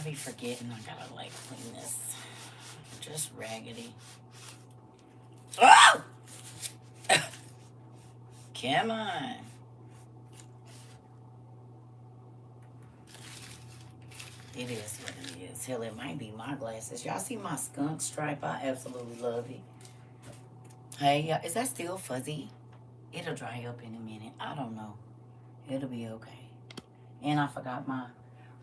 be forgetting I gotta like clean this. Just raggedy. Oh! Come on. It is what it is. Hell, it might be my glasses. Y'all see my skunk stripe? I absolutely love it. Hey, is that still fuzzy? It'll dry up in a minute. I don't know. It'll be okay. And I forgot my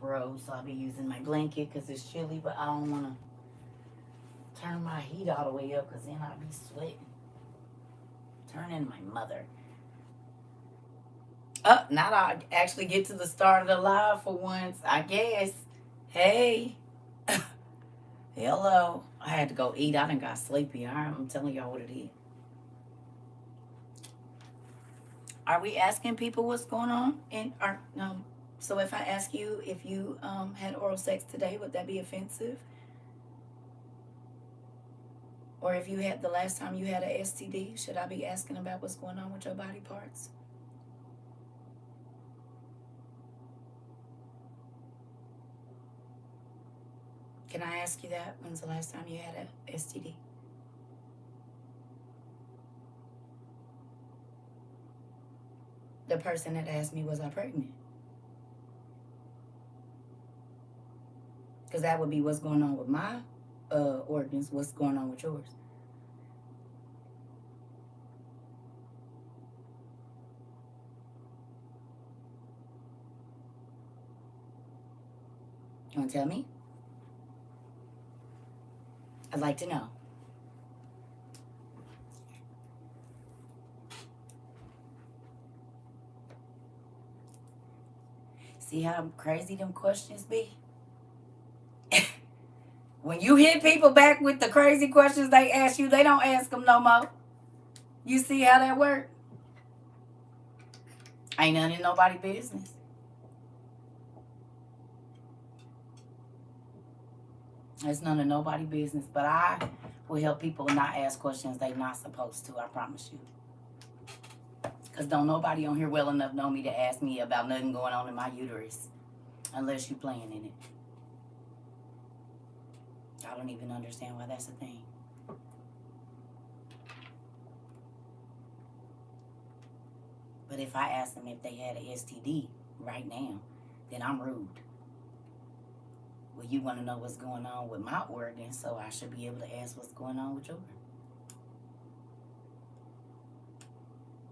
robe, so I'll be using my blanket because it's chilly, but I don't want to turn my heat all the way up because then I'll be sweating. Turning my mother. Oh, now I actually get to the start of the live for once, I guess. Hey. Hello. I had to go eat. I done got sleepy. I'm telling y'all what it is. Are we asking people what's going on? So if I ask you if you had oral sex today, would that be offensive? Or if you had the last time you had an STD, should I be asking about what's going on with your body parts? Can I ask you that? When's the last time you had a STD? The person that asked me, was I pregnant? Because that would be what's going on with my organs, what's going on with yours. You want to tell me? I'd like to know. See how crazy them questions be? When you hit people back with the crazy questions they ask you, they don't ask them no more. You see how that work? Ain't none of nobody's business. It's none of nobody's business. But I will help people not ask questions they not supposed to. I promise you. Because don't nobody on here well enough know me to ask me about nothing going on in my uterus. Unless you playing in it. I don't even understand why that's a thing. But if I ask them if they had an STD right now, then I'm rude. Well, you want to know what's going on with my organs, so I should be able to ask what's going on with yours.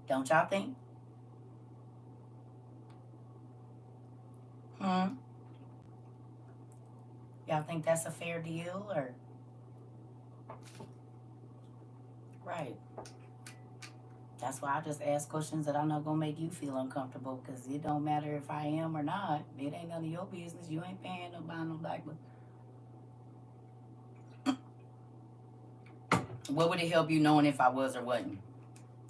Don't y'all think? Y'all think that's a fair deal, or? Right. That's why I just ask questions that I'm not going to make you feel uncomfortable, because it don't matter if I am or not. It ain't none of your business. You ain't paying no buying no diaper. What would it help you knowing if I was or wasn't?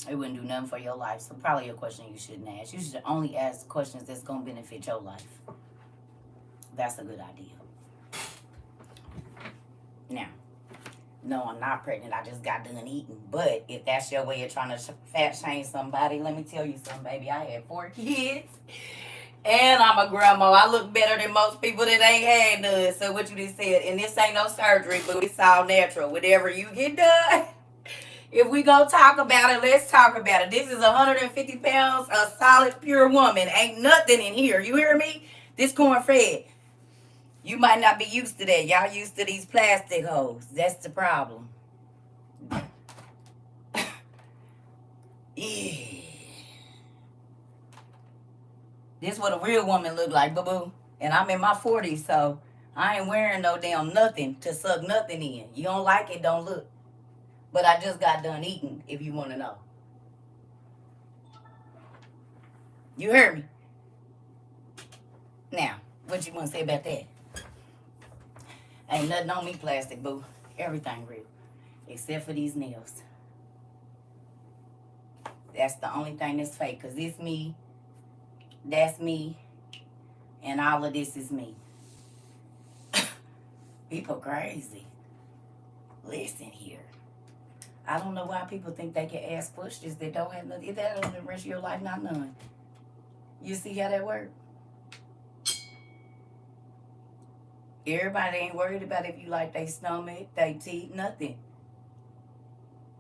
It wouldn't do nothing for your life. So probably a question you shouldn't ask. You should only ask questions that's going to benefit your life. That's a good idea. Now, no, I'm not pregnant. I just got done eating. But if that's your way of trying to fat shame somebody, let me tell you something, baby. I had 4 kids. And I'm a grandma. I look better than most people that ain't had none. So what you just said, and this ain't no surgery, but it's all natural. Whatever you get done, if we gonna talk about it, let's talk about it. This is 150 pounds, a solid, pure woman. Ain't nothing in here. You hear me? This corn-fed. You might not be used to that. Y'all used to these plastic hoes. That's the problem. Yeah. This what a real woman look like, boo-boo. And I'm in my 40s, so I ain't wearing no damn nothing to suck nothing in. You don't like it, don't look. But I just got done eating, if you want to know. You heard me. Now, what you want to say about that? Ain't nothing on me plastic, boo. Everything real. Except for these nails. That's the only thing that's fake. Because this me, that's me, and all of this is me. People crazy. Listen here. I don't know why people think they can ask questions that don't have nothing. That don't enrich your life, not none. You see how that works? Everybody ain't worried about if you like they stomach, they teeth, nothing.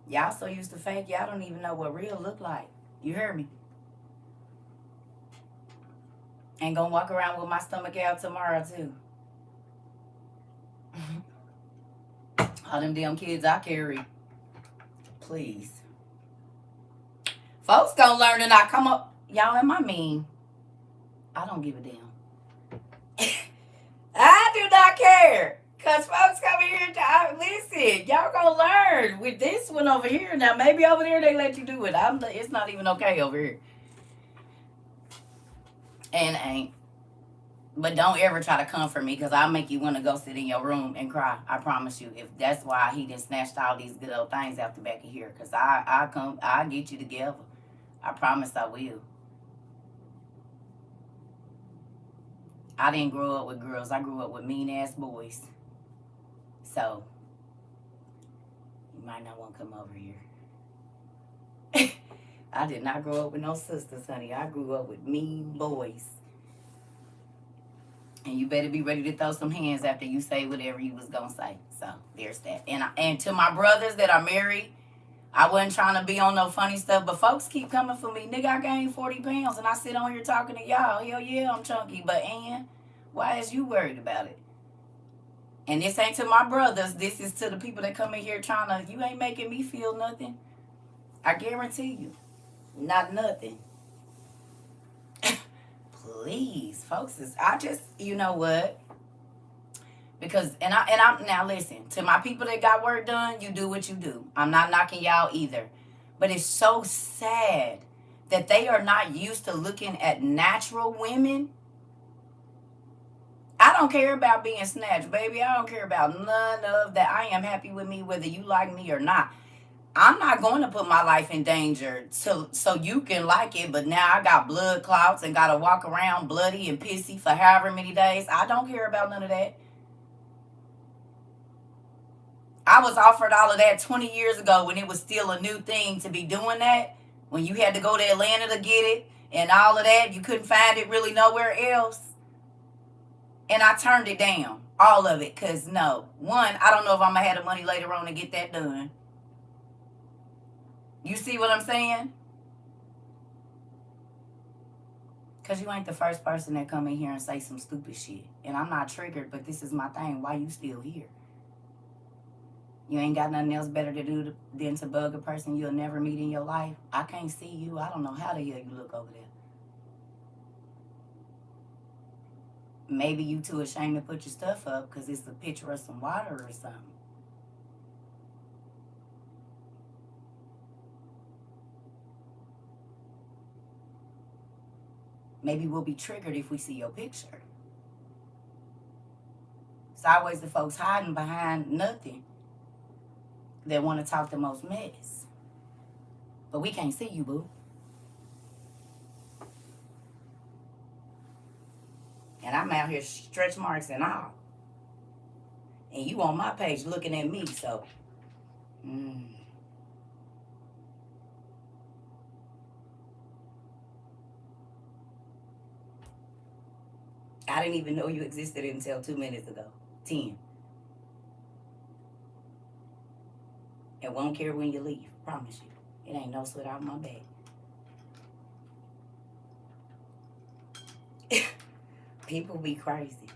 Y'all so used to fake, y'all don't even know what real look like. You heard me? Ain't gonna walk around with my stomach out tomorrow too. All them damn kids I carry. Please. Folks gonna learn to not come up. Y'all, am I mean? I don't give a damn. I do not care. Cause folks come here to listen. Y'all gonna learn with this one over here. Now maybe over there they let you do it. It's not even okay over here. And ain't. But don't ever try to comfort me because I'll make you want to go sit in your room and cry. I promise you. If that's why he done snatched all these good old things out the back of here. Because I'll get you together. I promise I will. I didn't grow up with girls. I grew up with mean ass boys. So you might not want to come over here. I did not grow up with no sisters, honey. I grew up with mean boys. And you better be ready to throw some hands after you say whatever you was gonna say. So there's that. And to my brothers that are married, I wasn't trying to be on no funny stuff, but folks keep coming for me. Nigga, I gained 40 pounds and I sit on here talking to y'all. Hell yeah, I'm chunky. But why is you worried about it? And this ain't to my brothers. This is to the people that come in here trying to, you ain't making me feel nothing. I guarantee you. Not nothing. Please, folks, you know what? Because I'm now listen, to my people that got work done, you do what you do. I'm not knocking y'all either. But it's so sad that they are not used to looking at natural women. I don't care about being snatched, baby. I don't care about none of that. I am happy with me whether you like me or not. I'm not going to put my life in danger so you can like it, but now I got blood clots and got to walk around bloody and pissy for however many days. I don't care about none of that. I was offered all of that 20 years ago when it was still a new thing to be doing that. When you had to go to Atlanta to get it and all of that. You couldn't find it really nowhere else. And I turned it down. All of it. Because no. One, I don't know if I'm going to have the money later on to get that done. You see what I'm saying? Because you ain't the first person that come in here and say some stupid shit. And I'm not triggered, but this is my thing. Why you still here? You ain't got nothing else better to do than to bug a person you'll never meet in your life. I can't see you. I don't know how the hell you look over there. Maybe you too ashamed to put your stuff up because it's a picture of some water or something. Maybe we'll be triggered if we see your picture. It's always the folks hiding behind nothing that want to talk the most mess. But we can't see you, boo. And I'm out here stretch marks and all. And you on my page looking at me, so. I didn't even know you existed until 2 minutes ago. 10. And won't care when you leave. Promise you. It ain't no sweat out my bag. People be crazy.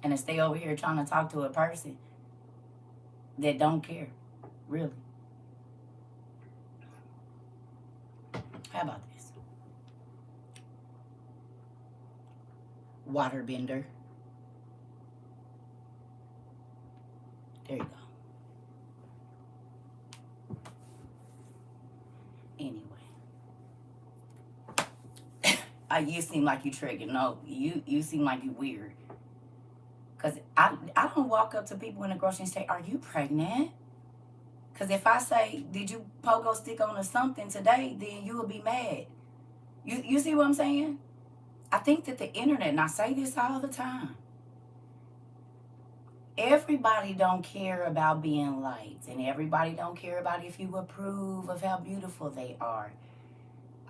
And to stay over here trying to talk to a person that don't care. Really. How about this? Waterbender. There you go. Anyway. You seem like you triggered. No, you seem like you weird. Because I don't walk up to people in the grocery store and say, are you pregnant? Because if I say, did you pogo stick on or something today, then you will be mad. You see what I'm saying? I think that the internet, and I say this all the time, everybody don't care about being liked, and everybody don't care about if you approve of how beautiful they are.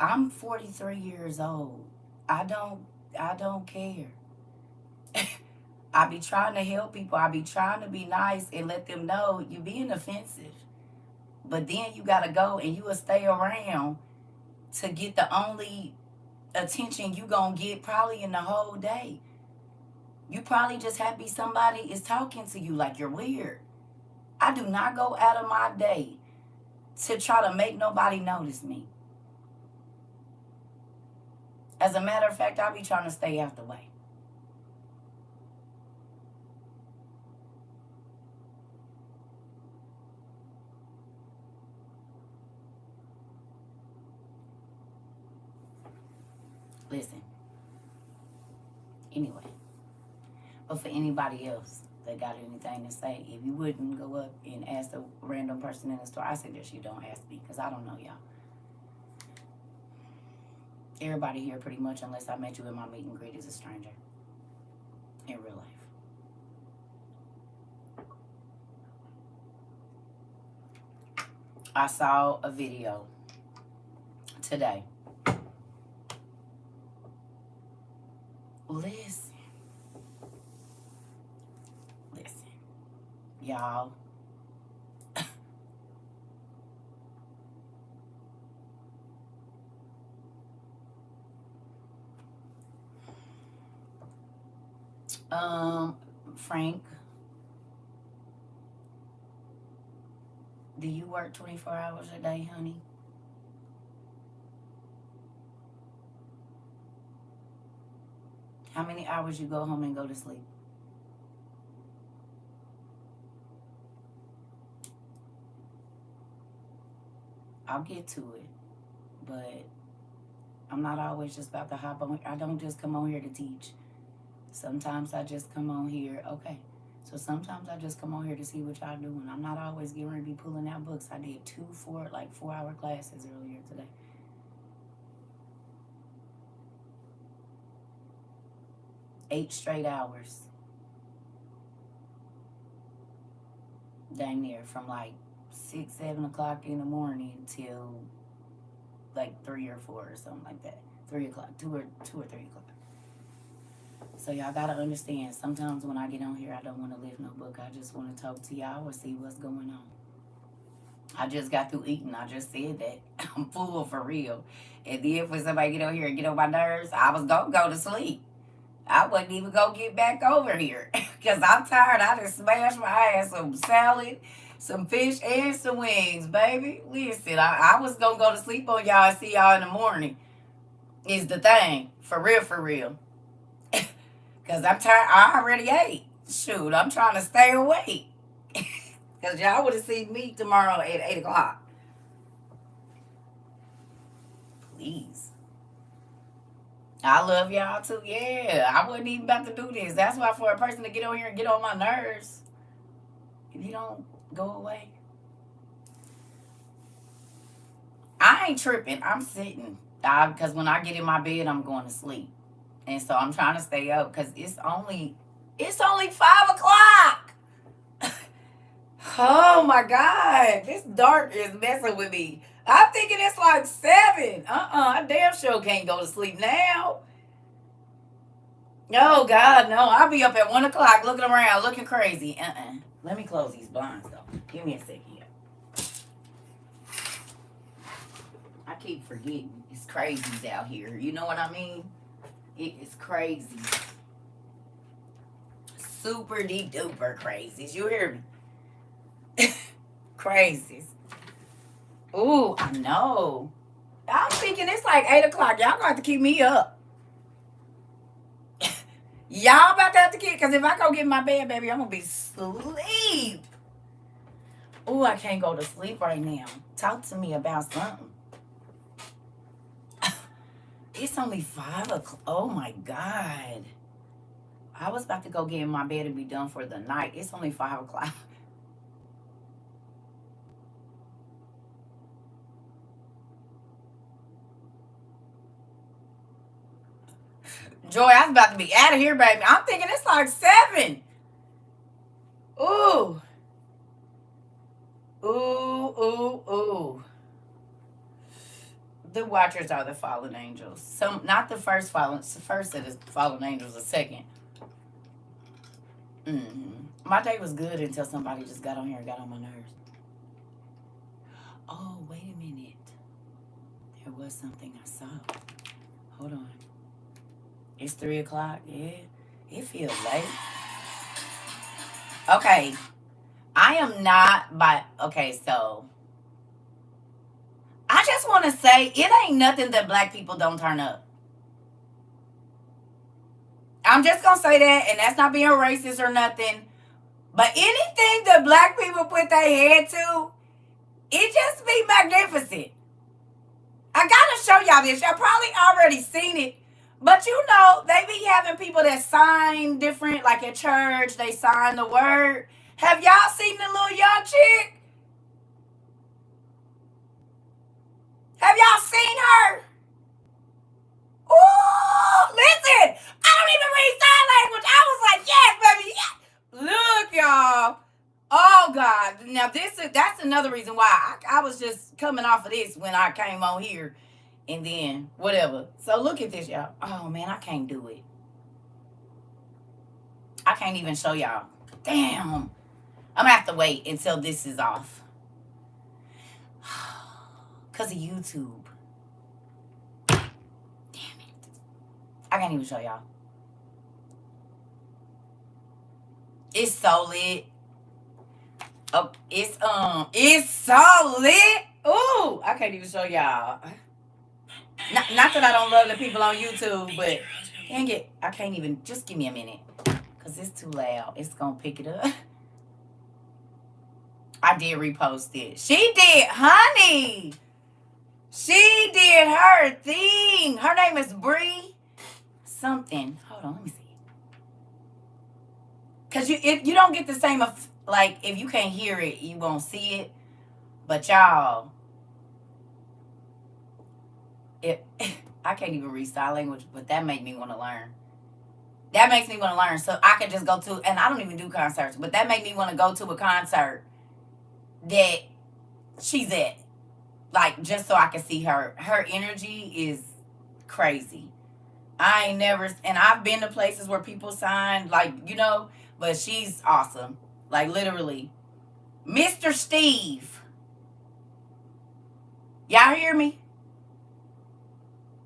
I'm 43 years old. I don't care. I be trying to help people. I be trying to be nice and let them know you being offensive. But then you gotta go and you will stay around to get the only attention you gonna get probably in the whole day. You probably just happy somebody is talking to you like you're weird. I do not go out of my day to try to make nobody notice me. As a matter of fact, I be trying to stay out the way. Listen. Anyway. But for anybody else that got anything to say, if you wouldn't go up and ask a random person in the store, I suggest you don't ask me because I don't know y'all. Everybody here pretty much, unless I met you in my meet and greet, is a stranger in real life. I saw a video today. Listen, y'all. Frank, do you work 24 hours a day, honey? How many hours you go home and go to sleep? I'll get to it, but I'm not always just about to hop on. I don't just come on here to teach. Sometimes I just come on here, okay. So sometimes I just come on here to see what y'all doing. I'm not always getting ready to be pulling out books. I did 4-hour classes earlier today. Eight straight hours. Dang near, from like 6, 7 o'clock in the morning till like 3 or 4 or something like that. 3 o'clock, 2 or 3 o'clock. So y'all gotta understand, sometimes when I get on here, I don't want to lift no book. I just want to talk to y'all or see what's going on. I just got through eating. I just said that. I'm full for real. And then when somebody get on here and get on my nerves, I was going to go to sleep. I wasn't even going to get back over here. Because I'm tired. I just smashed my ass some salad, some fish, and some wings, baby. Listen, I was going to go to sleep on y'all and see y'all in the morning. Is the thing. For real, for real. Because I'm tired. I already ate. Shoot, I'm trying to stay awake. Because y'all would have seen me tomorrow at 8 o'clock. Please. I love y'all too. Yeah, I wasn't even about to do this. That's why for a person to get on here and get on my nerves, if you don't go away. I ain't tripping. I'm sitting. Because when I get in my bed, I'm going to sleep. And so I'm trying to stay up because it's only 5 o'clock. Oh my God, this dark is messing with me. I'm thinking it's like 7. I damn sure can't go to sleep now. Oh God, no. I'll be up at 1 o'clock looking around, looking crazy. Let me close these blinds though. Give me a second here. I keep forgetting. It's crazies out here. You know what I mean? It is crazy. Super deep duper crazies. You hear me? Crazies. Ooh, I know. I'm thinking it's like 8 o'clock. Y'all gonna have to keep me up. Y'all about to have to keep, because if I go get in my bed, baby, I'm gonna be asleep. Ooh, I can't go to sleep right now. Talk to me about something. It's only 5 o'clock. Oh my God. I was about to go get in my bed and be done for the night. It's only 5 o'clock. Joy, I was about to be out of here, baby. I'm thinking it's like 7. Ooh. Ooh. The Watchers are the fallen angels. Not the first fallen. The first set is fallen angels. The second. My day was good until somebody just got on here and got on my nerves. Oh, wait a minute. There was something I saw. Hold on. It's 3 o'clock. Yeah. It feels late. Okay. I am not by. Okay, so. I just want to say it ain't nothing that black people don't turn up. I'm just going to say that, and that's not being racist or nothing. But anything that black people put their head to, it just be magnificent. I gotta show y'all this. Y'all probably already seen it. But you know, they be having people that sign different, like at church, they sign the word. Have y'all seen the little young chick? Have y'all seen her? Ooh, listen, I don't even read sign language. I was like, yes, baby, yes. Look, y'all. Oh God! Now that's another reason why I was just coming off of this when I came on here, and then whatever. So look at this, y'all. Oh man, I can't do it. I can't even show y'all. Damn, I'm gonna have to wait until this is off, cause of YouTube. Damn it! I can't even show y'all. It's so lit. Oh, it's so lit. Ooh, I can't even show y'all. Not that I don't love the people on YouTube, but dang it, I can't even. Just give me a minute, cause it's too loud. It's gonna pick it up. I did repost it. She did, honey. She did her thing. Her name is Bree something. Hold on, let me see. Cause you don't get the same like if you can't hear it, you won't see it. But y'all, I can't even read sign language, but that made me want to learn. That makes me want to learn, so I could just go to. And I don't even do concerts, but that made me want to go to a concert that she's at, like just so I can see her. Her energy is crazy. I ain't never, and I've been to places where people sign, like but she's awesome, like literally. Mr. Steve, y'all hear me?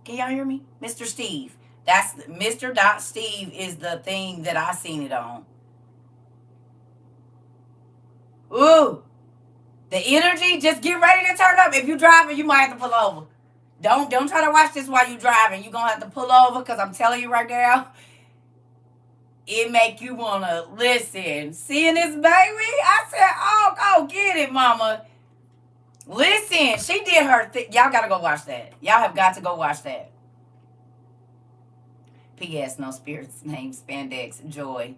Can y'all hear me? Mr. Steve. That's Mr. Steve is the thing that I seen it on. Ooh. The energy, just get ready to turn up. If you're driving, you might have to pull over. Don't try to watch this while you're driving. You're going to have to pull over because I'm telling you right now, it make you want to listen. Seeing this baby, I said, oh, go get it, mama. Listen, she did her thing. Y'all got to go watch that. Y'all have got to go watch that. P.S. No spirits named Spandex Joy.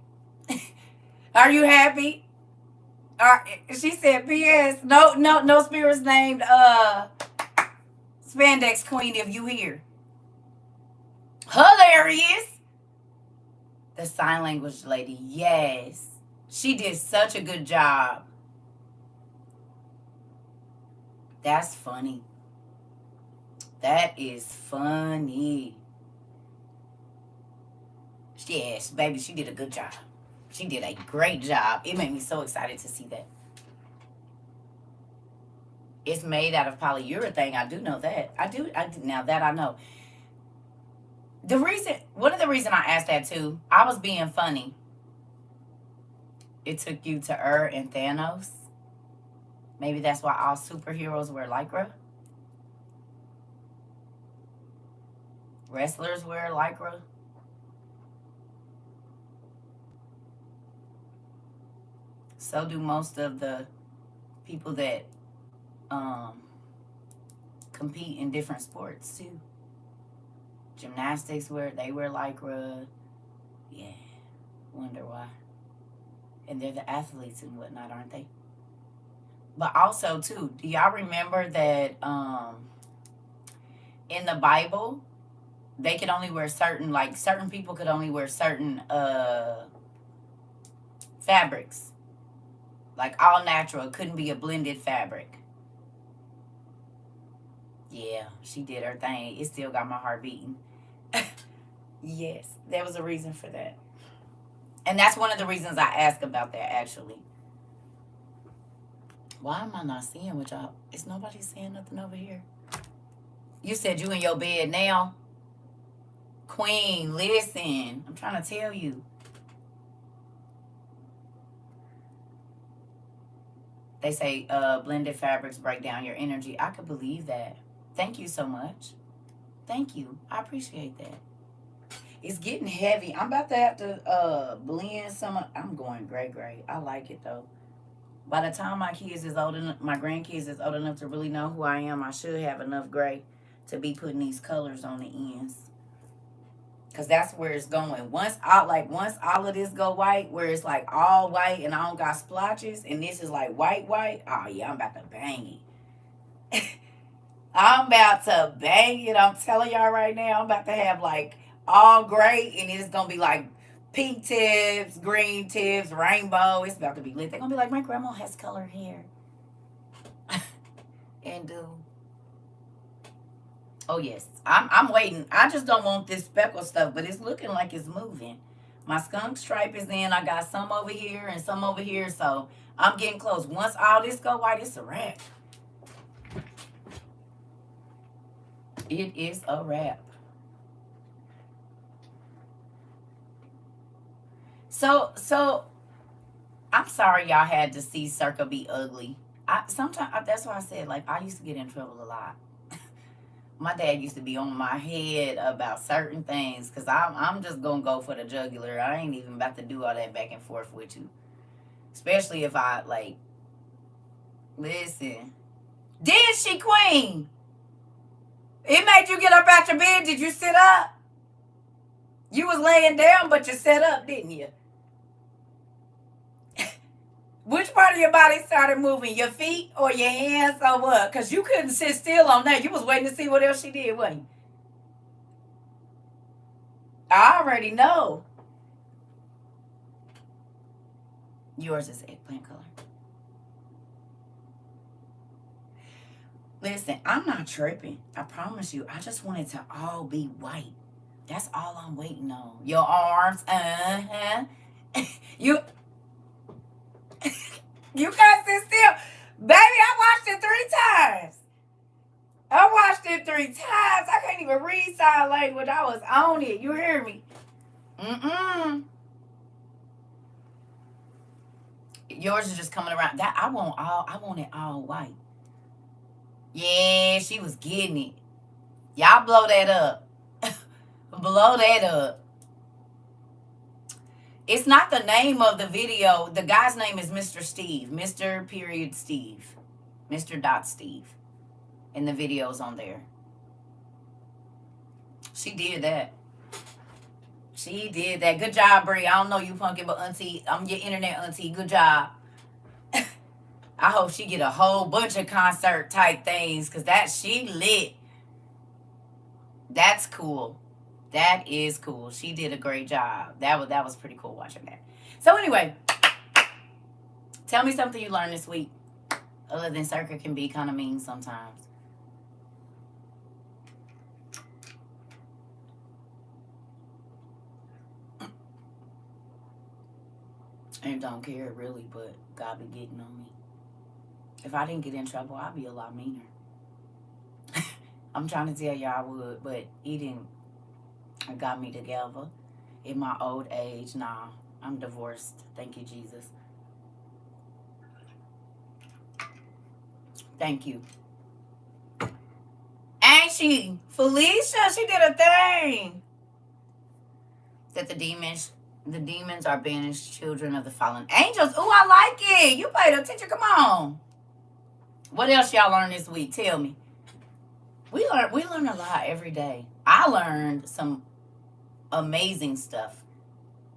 Are you happy? She said, P.S. No spirits named Spandex Queen if you here. Hilarious. The sign language lady, yes. She did such a good job. That's funny. That is funny. Yes, baby, she did a good job. She did a great job. It made me so excited to see that. It's made out of polyurethane. I do know that. I do. Now that I know. One of the reasons I asked that too, I was being funny. It took you to and Thanos. Maybe that's why all superheroes wear Lycra. Wrestlers wear Lycra. So do most of the people that compete in different sports too. Gymnastics wear Lycra. Yeah. Wonder why. And they're the athletes and whatnot, aren't they? But also too, do y'all remember that in the Bible, they could only wear certain people could only wear certain fabrics. Like all natural. It couldn't be a blended fabric. Yeah, she did her thing. It still got my heart beating. Yes, there was a reason for that. And that's one of the reasons I ask about that, actually. Why am I not seeing what y'all? Is nobody saying nothing over here? You said you in your bed now? Queen, listen. I'm trying to tell you. They say blended fabrics break down your energy. I could believe that. Thank you so much. Thank you. I appreciate that. It's getting heavy. I'm about to have to blend some. I'm going gray. I like it though. By the time my kids is old enough, my grandkids is old enough to really know who I am, I should have enough gray to be putting these colors on the ends. Cause that's where it's going. Once all of this go white, where it's like all white and I don't got splotches, and this is like white. Oh yeah, I'm about to bang it. I'm about to bang it. I'm telling y'all right now, I'm about to have like all gray, and it's gonna be like pink tips, green tips, rainbow. It's about to be lit. They're gonna be like, my grandma has colored hair. And oh yes, I'm waiting. I just don't want this speckle stuff, but it's looking like it's moving. My skunk stripe is in. I got some over here and some over here, so I'm getting close. Once all this go white, it's a wrap. It is a wrap. So I'm sorry y'all had to see CERCA be ugly. Sometimes that's why I said, like, I used to get in trouble a lot. My dad used to be on my head about certain things because I'm just gonna go for the jugular. I ain't even about to do all that back and forth with you, especially if I like. Listen, did she, Queen? It made you get up out your bed. Did you sit up? You was laying down, but you sat up, didn't you? Which part of your body started moving? Your feet or your hands or what? Because you couldn't sit still on that. You was waiting to see what else she did, wasn't you? I already know. Yours is eggplant color. Listen, I'm not tripping. I promise you. I just want it to all be white. That's all I'm waiting on. Your arms, you you can't sit still. Baby, I watched it 3 times. I watched it 3 times. I can't even read sign language. I was on it. You hear me? Yours is just coming around. That I want it all white. Yeah, she was getting it. Y'all blow that up. Blow that up. It's not the name of the video. The guy's name is Mr. Steve. Mr. Period Steve. Mr. Dot Steve. And the video's on there. She did that. She did that. Good job, Brie. I don't know you, Pumpkin, but auntie, I'm your internet auntie. Good job. I hope she get a whole bunch of concert type things, because she lit. That's cool. That is cool. She did a great job. That was pretty cool watching that. So anyway, tell me something you learned this week, other than CERCA can be kind of mean sometimes. And don't care really, but God be getting on me. If I didn't get in trouble, I'd be a lot meaner. I'm trying to tell you I would, but he didn't. It got me together in my old age. Nah, I'm divorced. Thank you, Jesus. Thank you. Ain't she? Felicia, she did a thing. That the demons are banished children of the fallen angels. Ooh, I like it. You paid attention. Come on. What else y'all learned this week? Tell me. We learn a lot every day. I learned some amazing stuff.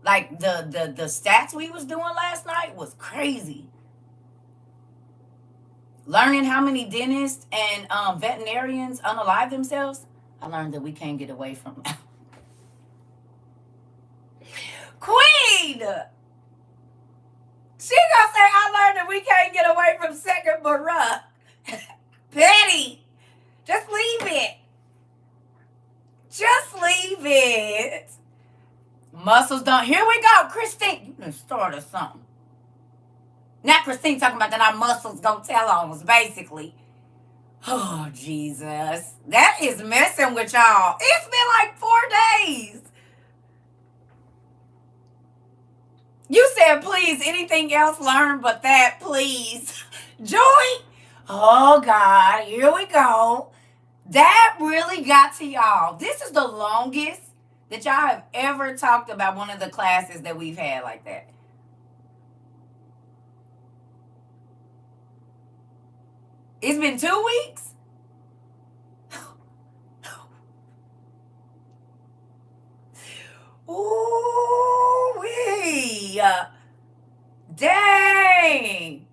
Like the stats we was doing last night was crazy. Learning how many dentists and veterinarians unalive themselves. I learned that we can't get away from Queen. She gonna say I learned that we can't get away from second Barack. Betty, just leave it. Just leave it. Muscles don't. Here we go, Christine. You done started something. Not Christine talking about that our muscles gonna tell on us, basically. Oh, Jesus. That is messing with y'all. It's been like 4 days. You said, please, anything else learn but that, please. Joy. Oh, God. Here we go. That really got to y'all. This is the longest that y'all have ever talked about one of the classes that we've had like that. It's been 2 weeks? Ooh-wee. Dang.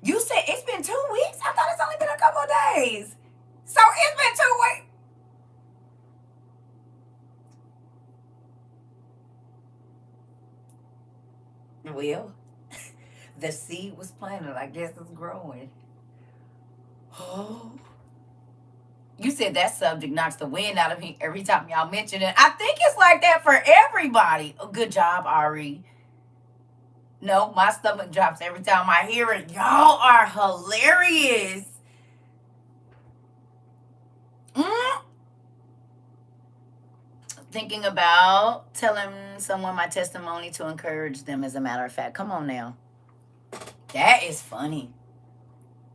You said it's been 2 weeks? I thought it's only been a couple of days. So it's been 2 weeks. Well, the seed was planted. I guess it's growing. Oh. You said that subject knocks the wind out of me every time y'all mention it. I think it's like that for everybody. Oh, good job, Ari. No, my stomach drops every time I hear it. Y'all are hilarious. Thinking about telling someone my testimony to encourage them, as a matter of fact. Come on now. That is funny.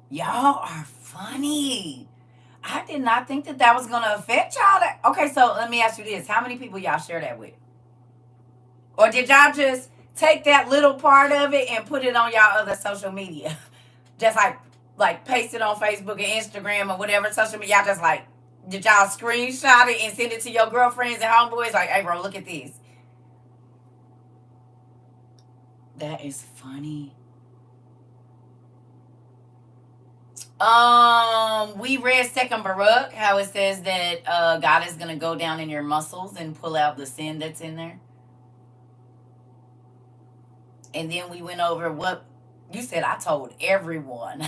Y'all are funny. I did not think that was going to affect y'all. Okay, so let me ask you this. How many people y'all share that with? Or did y'all just take that little part of it and put it on y'all other social media? Just like paste it on Facebook and Instagram or whatever social media. Y'all just like, did y'all screenshot it and send it to your girlfriends and homeboys? Like, hey, bro, look at this. That is funny. We read 2nd Baruch, how it says that God is going to go down in your muscles and pull out the sin that's in there. And then we went over what you said. I told everyone.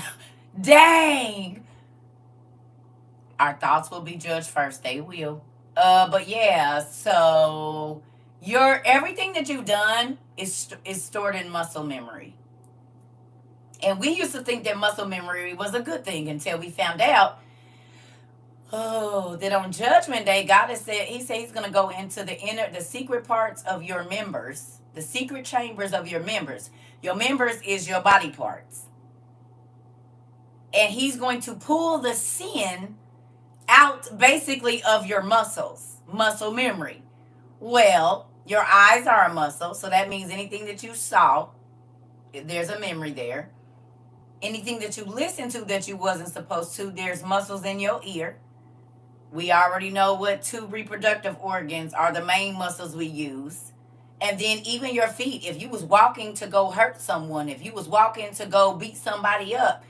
Dang. Our thoughts will be judged first. They will. But yeah, so everything that you've done is stored in muscle memory. And we used to think that muscle memory was a good thing until we found out, that on Judgment Day, God has said, He said He's going to go into the secret parts of your members, the secret chambers of your members. Your members is your body parts. And He's going to pull the sin out, basically, of your muscles, muscle memory. Well, your eyes are a muscle, so that means anything that you saw, there's a memory there. Anything that you listened to that you wasn't supposed to, there's muscles in your ear. We already know what 2 reproductive organs are the main muscles we use. And then even your feet. If you was walking to go hurt someone, if you was walking to go beat somebody up,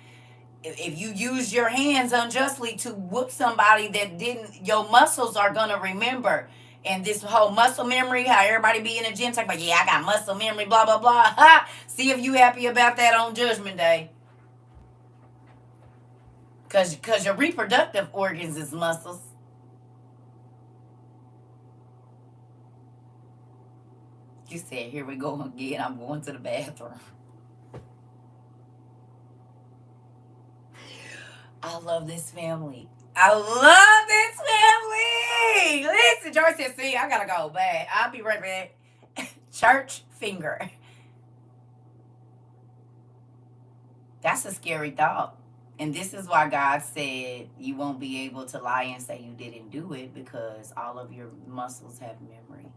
if you use your hands unjustly to whoop somebody that didn't, your muscles are going to remember. And this whole muscle memory, how everybody be in the gym talking about, yeah, I got muscle memory, blah, blah, blah. See if you happy about that on Judgment Day. Because your reproductive organs is muscles. You said, here we go again. I'm going to the bathroom. I love this family. I love this family. Listen, George said, see, I got to go back. I'll be right back. Church finger. That's a scary thought. And this is why God said you won't be able to lie and say you didn't do it, because all of your muscles have memory.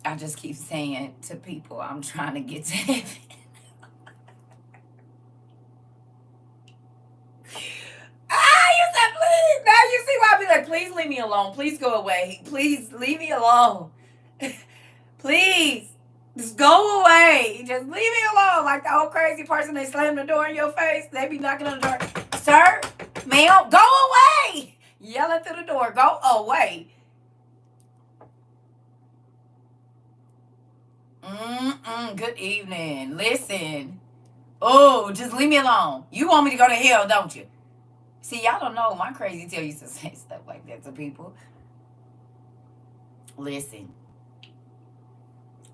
I just keep saying to people, I'm trying to get to heaven. You said please. Now you see why I be like, please leave me alone. Please go away. Please leave me alone. Please. Just go away. Just leave me alone. Like the old crazy person, they slam the door in your face. They be knocking on the door. Sir, ma'am, go away. Yelling through the door. Go away. Good evening. Listen. Oh, just leave me alone. You want me to go to hell, don't you? See, y'all don't know. My crazy tail used to say stuff like that to people. Listen,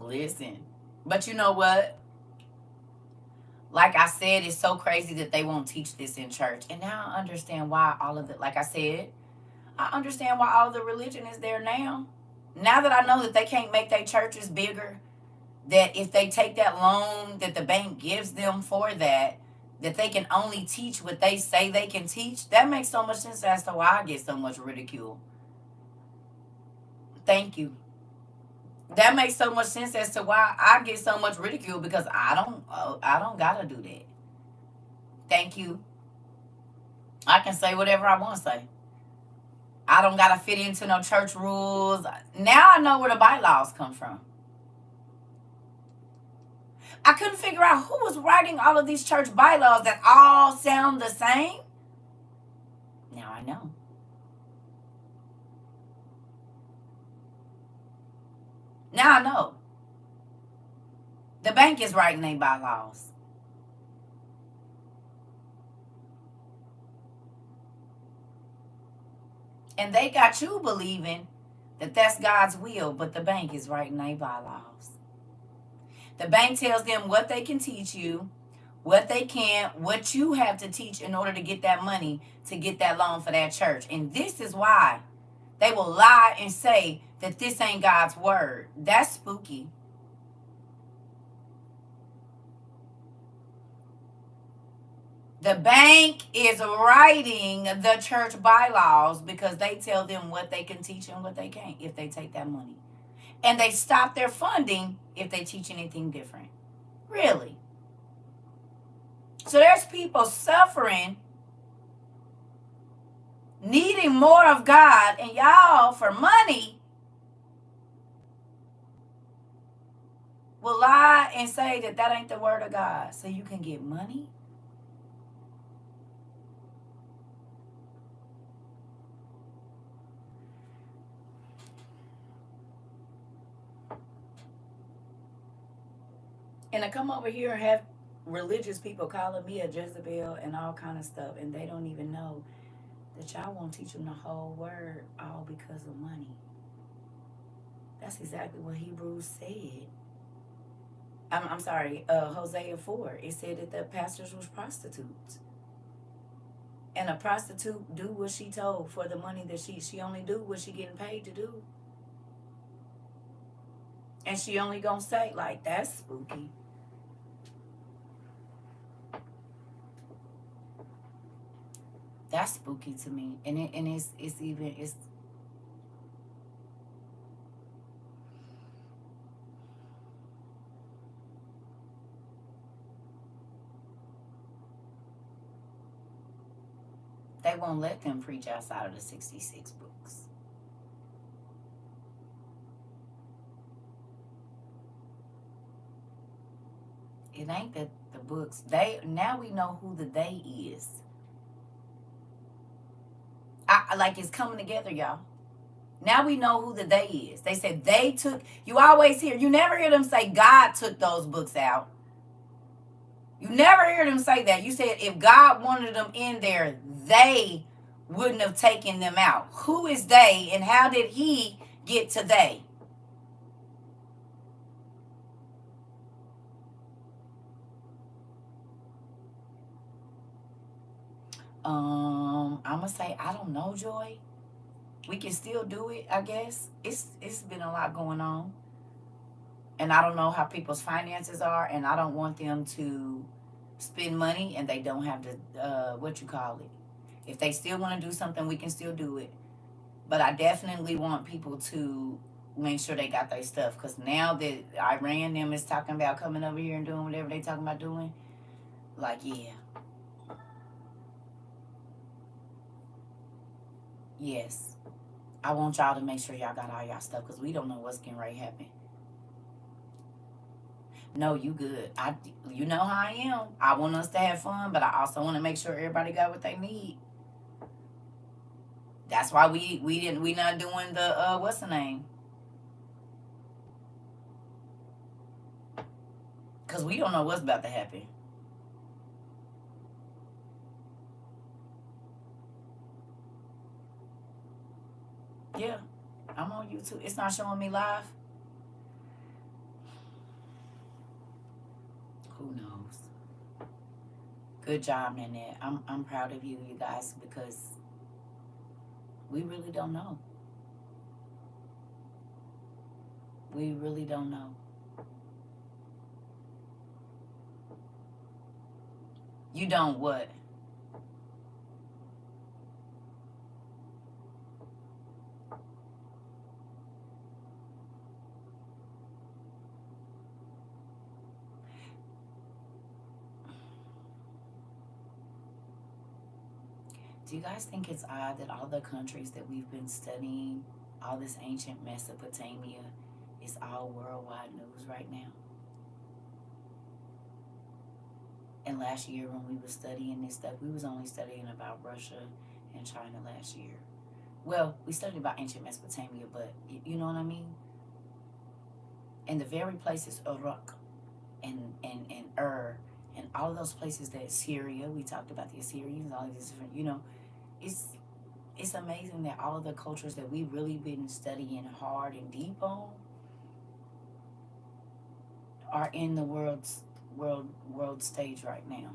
listen. But you know what? Like I said, it's so crazy that they won't teach this in church. And now I understand why all of it, like I said, I understand why all of the religion is there now. Now that I know that they can't make their churches bigger, that if they take that loan that the bank gives them for that, that they can only teach what they say they can teach, that makes so much sense as to why I get so much ridicule. Thank you. That makes so much sense as to why I get so much ridicule, because I don't gotta do that. Thank you. I can say whatever I want to say. I don't gotta fit into no church rules. Now I know where the bylaws come from. I couldn't figure out who was writing all of these church bylaws that all sound the same. Now I know. Now I know. The bank is writing their bylaws. And they got you believing that that's God's will, but the bank is writing their bylaws. The bank tells them what they can teach you, what they can't, what you have to teach in order to get that money, to get that loan for that church. And this is why they will lie and say that this ain't God's word. That's spooky. The bank is writing the church bylaws because they tell them what they can teach and what they can't if they take that money. And they stop their funding if they teach anything different. Really. So there's people suffering, needing more of God, and y'all, for money, will lie and say that that ain't the word of God so you can get money. And to come over here and have religious people calling me a Jezebel and all kind of stuff, and they don't even know that y'all won't teach them the whole word, all because of money. That's exactly what Hebrews said. I'm sorry, Hosea 4. It said that the pastors was prostitutes. And a prostitute do what she told for the money that she only do what she getting paid to do. And she only gonna say, like, that's spooky. That's spooky to me. And it's they won't let them preach outside of the 66 books. It ain't that the books, they now we know who the they is. Like, it's coming together, y'all. Now we know who the they is. They said they took, you always hear, you never hear them say God took those books out. You never hear them say that. You said if God wanted them in there, they wouldn't have taken them out. Who is they, and how did he get to they? I'm gonna say, I don't know, Joy. We can still do it, I guess. It's been a lot going on. And I don't know how people's finances are, and I don't want them to spend money and they don't have to what you call it. If they still want to do something, we can still do it. But I definitely want people to make sure they got their stuff, because now that Iran them is talking about coming over here and doing whatever they talking about doing, like, yeah. Yes. I want y'all to make sure y'all got all y'all stuff, because we don't know what's getting ready to happen. No, you good. You know how I am. I want us to have fun, but I also want to make sure everybody got what they need. That's why we not doing the what's the name? Because we don't know what's about to happen. Yeah, I'm on YouTube. It's not showing me live. Who knows? Good job, Nanette. I'm proud of you, you guys, because we really don't know. We really don't know. You don't what? Do you guys think it's odd that all the countries that we've been studying, all this ancient Mesopotamia, is all worldwide news right now? And last year when we were studying this stuff, we was only studying about Russia and China last year. Well, we studied about ancient Mesopotamia, but you know what I mean? And the very places, Iraq and and all of those places, that Syria, we talked about the Assyrians, all of these different, it's it's amazing that all of the cultures that we've really been studying hard and deep on are in the world stage right now.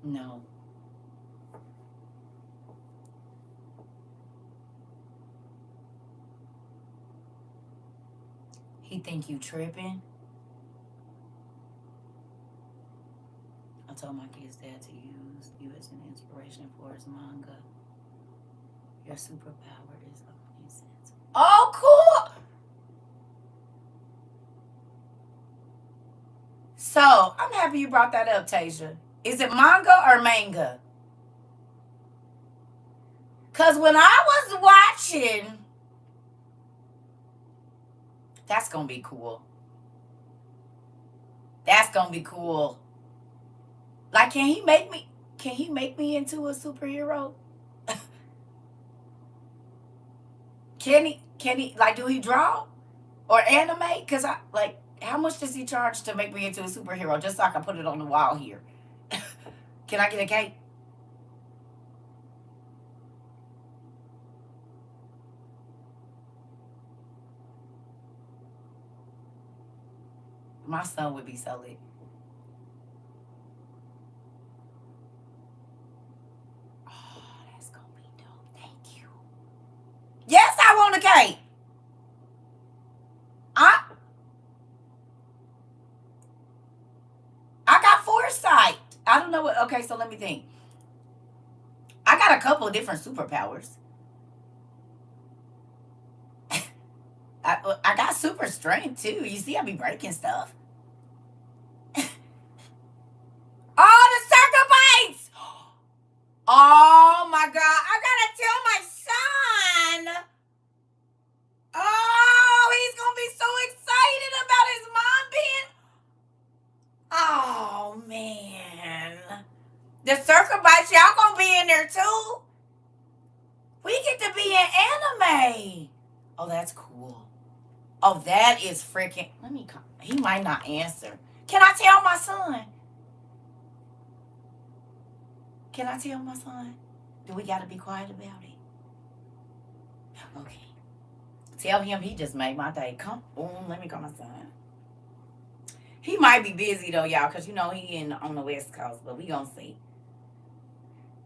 No. He think you tripping. I told my kids dad to use you as an inspiration for his manga. Your superpower is omniscience. Oh, cool. So I'm happy you brought that up, Tasia. Is it manga or manga? Cause when I was watching, that's gonna be cool. That's gonna be cool. Like, can he make me? Can he make me into a superhero? Can he? Can he? Like, do he draw or animate? Cause I like. How much does he charge to make me into a superhero? Just so I can put it on the wall here. Can I get a cake? My son would be so lit. Oh, that's gonna be dope. Thank you. Yes, I want a cake. I I got foresight. I don't know what. Okay, so let me think. I got a couple of different superpowers. I got super strength too. You see, I be breaking stuff. Oh, the circle bites! Oh my god! I gotta tell my son. Oh, he's gonna be so excited about his mom being. Oh man, the circle bites, y'all gonna be in there too. We get to be in anime. Oh, that's cool. Oh, that is freaking. Let me come. He might not answer. Can I tell my son? Can I tell my son? Do we gotta be quiet about it? Okay. Tell him he just made my day. Come on, let me call my son. He might be busy though, y'all, because he on the West Coast, but we gonna see.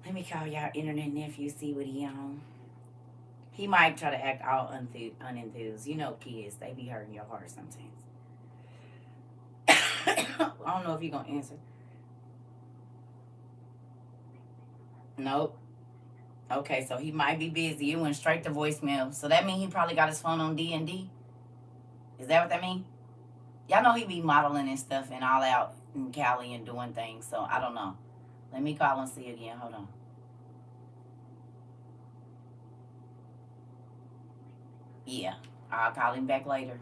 Let me call y'all internet nephew, see what he on. He might try to act all unenthused. Kids, they be hurting your heart sometimes. I don't know if he gonna answer. Nope. Okay, so he might be busy. It went straight to voicemail. So that means he probably got his phone on D&D. Is that what that mean? Y'all know he be modeling and stuff and all out in Cali and doing things. So I don't know. Let me call and see again. Hold on. Yeah, I'll call him back later.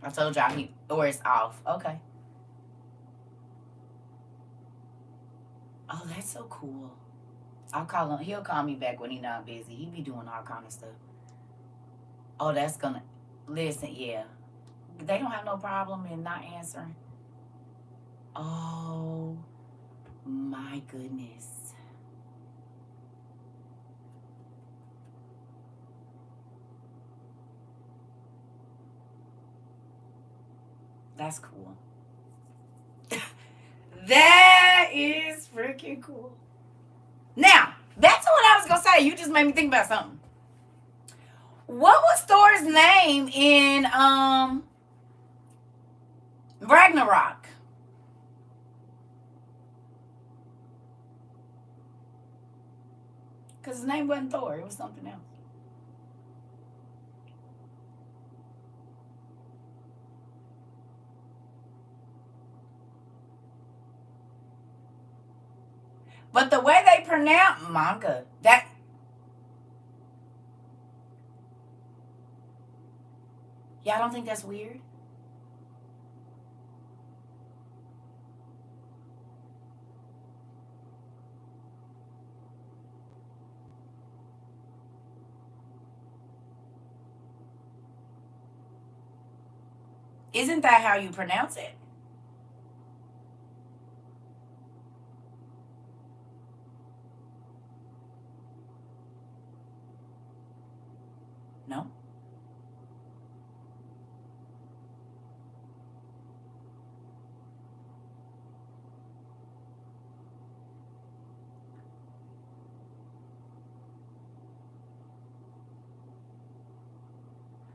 I told y'all or it's off. Okay. Oh, that's so cool. I'll call him. He'll call me back when he's not busy. He be doing all kind of stuff. Oh, that's gonna listen. Yeah, they don't have no problem in not answering. Oh my goodness. That's cool. That is freaking cool. Now, back to what I was gonna say. You just made me think about something. What was Thor's name in Ragnarok? Because his name wasn't Thor, it was something else. But the way they pronounce manga, that y'all don't think that's weird? Isn't that how you pronounce it? No.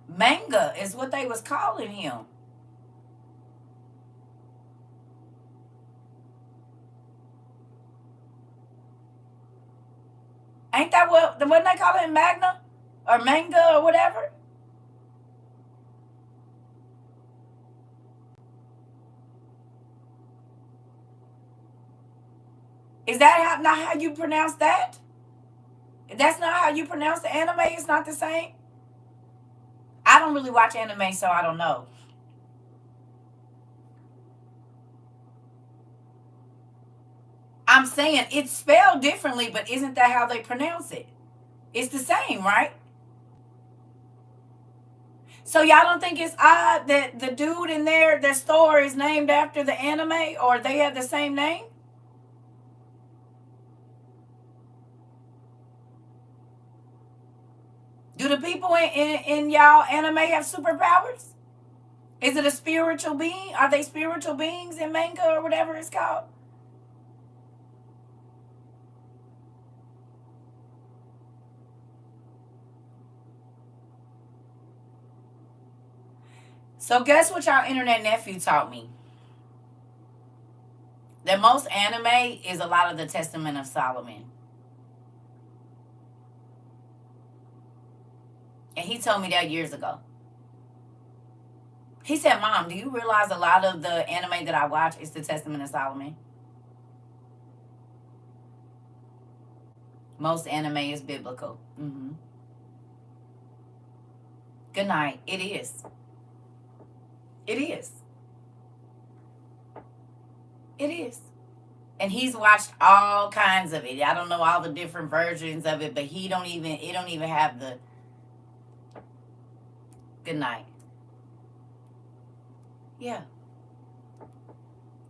Manga is what they was calling him. Ain't that what wasn't they calling him Magna? Or manga or whatever? Is that not how you pronounce that? That's not how you pronounce the anime? It's not the same? I don't really watch anime, so I don't know. I'm saying it's spelled differently, but isn't that how they pronounce it? It's the same, right? So y'all don't think it's odd that the dude in there, their store is named after the anime, or they have the same name? Do the people in y'all anime have superpowers? Is it a spiritual being? Are they spiritual beings in manga or whatever it's called? So guess what y'all internet nephew taught me? That most anime is a lot of the Testament of Solomon. And he told me that years ago. He said, Mom, do you realize a lot of the anime that I watch is the Testament of Solomon? Most anime is biblical. Good night. It is. It is. It is. And he's watched all kinds of it. I don't know all the different versions of it, but it don't even have the good night. Yeah.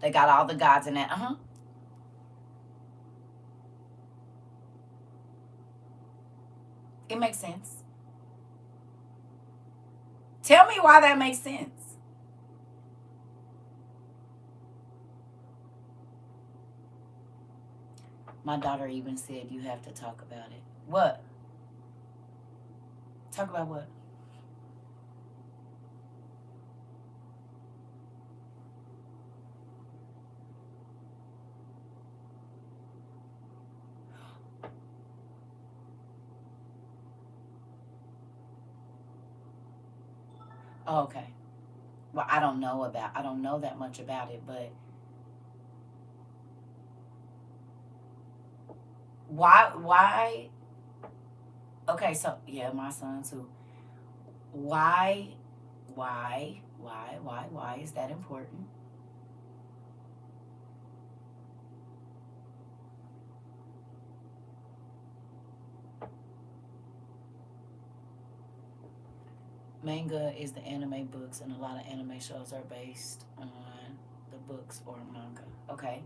They got all the gods in that. It makes sense. Tell me why that makes sense. My daughter even said you have to talk about it. What? Talk about what? Oh, okay. Well, I don't know that much about it, but why okay, so yeah, my son too. Why why is that important? Manga is the anime books, and a lot of anime shows are based on the books or manga. Okay.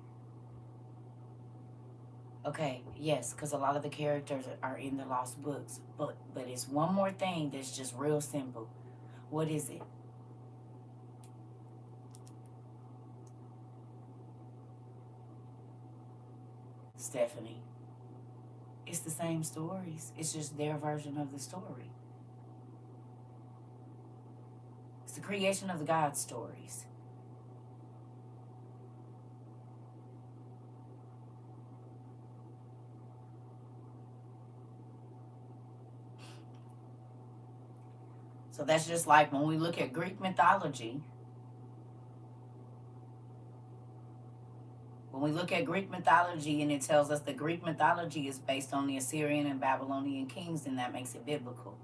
Okay, yes, because a lot of the characters are in the lost books. But it's one more thing that's just real simple. What is it? Stephanie. It's the same stories. It's just their version of the story. It's the creation of the God stories. So that's just like when we look at Greek mythology. When we look at Greek mythology and it tells us that Greek mythology is based on the Assyrian and Babylonian kings, then that makes it biblical.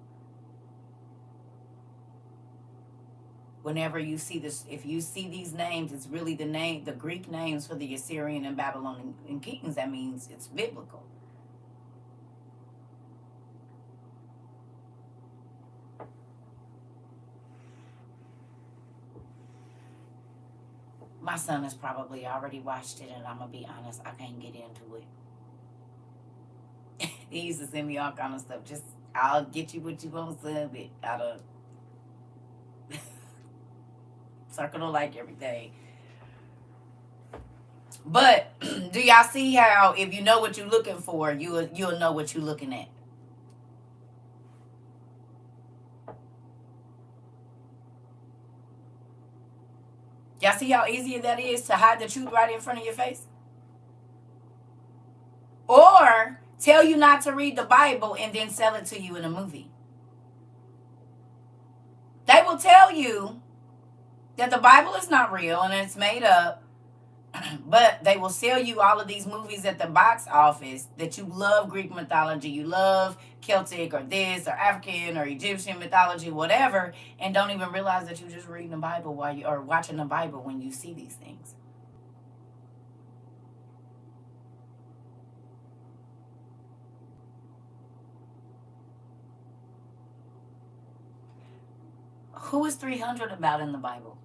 Whenever you see this, if you see these names, it's really the Greek names for the Assyrian and Babylonian kings. That means it's biblical. My son has probably already watched it, and I'm gonna be honest, I can't get into it. He used to send me all kind of stuff. Just I'll get you what you want, son, but I don't. CERCA don't like everything. But do y'all see how if you know what you're looking for, you'll know what you're looking at? Y'all see how easy that is to hide the truth right in front of your face? Or tell you not to read the Bible and then sell it to you in a movie. They will tell you that the Bible is not real and it's made up, but they will sell you all of these movies at the box office that you love Greek mythology, you love Celtic or this or African or Egyptian mythology, whatever, and don't even realize that you're just reading the Bible while you are watching the Bible when you see these things. Who is 300 about in the Bible?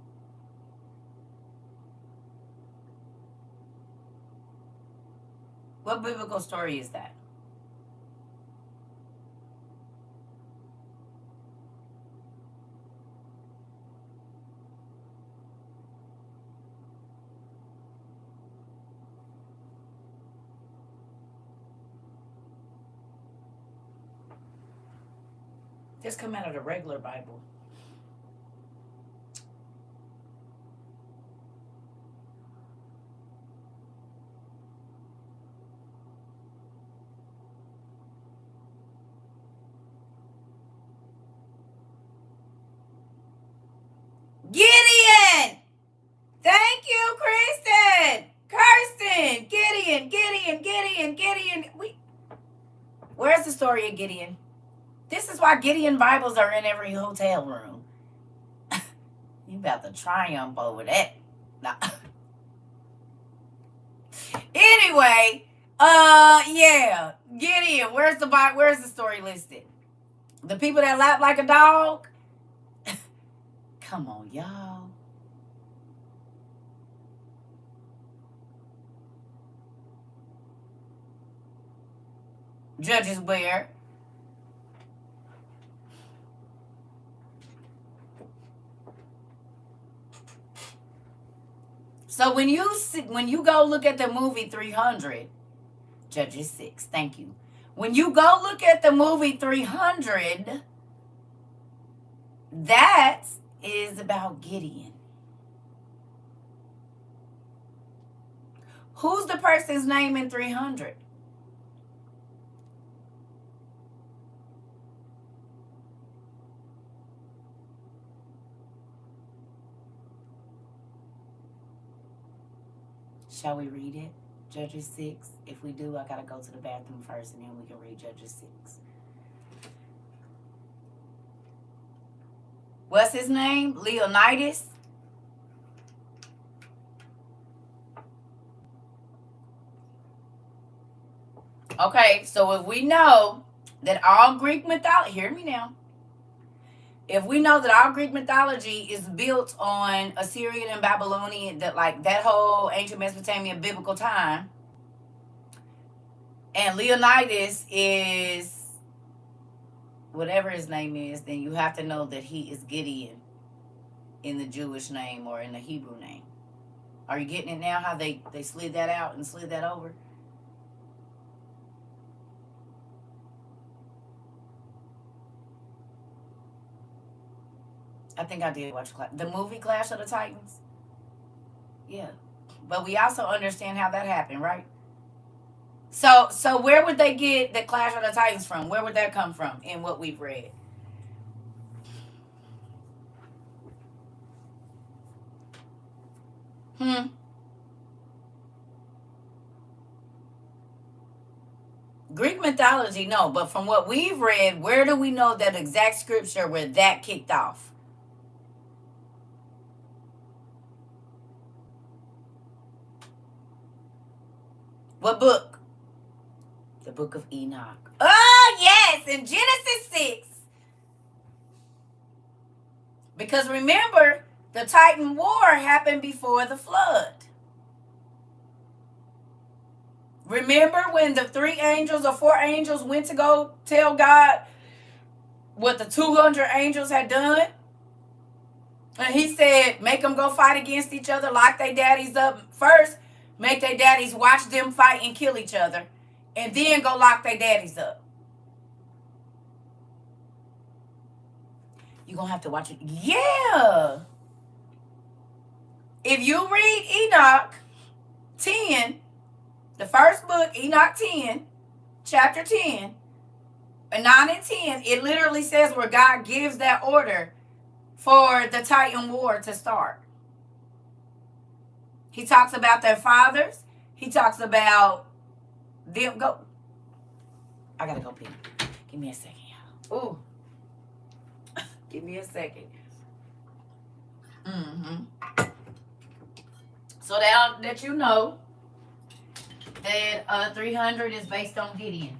What biblical story is that? Just come out of the regular Bible. Gideon! Thank you, Kirsten! Gideon. Where's the story of Gideon? This is why Gideon Bibles are in every hotel room. You about to triumph over that. Nah. Anyway, yeah. Gideon, where's the story listed? The people that lap like a dog? Come on, y'all. Judges where? So when you go look at the movie 300, Judges 6, thank you. When you go look at the movie 300, that is about Gideon. Who's the person's name in 300? Shall we read it? Judges 6. If we do, I got to go to the bathroom first and then we can read Judges 6. What's his name? Leonidas? Okay, so if we know that all Greek mythology, hear me now, If we know that our Greek mythology is built on Assyrian and Babylonian, that whole ancient Mesopotamian biblical time, and Leonidas is whatever his name is, then you have to know that he is Gideon in the Jewish name or in the Hebrew name. Are you getting it now? How they slid that out and slid that over? I think I did watch the movie Clash of the Titans. Yeah, but we also understand how that happened, right? So where would they get the Clash of the Titans from? Where would that come from in what we've read? Hmm. Greek mythology, no, but from what we've read, where do we know that exact scripture where that kicked off? What book? The book of Enoch. Oh, yes, in Genesis 6. Because remember, the Titan War happened before the flood. Remember when the 3 angels or 4 angels went to go tell God what the 200 angels had done? And he said, make them go fight against each other, lock their daddies up first, make their daddies watch them fight and kill each other, and then go lock their daddies up. You're going to have to watch it. Yeah. If you read Enoch 10, the first book, Enoch 10, chapter 10, 9 and 10, it literally says where God gives that order for the Titan War to start. He talks about their fathers. He talks about them. Go. I gotta go pee. Give me a second, y'all. Ooh. Give me a second. So that you know that 300 is based on Gideon.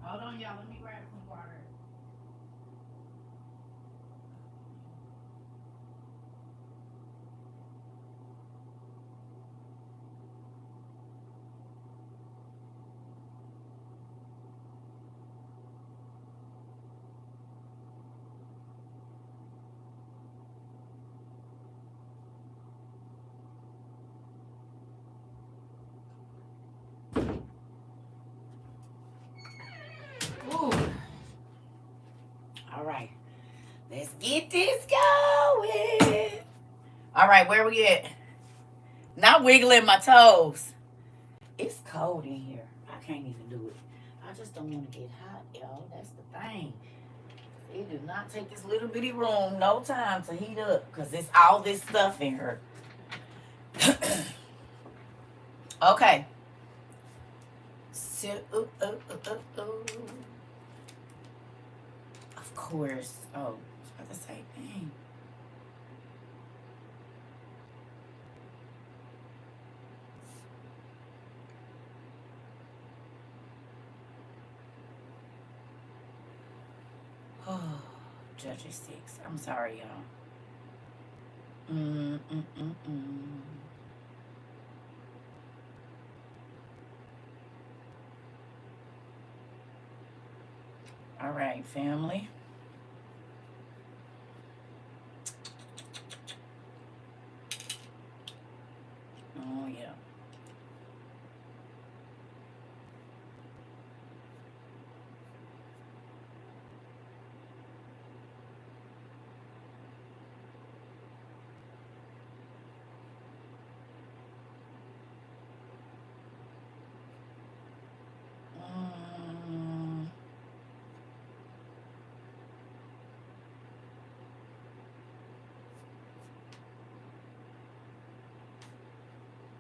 Hold on, y'all. Let me grab some water. Ooh. All right. Let's get this going. All right, where we at? Not wiggling my toes. It's cold in here. I can't even do it. I just don't want to get hot, y'all. That's the thing. It does not take this little bitty room no time to heat up because it's all this stuff in here. Okay. Of course. Oh, I was about to say, dang. Oh, Judges 6. I'm sorry, y'all. Mm, mm, mm, mm. All right, family. Oh, yeah. Mm,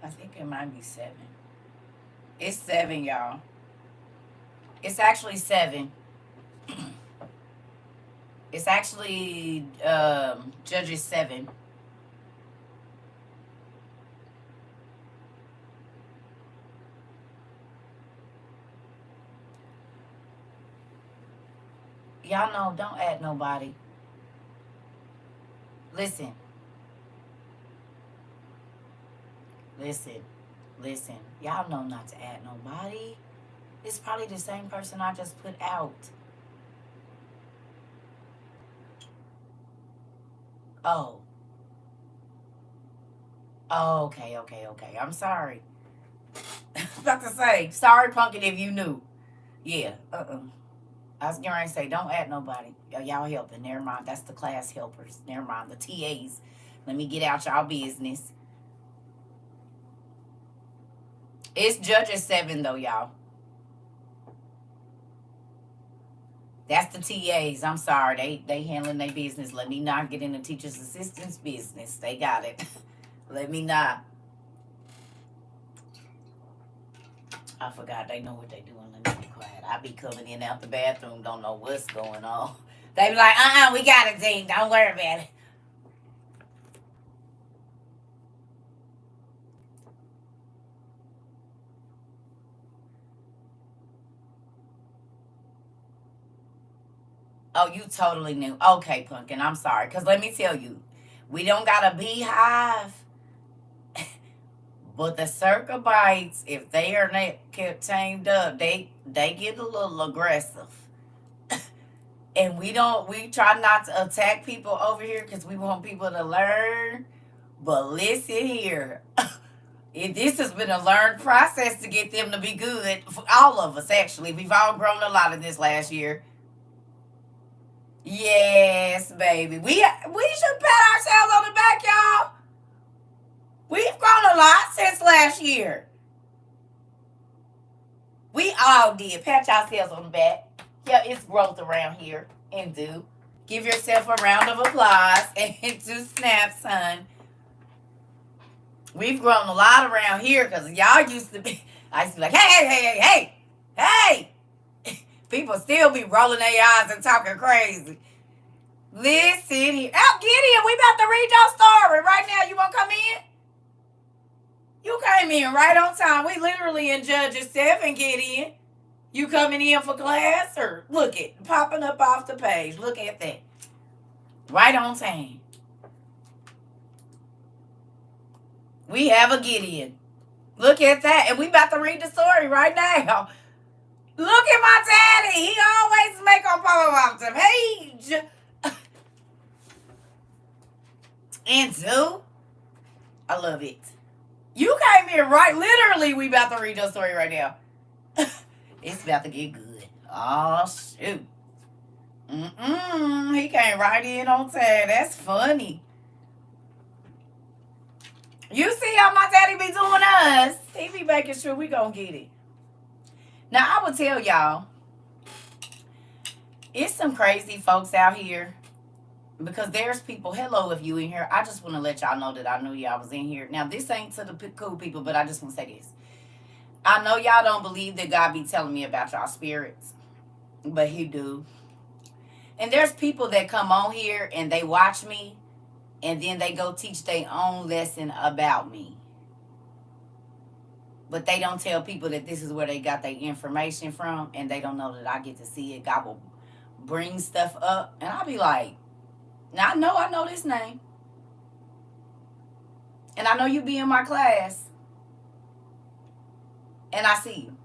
I think it might be 7. It's 7, y'all. It's actually 7. It's actually Judges 7. Y'all know, don't add nobody. Listen, listen, listen. Y'all know not to add nobody. It's probably the same person I just put out. Oh. Oh, okay, okay, okay. I'm sorry. About to say, sorry, Pumpkin, if you knew. Yeah, I was going to say, don't add nobody. Y'all helping. Never mind. That's the class helpers. Never mind. The TAs. Let me get out y'all business. It's Judges 7, though, y'all. That's the TAs. I'm sorry. They handling their business. Let me not get in the teacher's assistant's business. They got it. Let me not. I forgot. They know what they doing. Let me be quiet. I be coming in out the bathroom. Don't know what's going on. They be like, we got it, Dean. Don't worry about it. Oh, you totally knew. Okay, Pumpkin. I'm sorry. Because let me tell you, we don't got a beehive. But the CERCA bites, if they are not kept tamed up, they get a little aggressive. And we try not to attack people over here because we want people to learn. But listen here. This has been a learned process to get them to be good. For all of us, actually. We've all grown a lot in this last year. Yes, baby. We should pat ourselves on the back, y'all. We've grown a lot since last year. We all did. Pat yourselves on the back. Yeah, it's growth around here. And do. Give yourself a round of applause. And do snap, son. We've grown a lot around here because y'all used to be. I used to be like, hey. People still be rolling their eyes and talking crazy. Listen here. Oh, Gideon, we about to read your story right now. You want to come in? You came in right on time. We literally in Judges 7, Gideon. You coming in for class? Or look it, popping up off the page. Look at that. Right on time. We have a Gideon. Look at that. And we about to read the story right now. Look at my daddy. He always make on pop off the page. And two, I love it. You came here right. Literally, we about to read your story right now. It's about to get good. Oh, shoot. He came right in on time. That's funny. You see how my daddy be doing us. He be making sure we gonna get it. Now, I will tell y'all, it's some crazy folks out here. Because there's people, hello if you in here. I just want to let y'all know that I knew y'all was in here. Now, this ain't to the cool people, but I just want to say this. I know y'all don't believe that God be telling me about y'all spirits, but he do. And there's people that come on here and they watch me and then they go teach their own lesson about me. But they don't tell people that this is where they got their information from, and they don't know that I get to see it. God will bring stuff up, and I'll be like, now I know this name. And I know you be in my class, and I see you.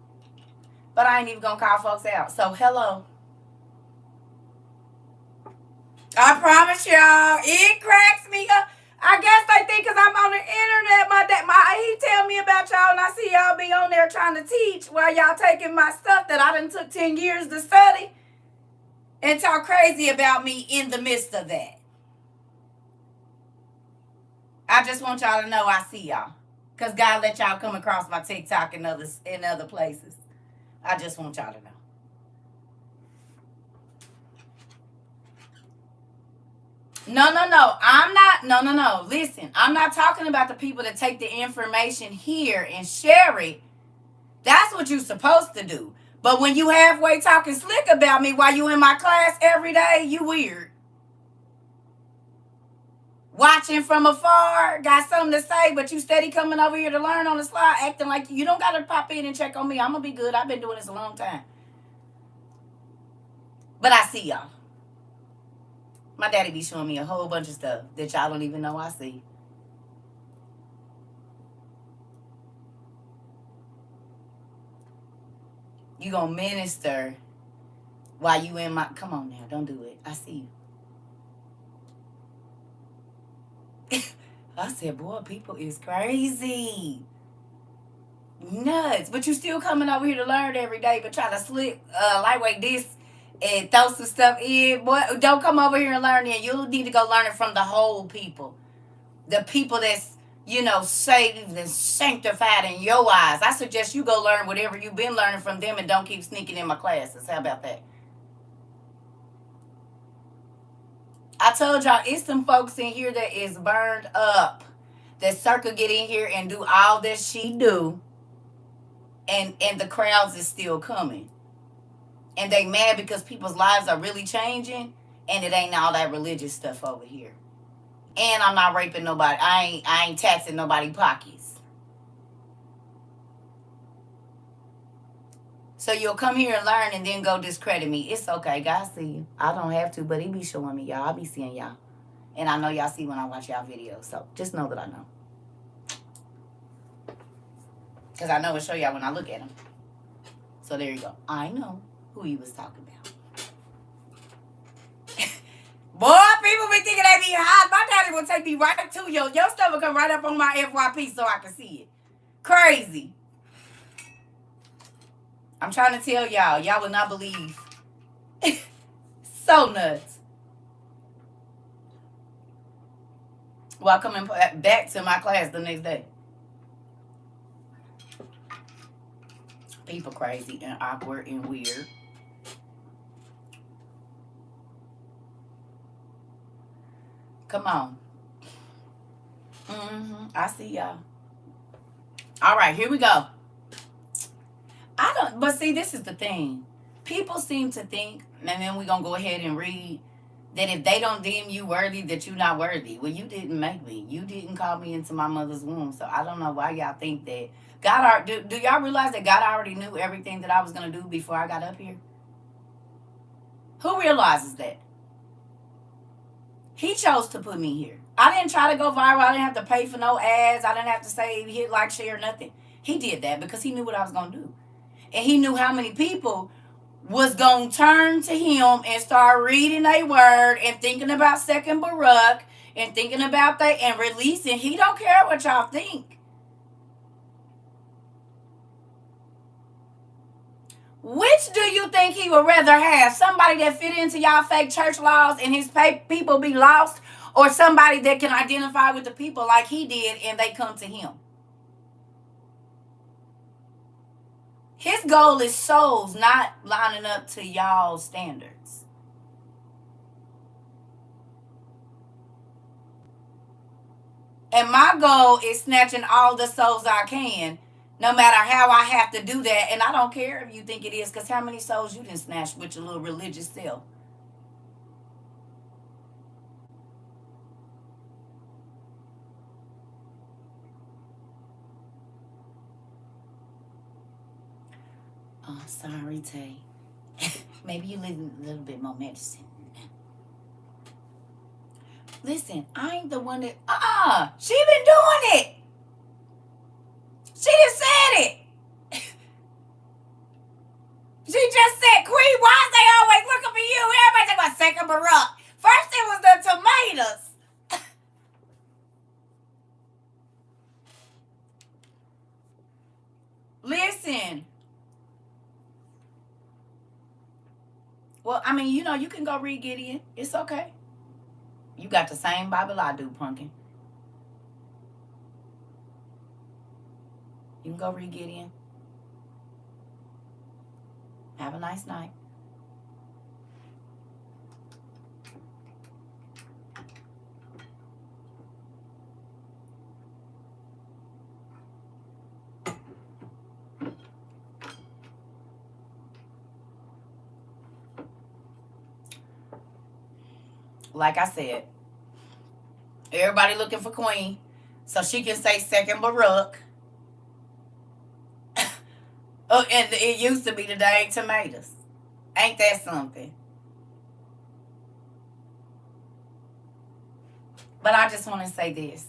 But I ain't even gonna call folks out. So hello. I promise y'all, it cracks me up. I guess they think because I'm on the internet, he tell me about y'all, and I see y'all be on there trying to teach while y'all taking my stuff that I done took 10 years to study and talk crazy about me in the midst of that. I just want y'all to know I see y'all. Because God let y'all come across my TikTok and other places. I just want y'all to know. No. I'm not. No. Listen, I'm not talking about the people that take the information here and share it. That's what you're supposed to do. But when you halfway talking slick about me while you in my class every day, you weird. Watching from afar, got something to say, but you steady coming over here to learn on the slide, acting like you don't got to pop in and check on me. I'm going to be good. I've been doing this a long time. But I see y'all. My daddy be showing me a whole bunch of stuff that y'all don't even know I see. You gonna minister while you in my... Come on now, don't do it. I see you. I said, boy, people is crazy. Nuts. But you still coming over here to learn every day, but try to slip lightweight this and throw some stuff in. Boy, don't come over here and learn it. You need to go learn it from the whole people. The people that's, saved and sanctified in your eyes. I suggest you go learn whatever you've been learning from them and don't keep sneaking in my classes. How about that? I told y'all, it's some folks in here that is burned up. That CERCA get in here and do all that she do. And the crowds is still coming. And they mad because people's lives are really changing. And it ain't all that religious stuff over here. And I'm not raping nobody. I ain't taxing nobody's pockets. So you'll come here and learn and then go discredit me. It's okay. God see you. I don't have to, but he be showing me y'all. I be seeing y'all. And I know y'all see when I watch y'all videos. So just know that I know. Because I know it show y'all when I look at them. So there you go. I know who he was talking about. Boy, people be thinking they be hot. My daddy will take me right to your stuff will come right up on my FYP so I can see it. Crazy. I'm trying to tell y'all. Y'all will not believe. So nuts. Well, coming back to my class the next day. People crazy and awkward and weird. Come on. I see y'all. All right, here we go. But see, this is the thing. People seem to think, and then we're going to go ahead and read, that if they don't deem you worthy, that you're not worthy. Well, you didn't make me. You didn't call me into my mother's womb. So I don't know why y'all think that. God, do y'all realize that God already knew everything that I was going to do before I got up here? Who realizes that? He chose to put me here. I didn't try to go viral. I didn't have to pay for no ads. I didn't have to say hit, like, share, nothing. He did that because he knew what I was going to do. And he knew how many people was going to turn to him and start reading a word and thinking about Second Baruch and thinking about that and releasing. He don't care what y'all think. Which do you think he would rather have? Somebody that fit into y'all fake church laws and his people be lost, or somebody that can identify with the people like he did and they come to him? His goal is souls, not lining up to y'all's standards. And my goal is snatching all the souls I can. No matter how I have to do that, and I don't care if you think it is, because how many souls you didn't snatch with your little religious self? Oh, sorry, Tay. Maybe you need a little bit more medicine. Listen, I ain't the one that. She been doing it. She just said it. She just said, Queen, why is they always looking for you? Everybody talking about second Barack. First it was the tomatoes. Listen. Well, I mean, you can go read Gideon. It's okay. You got the same Bible I do, pumpkin. You can go read Gideon. Have a nice night. Like I said, everybody looking for Queen so she can say second Barack. Oh, and it used to be the dang tomatoes. Ain't that something? But I just want to say this.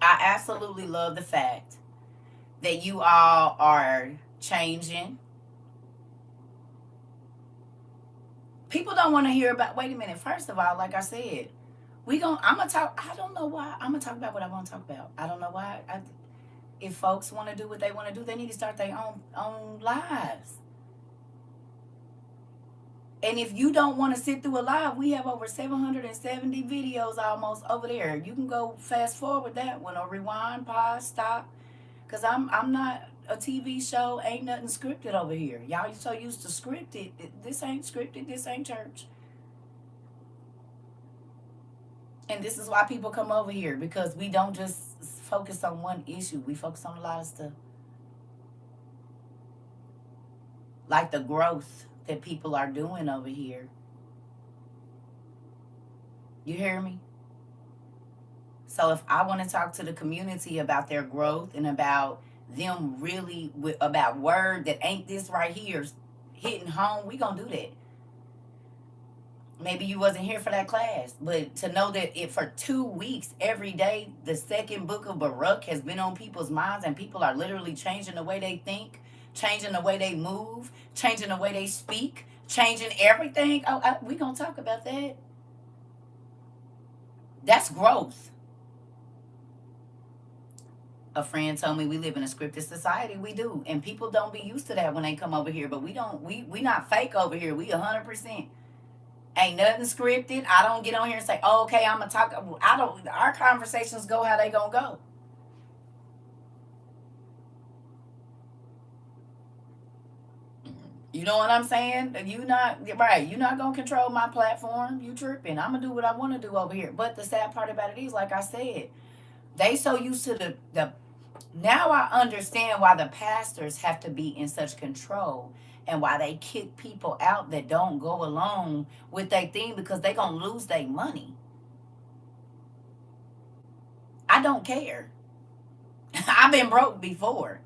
I absolutely love the fact that you all are changing. People don't want to hear about. Wait a minute. First of all, like I said, I'm gonna talk. I don't know why. I'm gonna talk about what I want to talk about. I don't know why. If folks want to do what they want to do, they need to start their own lives. And if you don't want to sit through a live, we have over 770 videos almost over there. You can go fast forward that one or rewind, pause, stop. Cause I'm not a TV show. Ain't nothing scripted over here. Y'all so used to scripted. This ain't scripted. This ain't church. And this is why people come over here, because we don't just focus on one issue. We focus on a lot of stuff. Like the growth that people are doing over here. You hear me? So if I want to talk to the community about their growth and about them really about word that ain't this right here hitting home, we gonna do that. Maybe you wasn't here for that class, but to know that for 2 weeks every day the second book of Baruch has been on people's minds, and people are literally changing the way they think, changing the way they move, changing the way they speak, changing everything. We gonna talk about that. That's growth. A friend told me we live in a scripted society. We do, and people don't be used to that when they come over here. But we don't. We not fake over here. We 100%. Ain't nothing scripted. I don't get on here and say, oh, okay, I'm gonna talk. I don't. Our conversations go how they gonna go. You know what I'm saying? You not right. You not gonna control my platform. You tripping. I'm gonna do what I want to do over here. But the sad part about it is, like I said, they so used to the. Now I understand why the pastors have to be in such control, and why they kick people out that don't go along with their thing, because they gonna lose their money. I don't care. I've been broke before.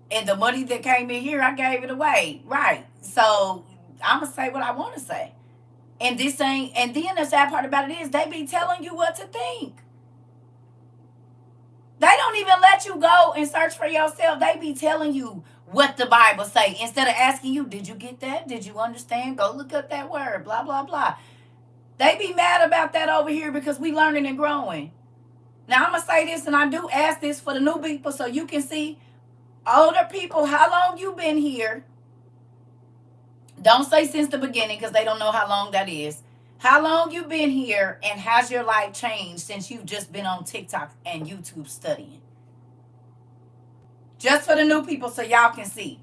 And the money that came in here, I gave it away. Right. So I'm gonna say what I want to say. And this ain't. And then the sad part about it is, they be telling you what to think. They don't even let you go and search for yourself. They be telling you what the Bible say instead of asking you, did you get that? Did you understand? Go look up that word. Blah blah blah. They be mad about that over here because we learning and growing. Now I'm gonna say this, and I do ask this for the new people so you can see. Older people, how long you been here? Don't say since the beginning, because they don't know how long that is. How long you been here, and has your life changed since you've just been on TikTok and YouTube studying? Just for the new people so y'all can see.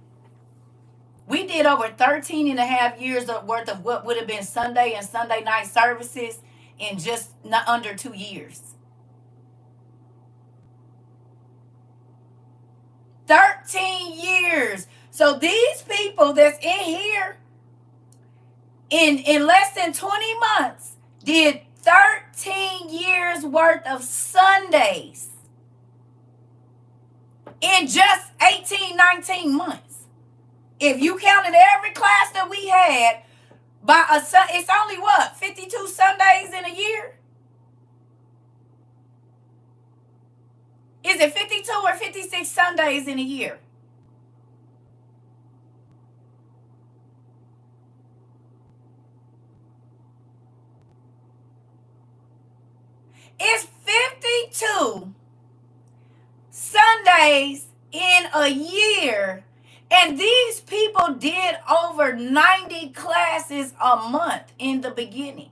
We did over 13 and a half years worth of what would have been Sunday and Sunday night services in just not under 2 years. 13 years. So these people that's in here in less than 20 months did 13 years worth of Sundays in just 18, 19 months. If you counted every class that we had, it's only what, 52 Sundays in a year? Is it 52 or 56 Sundays in a year? It's 52 Sundays in a year. And these people did over 90 classes a month in the beginning.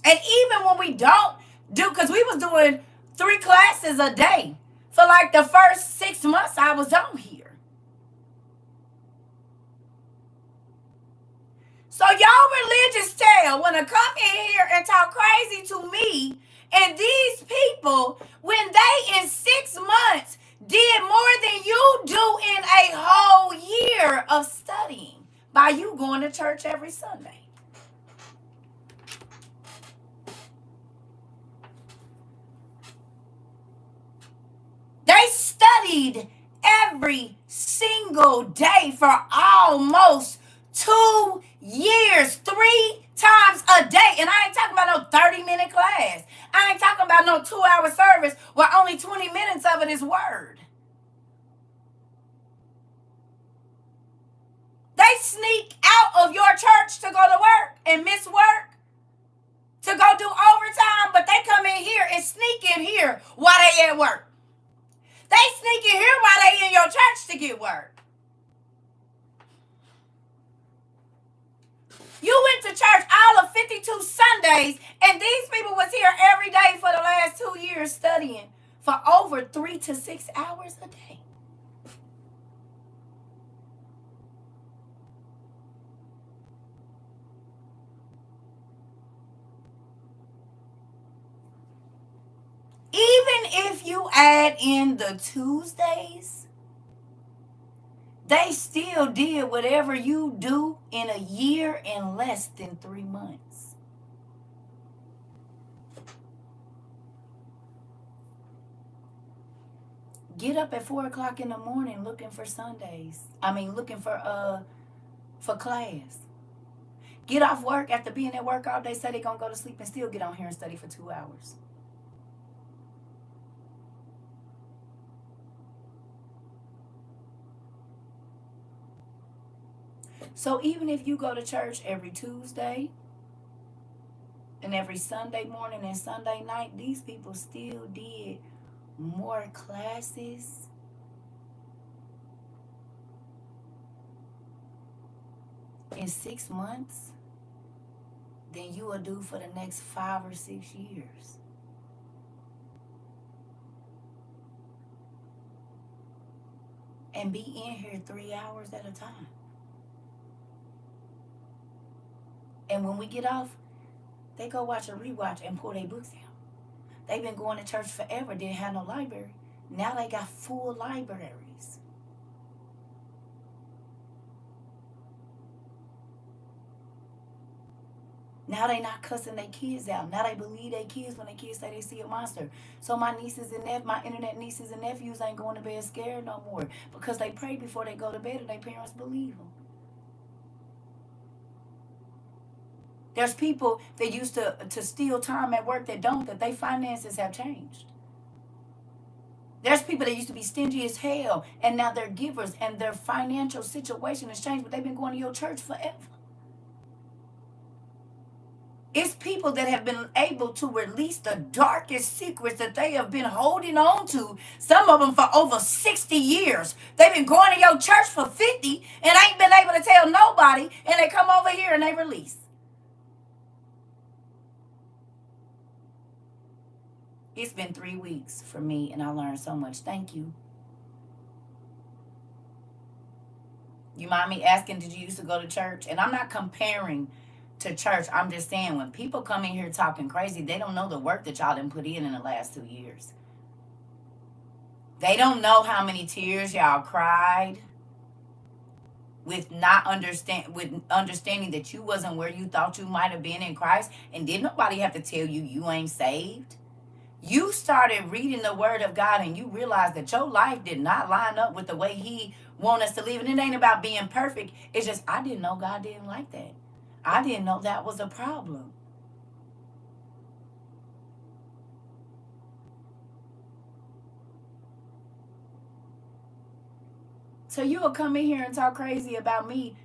And even when we don't do, because we was doing 3 classes a day for like the first 6 months I was on here. So y'all religious tell want to come in here and talk crazy to me and these people when they in 6 months did more than you do in a whole year of studying by you going to church every Sunday. They studied every single day for almost 2 years, 3 times a day. And I ain't talking about no 30-minute class. I ain't talking about no 2-hour service where only 20 minutes of it is word. They sneak out of your church to go to work and miss work, to go do overtime, but they come in here and sneak in here while they at work. They sneak in here while they in your church to get work. You went to church all of 52 Sundays, and these people was here every day for the last 2 years studying for over 3 to 6 hours a day. Even if you add in the Tuesdays, they still did whatever you do in a year in less than 3 months. Get up at 4 o'clock in the morning looking for looking for class. Get off work after being at work all day, say they're going to go to sleep and still get on here and study for 2 hours. So even if you go to church every Tuesday and every Sunday morning and Sunday night, these people still did more classes in 6 months than you will do for the next 5 or 6 years. And be in here 3 hours at a time. And when we get off, they go watch a rewatch and pull their books out. They've been going to church forever, didn't have no library. Now they got full libraries. Now they not cussing their kids out. Now they believe their kids when their kids say they see a monster. So my internet nieces and nephews ain't going to bed scared no more because they pray before they go to bed and their parents believe them. There's people that used to steal time at work that their finances have changed. There's people that used to be stingy as hell, and now they're givers, and their financial situation has changed, but they've been going to your church forever. It's people that have been able to release the darkest secrets that they have been holding on to, some of them for over 60 years. They've been going to your church for 50 and ain't been able to tell nobody, and they come over here and they release. It's been 3 weeks for me, and I learned so much. Thank you. You mind me asking, did you used to go to church? And I'm not comparing to church. I'm just saying, when people come in here talking crazy, they don't know the work that y'all done put in the last 2 years. They don't know how many tears y'all cried with understanding that you wasn't where you thought you might have been in Christ, and did nobody have to tell you you ain't saved. You started reading the word of God and you realized that your life did not line up with the way he wants us to live. And it ain't about being perfect. It's just, I didn't know God didn't like that. I didn't know that was a problem. So you will come in here and talk crazy about me,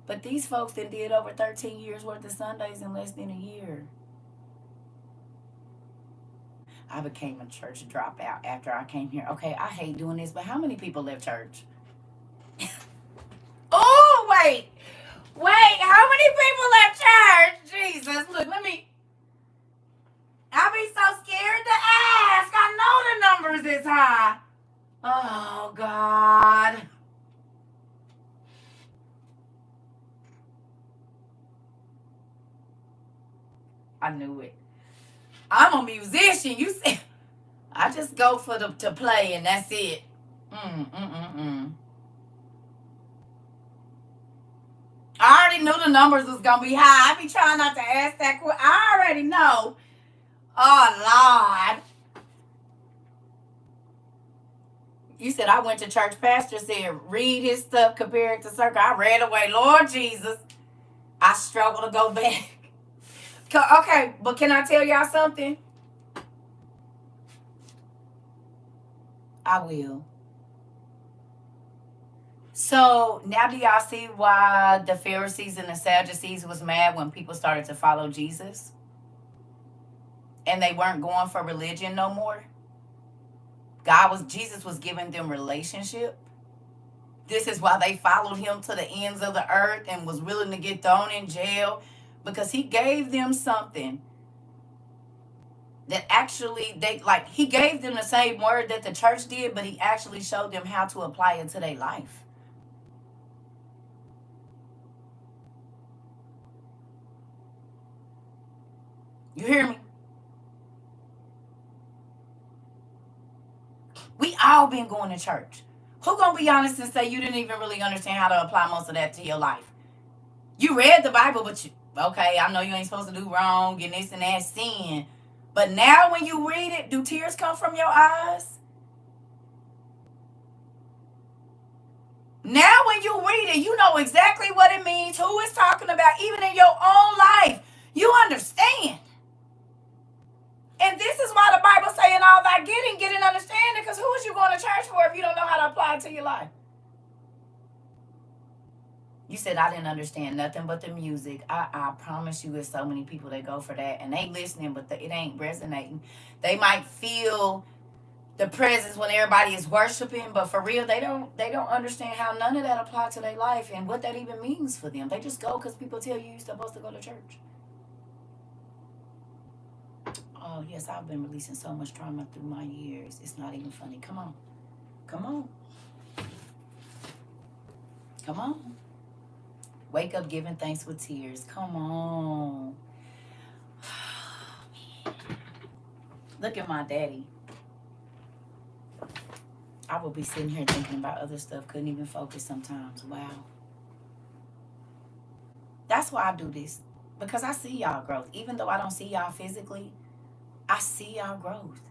but these folks that did over 13 years worth of Sundays in less than a year. I became a church dropout after I came here. Okay, I hate doing this, but how many people left church? Oh, wait, how many people left church? Jesus, look, I be so scared to ask. I know the numbers is high. Oh, God. I knew it. I'm a musician. You said I just go for to play and that's it. I already knew the numbers was gonna be high. I be trying not to ask that question. I already know. Oh Lord. You said I went to church. Pastor said read his stuff compared to CERCA. I read away. Lord Jesus. I struggle to go back. Okay, but can I tell y'all something? I will. So now do y'all see why the Pharisees and the Sadducees was mad when people started to follow Jesus? And they weren't going for religion no more? Jesus was giving them relationship. This is why they followed him to the ends of the earth and was willing to get thrown in jail, because he gave them something that actually he gave them the same word that the church did, but he actually showed them how to apply it to their life. You hear me? We all been going to church. Who gonna be honest and say you didn't even really understand how to apply most of that to your life? You read the Bible, but okay, I know you ain't supposed to do wrong and this and that sin. But now when you read it, do tears come from your eyes? Now when you read it, you know exactly what it means, who it's talking about, even in your own life. You understand. And this is why the Bible saying all that getting understanding, because who is you going to church for if you don't know how to apply it to your life? You said I didn't understand nothing but the music. I promise you, there's so many people that go for that and they listening, but it ain't resonating. They might feel the presence when everybody is worshiping, but for real, they don't understand how none of that applies to their life and what that even means for them. They just go because people tell you you're supposed to go to church. Oh yes, I've been releasing so much trauma through my years. It's not even funny. Come on. Wake up giving thanks with tears. Come on. Look at my daddy. I would be sitting here thinking about other stuff. Couldn't even focus sometimes. Wow. That's why I do this. Because I see y'all growth. Even though I don't see y'all physically, I see y'all growth.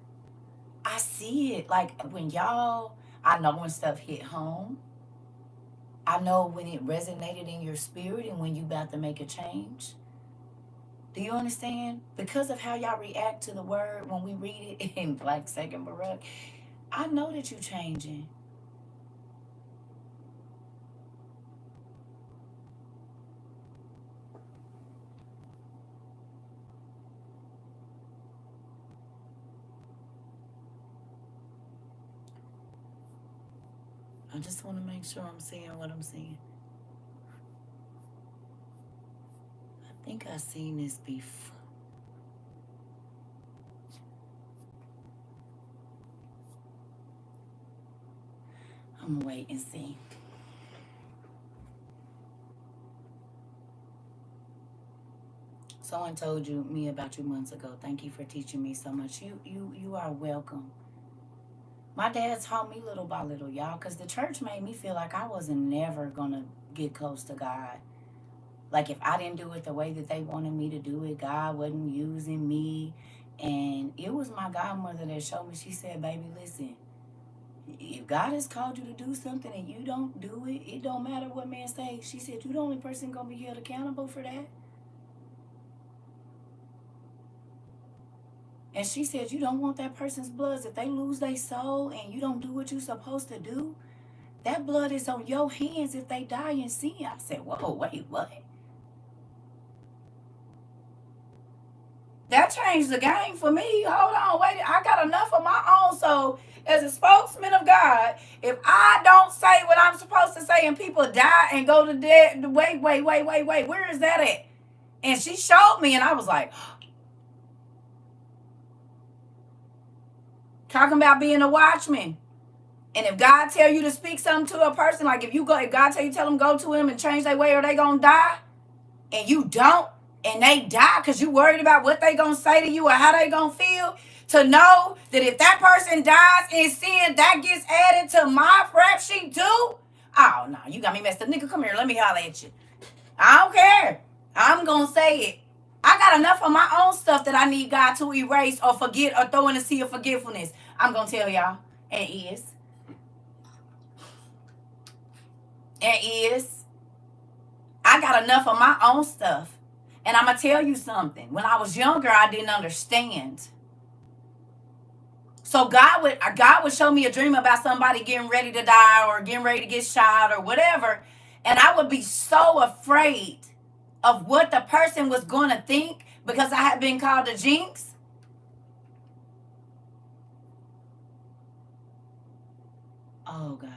I see it. Like when I know when stuff hit home. I know when it resonated in your spirit and when you about to make a change. Do you understand? Because of how y'all react to the word when we read it in like Second Baruch, I know that you changing. I just want to make sure I'm seeing what I'm seeing. I think I've seen this before. I'm going to wait and see. Someone told me about you months ago. Thank you for teaching me so much. You are welcome. My dad taught me little by little, y'all, because the church made me feel like I wasn't never going to get close to God. Like, if I didn't do it the way that they wanted me to do it, God wasn't using me. And it was my godmother that showed me. She said, baby, listen, if God has called you to do something and you don't do it, it don't matter what man say. She said, you the only person going to be held accountable for that. And she said, you don't want that person's blood. If they lose their soul and you don't do what you're supposed to do, that blood is on your hands if they die in sin. I said, whoa, wait, what? That changed the game for me. Hold on, wait. I got enough of my own. So, as a spokesman of God, if I don't say what I'm supposed to say and people die and go to dead, wait, where is that at? And she showed me, and I was like, talking about being a watchman. And if God tell you to speak something to a person, like if God tell you, tell them go to him and change their way or they gonna die, and you don't, and they die because you worried about what they gonna say to you or how they gonna feel, to know that if that person dies in sin, that gets added to my rap sheet too. Oh no, you got me messed up. Nigga, come here, let me holler at you. I don't care. I'm gonna say it. I got enough of my own stuff that I need God to erase or forget or throw in the sea of forgetfulness. I'm gonna tell y'all. And is I got enough of my own stuff. And I'm going to tell you something. When I was younger, I didn't understand. So God would show me a dream about somebody getting ready to die or getting ready to get shot or whatever. And I would be so afraid of what the person was going to think because I had been called a jinx. Oh, God.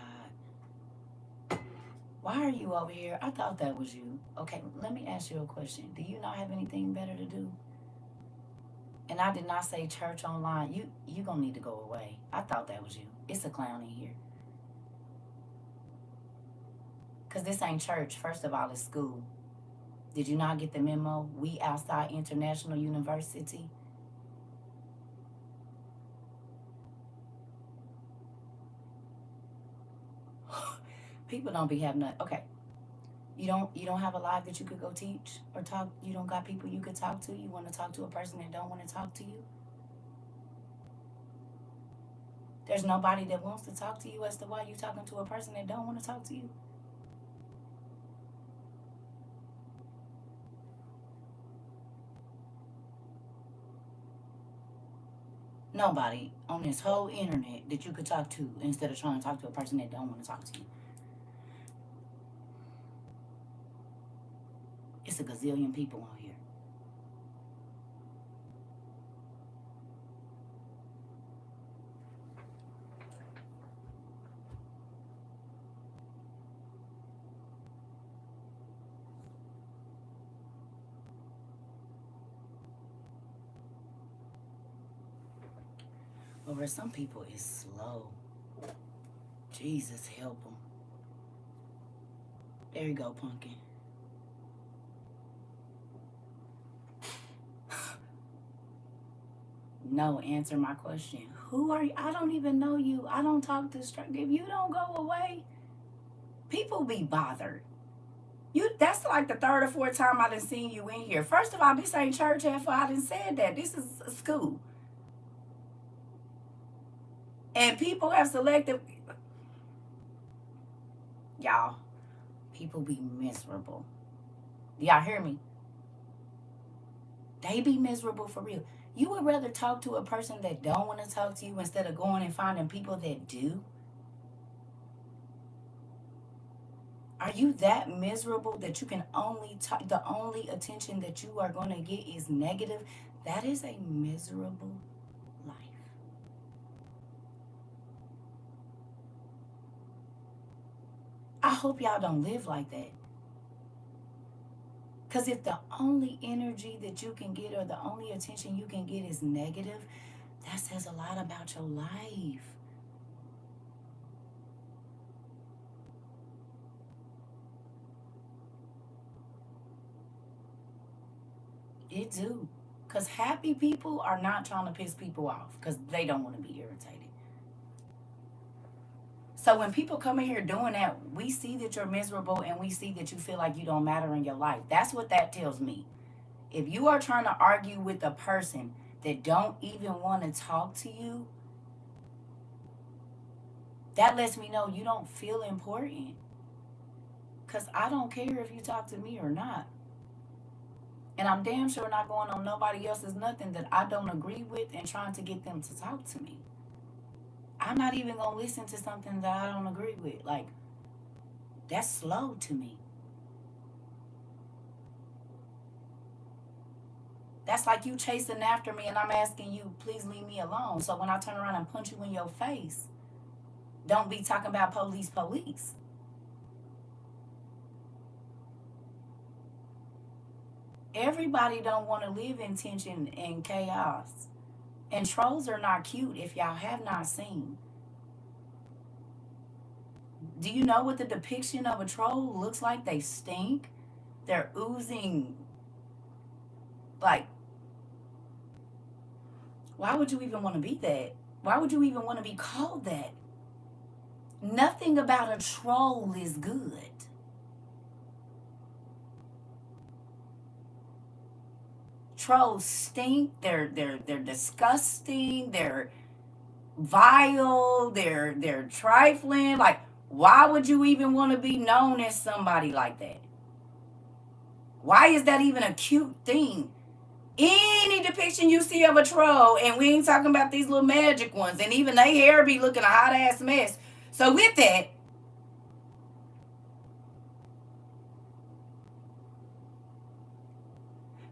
Why are you over here? I thought that was you. Okay, let me ask you a question. Do you not have anything better to do? And I did not say church online. You gonna need to go away. I thought that was you. It's a clown in here. Because this ain't church. First of all, it's school. Did you not get the memo? We outside International University. People don't be having that. Okay. You don't have a live that you could go teach or talk. You don't got people you could talk to. You want to talk to a person that don't want to talk to you. There's nobody that wants to talk to you as to why you talking to a person that don't want to talk to you. Nobody on this whole internet that you could talk to instead of trying to talk to a person that don't want to talk to you. It's a gazillion people on here. Over some people is slow. Jesus help them. There you go, pumpkin. No, answer my question. Who are you? I don't even know you. I don't talk to strangers. If you don't go away, people be bothered. That's like the third or fourth time I done seen you in here. First of all, this ain't church after I done said that. This is a school. And people have selected, y'all, people be miserable. Y'all hear me? They be miserable for real. You would rather talk to a person that don't want to talk to you instead of going and finding people that do? Are you that miserable that you can only talk, the only attention that you are going to get is negative? That is a miserable life. I hope y'all don't live like that. Because if the only energy that you can get or the only attention you can get is negative, that says a lot about your life. It do. Because happy people are not trying to piss people off because they don't want to be irritated. So when people come in here doing that, we see that you're miserable and we see that you feel like you don't matter in your life. That's what that tells me. If you are trying to argue with a person that don't even want to talk to you, that lets me know you don't feel important. Because I don't care if you talk to me or not. And I'm damn sure not going on nobody else's nothing that I don't agree with and trying to get them to talk to me. I'm not even going to listen to something that I don't agree with. Like, that's slow to me. That's like you chasing after me and I'm asking you, please leave me alone. So when I turn around and punch you in your face, don't be talking about police, police. Everybody don't want to live in tension and chaos. And trolls are not cute if y'all have not seen. Do you know what the depiction of a troll looks like? They stink. They're oozing. Like, why would you even want to be that? Why would you even want to be called that? Nothing about a troll is good. Trolls stink. They're disgusting. They're vile. They're trifling. Like, why would you even want to be known as somebody like that? Why is that even a cute thing? Any depiction you see of a troll, and we ain't talking about these little magic ones, and even their hair be looking a hot ass mess. So with that,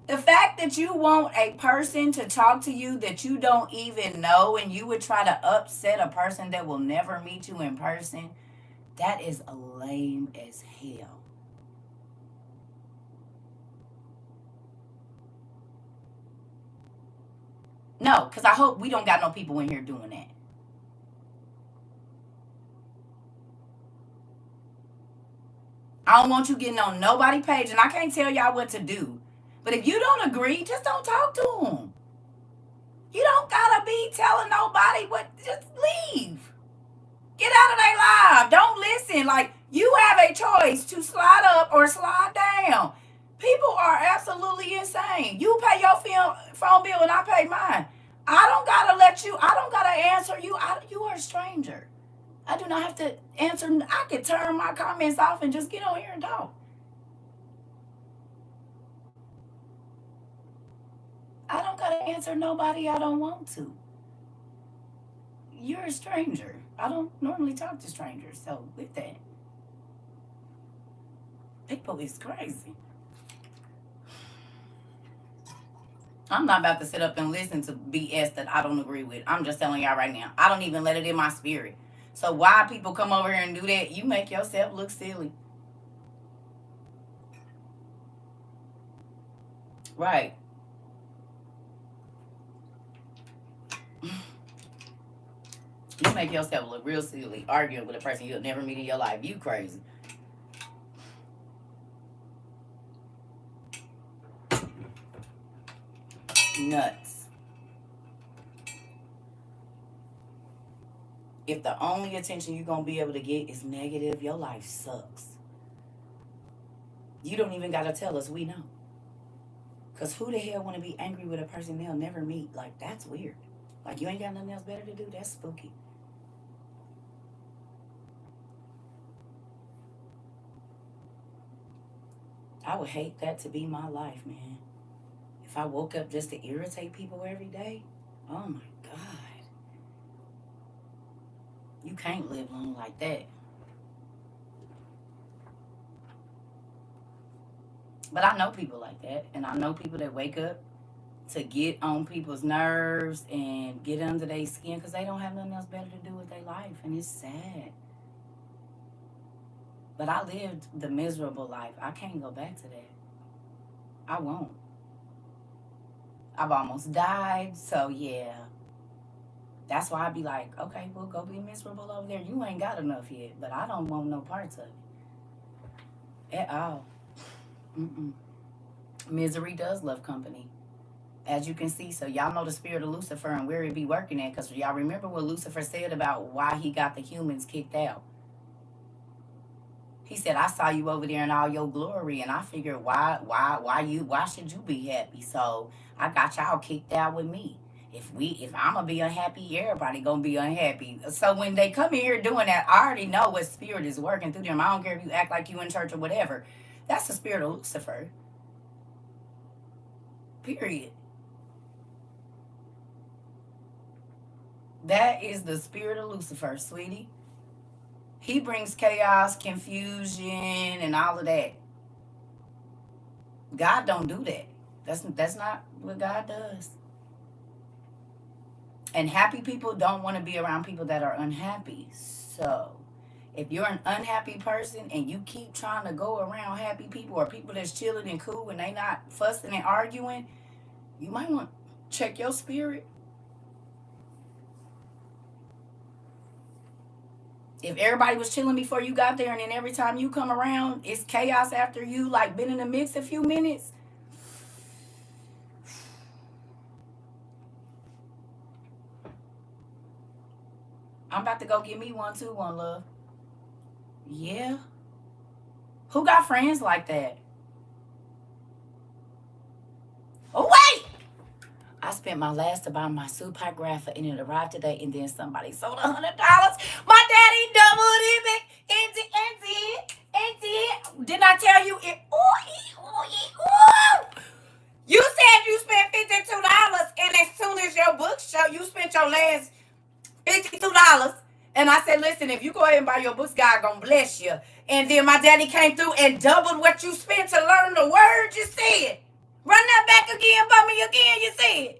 the fact that you want a person to talk to you that you don't even know and you would try to upset a person that will never meet you in person, that is lame as hell. No, because I hope we don't got no people in here doing that. I don't want you getting on nobody's page, and I can't tell y'all what to do. But if you don't agree, just don't talk to them. You don't gotta be telling nobody what. Just leave. Get out of their life. Don't listen. Like, you have a choice to slide up or slide down. People are absolutely insane. You pay your phone bill and I pay mine. I don't gotta let you. I don't gotta answer you. You are a stranger. I do not have to answer. I could turn my comments off and just get on here and talk. I don't gotta answer nobody I don't want to. You're a stranger. I don't normally talk to strangers, so with that, people is crazy. I'm not about to sit up and listen to BS that I don't agree with. I'm just telling y'all right now. I don't even let it in my spirit. So why people come over here and do that? You make yourself look silly. Right. You make yourself look real silly arguing with a person you'll never meet in your life. You crazy. Nuts. If the only attention you're going to be able to get is negative, your life sucks. You don't even got to tell us. We know. Because who the hell want to be angry with a person they'll never meet? Like, that's weird. Like, you ain't got nothing else better to do? That's spooky. I would hate that to be my life, man. If I woke up just to irritate people every day, oh my God. You can't live long like that. But I know people like that. And I know people that wake up to get on people's nerves and get under their skin because they don't have nothing else better to do with their life. And it's sad. But I lived the miserable life. I can't go back to that. I won't. I've almost died. So, yeah. That's why I be like, okay, well, go be miserable over there. You ain't got enough yet. But I don't want no parts of it. At all. Mm-mm. Misery does love company. as you can see. So y'all know the spirit of Lucifer and where it be working at. Because y'all remember what Lucifer said about why he got the humans kicked out. He said, I saw you over there in all your glory, and I figured why should you be happy? So I got y'all kicked out with me. If I'm gonna be unhappy, everybody gonna be unhappy. So when they come in here doing that, I already know what spirit is working through them. I don't care if you act like you in church or whatever. That's the spirit of Lucifer. Period. That is the spirit of Lucifer, sweetie. He brings chaos, confusion, and all of that. God don't do that. That's not what God does. And happy people don't want to be around people that are unhappy. So if you're an unhappy person and you keep trying to go around happy people or people that's chilling and cool and they not fussing and arguing, you might want to check your spirit. If everybody was chilling before you got there and then every time you come around, it's chaos after you like been in the mix a few minutes. I'm about to go get me one too, one love. Yeah. Who got friends like that? Oh, wait! I spent my last to buy my supergrapher and it arrived today, and then somebody sold $100. My daddy doubled it and did. Didn't I tell you it? You said you spent $52, and as soon as your book show, you spent your last $52. And I said, listen, if you go ahead and buy your books, God gonna bless you. And then my daddy came through and doubled what you spent to learn the word you said. Run that back again, me again, you said.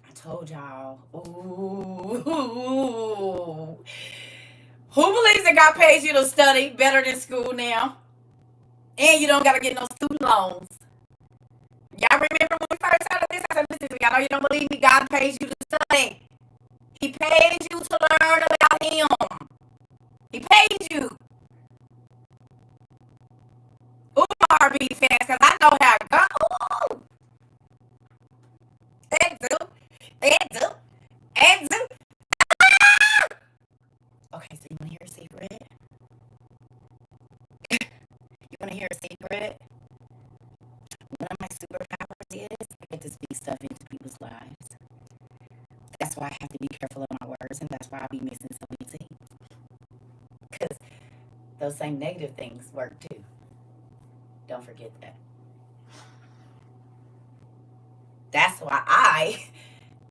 I told y'all. Ooh. Who believes that God pays you to study better than school now? And you don't got to get no student loans. Y'all remember when we first started this? I said, listen, y'all know you don't believe me. God pays you to study. He pays you to learn about him. He pays you. Ooh, R&B fans, because I know how it goes. Ooh. That do. Ah! Okay, so you want to hear a secret? You want to hear a secret? One of my superpowers is I get to speak stuff into people's lives. That's why I have to be careful of my words, and that's why I be missing so many things. Because those same negative things work too. Don't forget that. That's why I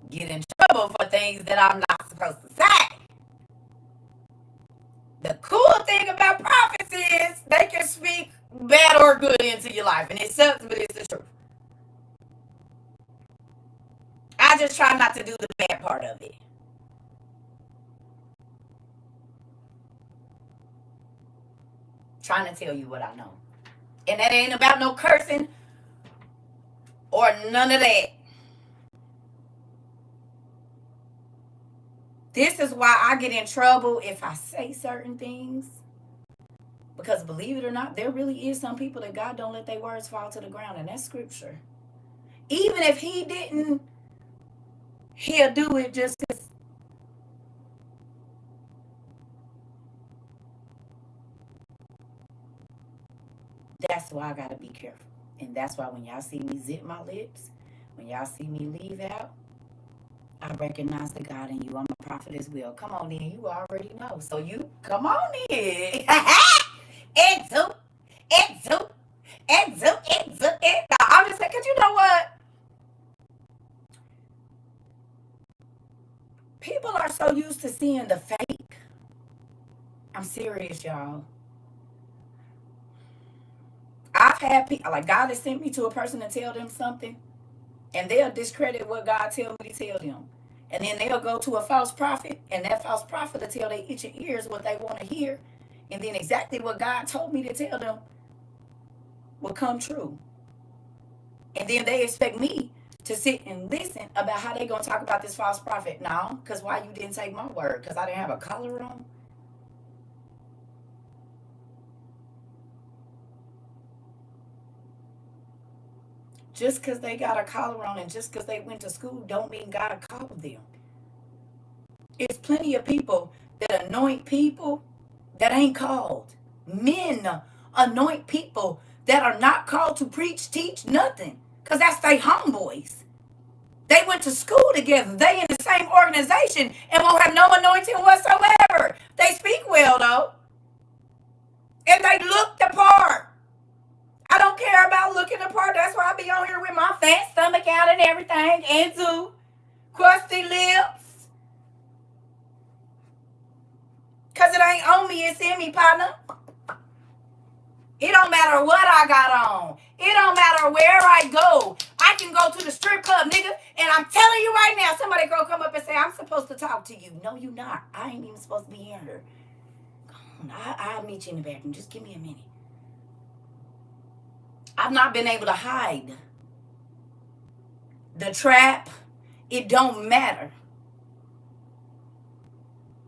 get in trouble for things that I'm not supposed to say. The cool thing about prophets is they can speak bad or good into your life. And it sucks, but it's the truth. I just try not to do the bad part of it. Trying to tell you what I know. And that ain't about no cursing or none of that. This is why I get in trouble if I say certain things. Because believe it or not, there really is some people that God don't let their words fall to the ground. And that's scripture. Even if he didn't, he'll do it just because. That's why I got to be careful. And that's why when y'all see me zip my lips, when y'all see me leave out, I recognize the God in you. I'm a prophet as well. Come on in. You already know. So you come on in. I'm just saying, because you know what? People are so used to seeing the fake. I'm serious, y'all. I've had people, like God has sent me to a person to tell them something, and they'll discredit what God tells me to tell them. And then they'll go to a false prophet, and that false prophet will tell their itching ears what they want to hear. And then exactly what God told me to tell them will come true. And then they expect me to sit and listen about how they going to talk about this false prophet. No, because why you didn't take my word? Because I didn't have a collar on? Just because they got a collar on and just because they went to school don't mean God called them. It's plenty of people that anoint people that ain't called. Men anoint people that are not called to preach, teach, nothing. Because that's their homeboys. They went to school together. They in the same organization and won't have no anointing whatsoever. They speak well, though. And they look the part. I don't care about looking the part. That's why I be on here with my fat stomach out and everything. And too. Crusty lips. Because it ain't on me. It's in me, partner. It don't matter what I got on. It don't matter where I go. I can go to the strip club, nigga, and I'm telling you right now, somebody gonna come up and say, I'm supposed to talk to you. No, you not. I ain't even supposed to be in here. Come on, I'll meet you in the bathroom. Just give me a minute. I've not been able to hide. The trap, it don't matter.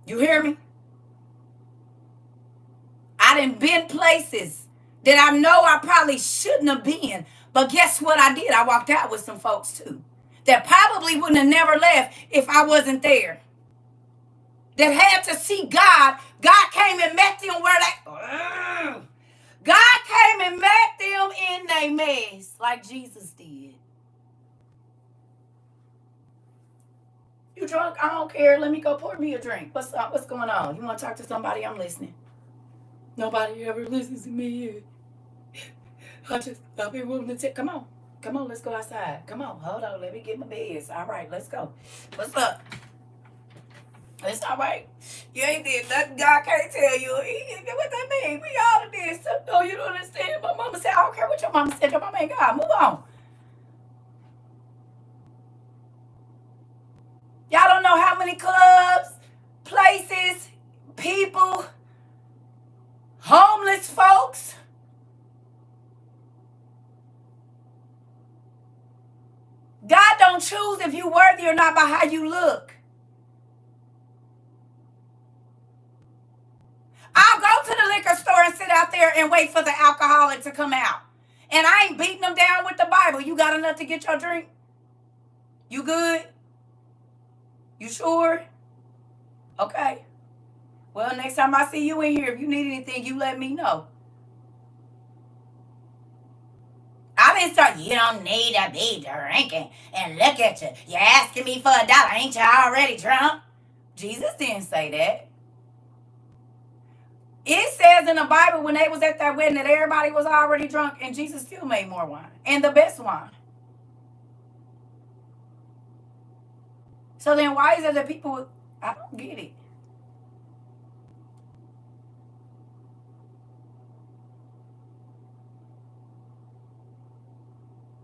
You hear me? I done been places that I know I probably shouldn't have been. But guess what I did? I walked out with some folks too. That probably wouldn't have never left if I wasn't there. That had to see God. God came and met them where they... God came and met them in their mess like Jesus did. You drunk? I don't care. Let me go pour me a drink. What's up? What's going on? You want to talk to somebody? I'm listening. Nobody ever listens to me. I've been wanting to take. Come on, let's go outside. Come on, hold on, let me get my beds. All right, let's go. What's up? It's all right. You ain't did nothing God can't tell you. What that mean? We all did something. No, you don't understand. My mama said, I don't care what your mama said. Your mama ain't God. Move on. Y'all don't know how many clubs, places, people, homeless folks. God don't choose if you're worthy or not by how you look. I'll go to the liquor store and sit out there and wait for the alcoholic to come out. And I ain't beating them down with the Bible. You got enough to get your drink? You good? You sure? Okay. Well, next time I see you in here, if you need anything, you let me know. I didn't start, you don't need to be drinking. And look at you. You're asking me for $1. Ain't you already drunk? Jesus didn't say that. It says in the Bible when they was at that wedding that everybody was already drunk and Jesus still made more wine. And the best wine. So then why is it that people, I don't get it.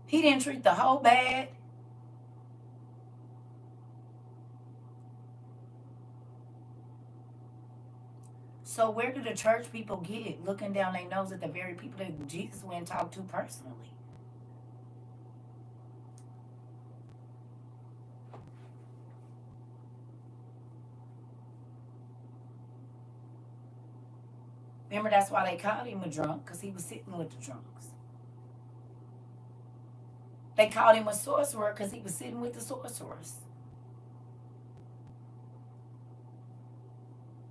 He didn't treat the whole bad. So where do the church people get it? Looking down their nose at the very people that Jesus went and talked to personally. Remember, that's why they called him a drunk, because he was sitting with the drunks. They called him a sorcerer because he was sitting with the sorcerers.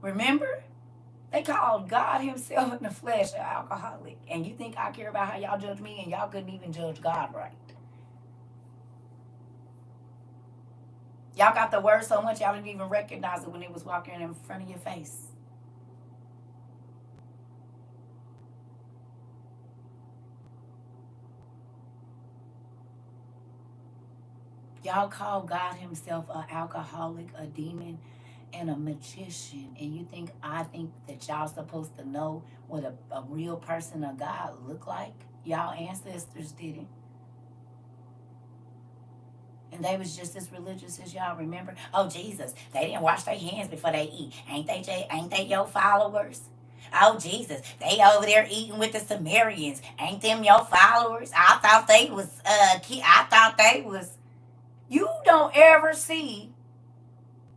Remember? They called God himself in the flesh an alcoholic. And you think I care about how y'all judge me, and y'all couldn't even judge God right. Y'all got the word so much y'all didn't even recognize it when it was walking in front of your face. Y'all call God himself an alcoholic, a demon, and a magician. And you think I think that y'all supposed to know what a real person of God look like? Y'all ancestors didn't. And they was just as religious as y'all. Remember? Oh, Jesus, they didn't wash their hands before they eat. Ain't they your followers? Oh, Jesus, they over there eating with the Sumerians. Ain't them your followers? I thought they was. You don't ever see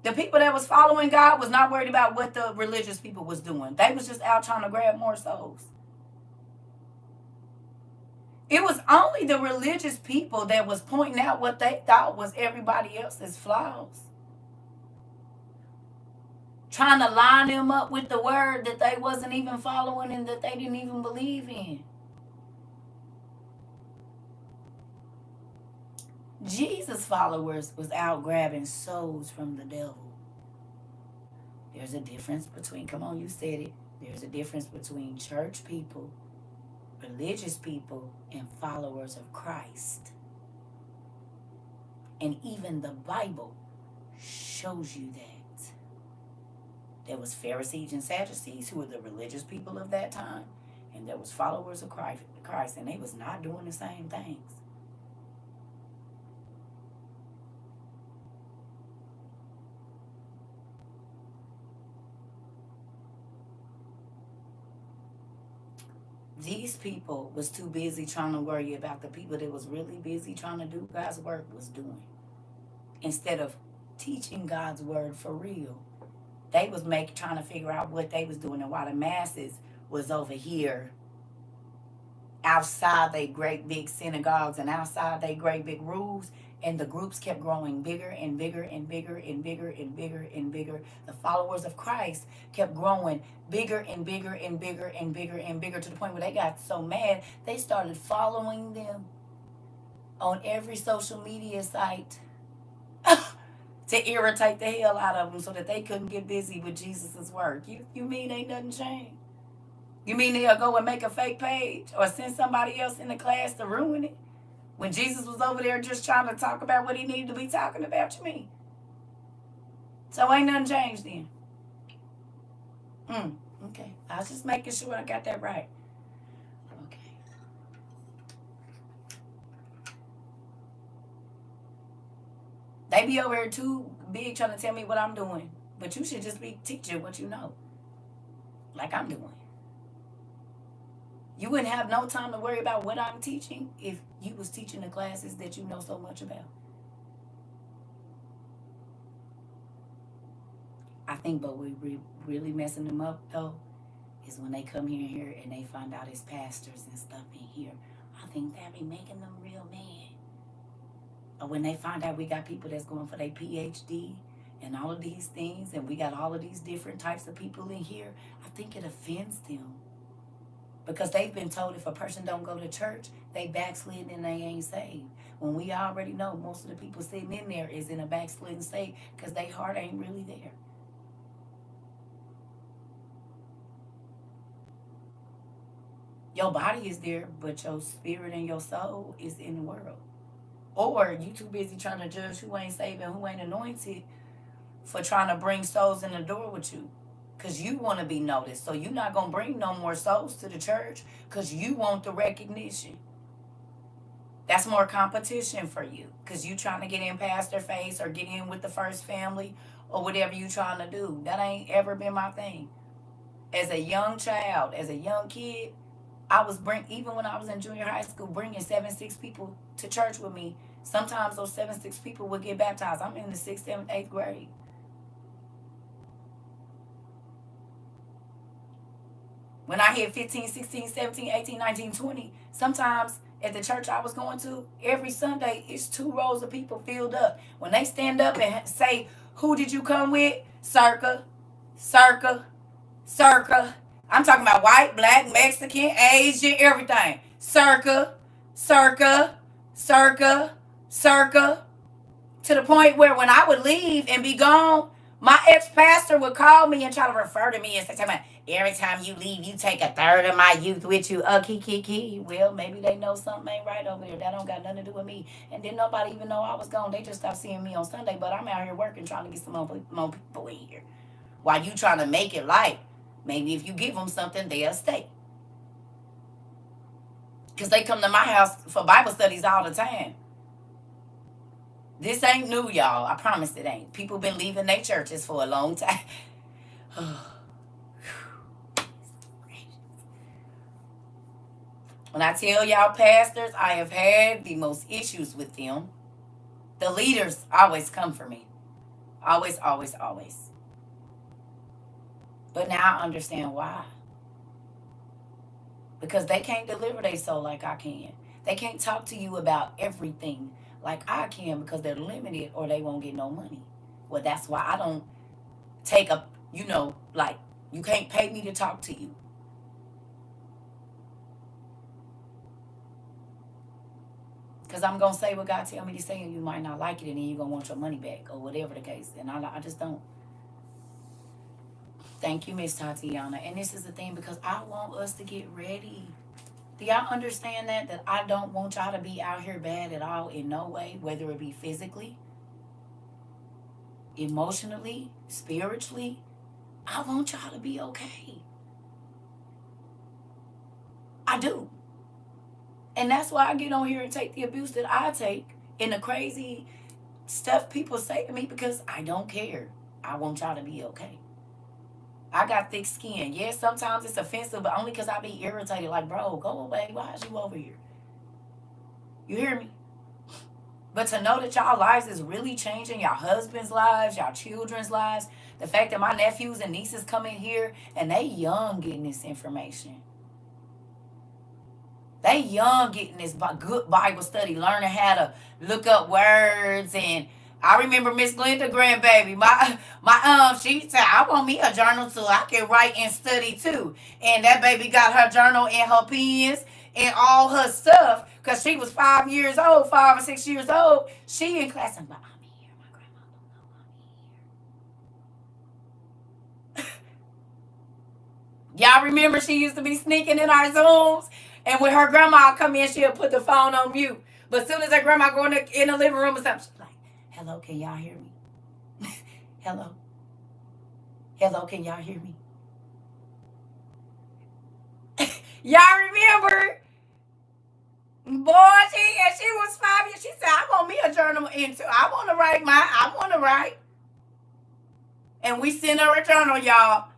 the people that was following God was not worried about what the religious people was doing. They was just out trying to grab more souls. It was only the religious people that was pointing out what they thought was everybody else's flaws. Trying to line them up with the word that they wasn't even following and that they didn't even believe in. Jesus' followers was out grabbing souls from the devil. There's a difference between, come on, you said it. There's a difference between church people, religious people, and followers of Christ. And even the Bible shows you that. There was Pharisees and Sadducees who were the religious people of that time. And there was followers of Christ, and they was not doing the same things. These people was too busy trying to worry about the people that was really busy trying to do God's work was doing. Instead of teaching God's word for real, they was trying to figure out what they was doing, and while the masses was over here outside they great big synagogues and outside they great big rules, and the groups kept growing bigger and bigger and bigger and bigger and bigger and bigger. The followers of Christ kept growing bigger and bigger and bigger and bigger and bigger, to the point where they got so mad they started following them on every social media site to irritate the hell out of them so that they couldn't get busy with Jesus' work. You mean ain't nothing changed? You mean they'll go and make a fake page or send somebody else in the class to ruin it? When Jesus was over there just trying to talk about what he needed to be talking about, you mean? So ain't nothing changed then. Okay. I was just making sure I got that right. Okay. They be over here too big trying to tell me what I'm doing. But you should just be teaching what you know. Like I'm doing. You wouldn't have no time to worry about what I'm teaching if you was teaching the classes that you know so much about. I think, but we really messing them up though is when they come here and they find out it's pastors and stuff in here. I think that be making them real mad. Or when they find out we got people that's going for their PhD and all of these things, and we got all of these different types of people in here, I think it offends them. Because they've been told if a person don't go to church, they backslid and they ain't saved. When we already know most of the people sitting in there is in a backslidden state because their heart ain't really there. Your body is there, but your spirit and your soul is in the world. Or you too busy trying to judge who ain't saved and who ain't anointed for trying to bring souls in the door with you. Because you want to be noticed. So you're not going to bring no more souls to the church because you want the recognition. That's more competition for you because you trying to get in past their face or get in with the first family or whatever you trying to do. That ain't ever been my thing. As a young child, as a young kid, I was even when I was in junior high school, bringing 7-6 people to church with me. Sometimes those 7-6 people would get baptized. I'm in the 6th, 7th, 8th grade. When I hit 15, 16, 17, 18, 19, 20, sometimes at the church I was going to, every Sunday, it's 2 rows of people filled up. When they stand up and say, who did you come with? CERCA, CERCA, CERCA. I'm talking about white, black, Mexican, Asian, everything. CERCA, CERCA, CERCA, CERCA. To the point where when I would leave and be gone, my ex-pastor would call me and try to refer to me and say, every time you leave, you take a third of my youth with you. Kiki. Well, maybe they know something ain't right over there. That don't got nothing to do with me. And then nobody even know I was gone. They just stopped seeing me on Sunday. But I'm out here working, trying to get some more people in here. While you trying to make it like, maybe if you give them something, they'll stay. Because they come to my house for Bible studies all the time. This ain't new, y'all. I promise it ain't. People been leaving their churches for a long time. When I tell y'all pastors, I have had the most issues with them. The leaders always come for me. Always, always, always. But now I understand why. Because they can't deliver their soul like I can. They can't talk to you about everything like I can because they're limited or they won't get no money. Well, that's why I don't take a, like, you can't pay me to talk to you. Because I'm going to say what God tell me to say, and you might not like it, and then you're going to want your money back, or whatever the case. And I just don't. Thank you, Miss Tatiana. And this is the thing, because I want us to get ready. Do y'all understand that? That I don't want y'all to be out here bad at all in no way, whether it be physically, emotionally, spiritually. I want y'all to be okay. I do. And that's why I get on here and take the abuse that I take and the crazy stuff people say to me, because I don't care. I want y'all to be okay. I got thick skin. Yes, sometimes it's offensive, but only because I be irritated. Like, bro, go away. Why is you over here? You hear me? But to know that y'all lives is really changing, y'all husbands' lives, y'all children's lives. The fact that my nephews and nieces come in here and they young getting this information. They young getting this good Bible study, learning how to look up words. And I remember Miss Glenda grandbaby, my she said, I want me a journal so I can write and study too. And that baby got her journal and her pens and all her stuff, because she was 5 years old, 5 or 6 years old. She in class and, but I'm here, my grandma don't know I'm here. Y'all remember she used to be sneaking in our Zooms? And when her grandma come in, she'll put the phone on mute. But as soon as her grandma go in the living room or something, she's like, hello, can y'all hear me? Hello? Hello, can y'all hear me? Y'all remember? Boy, she was 5 years. She said, I want me a journal into. I want to write I want to write. And we sent her a journal, y'all.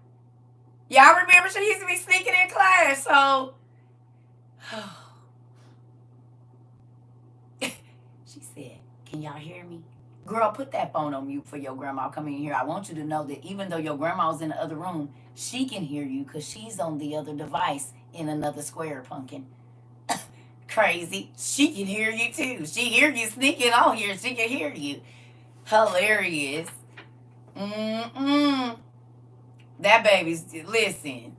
Y'all remember she used to be sneaking in class, so. She said, can y'all hear me? Girl, put that phone on mute for your grandma coming in here. I want you to know that even though your grandma's in the other room, she can hear you because she's on the other device in another square, pumpkin. Crazy. She can hear you too. She hear you sneaking on here. She can hear you. Hilarious. That baby's, listen.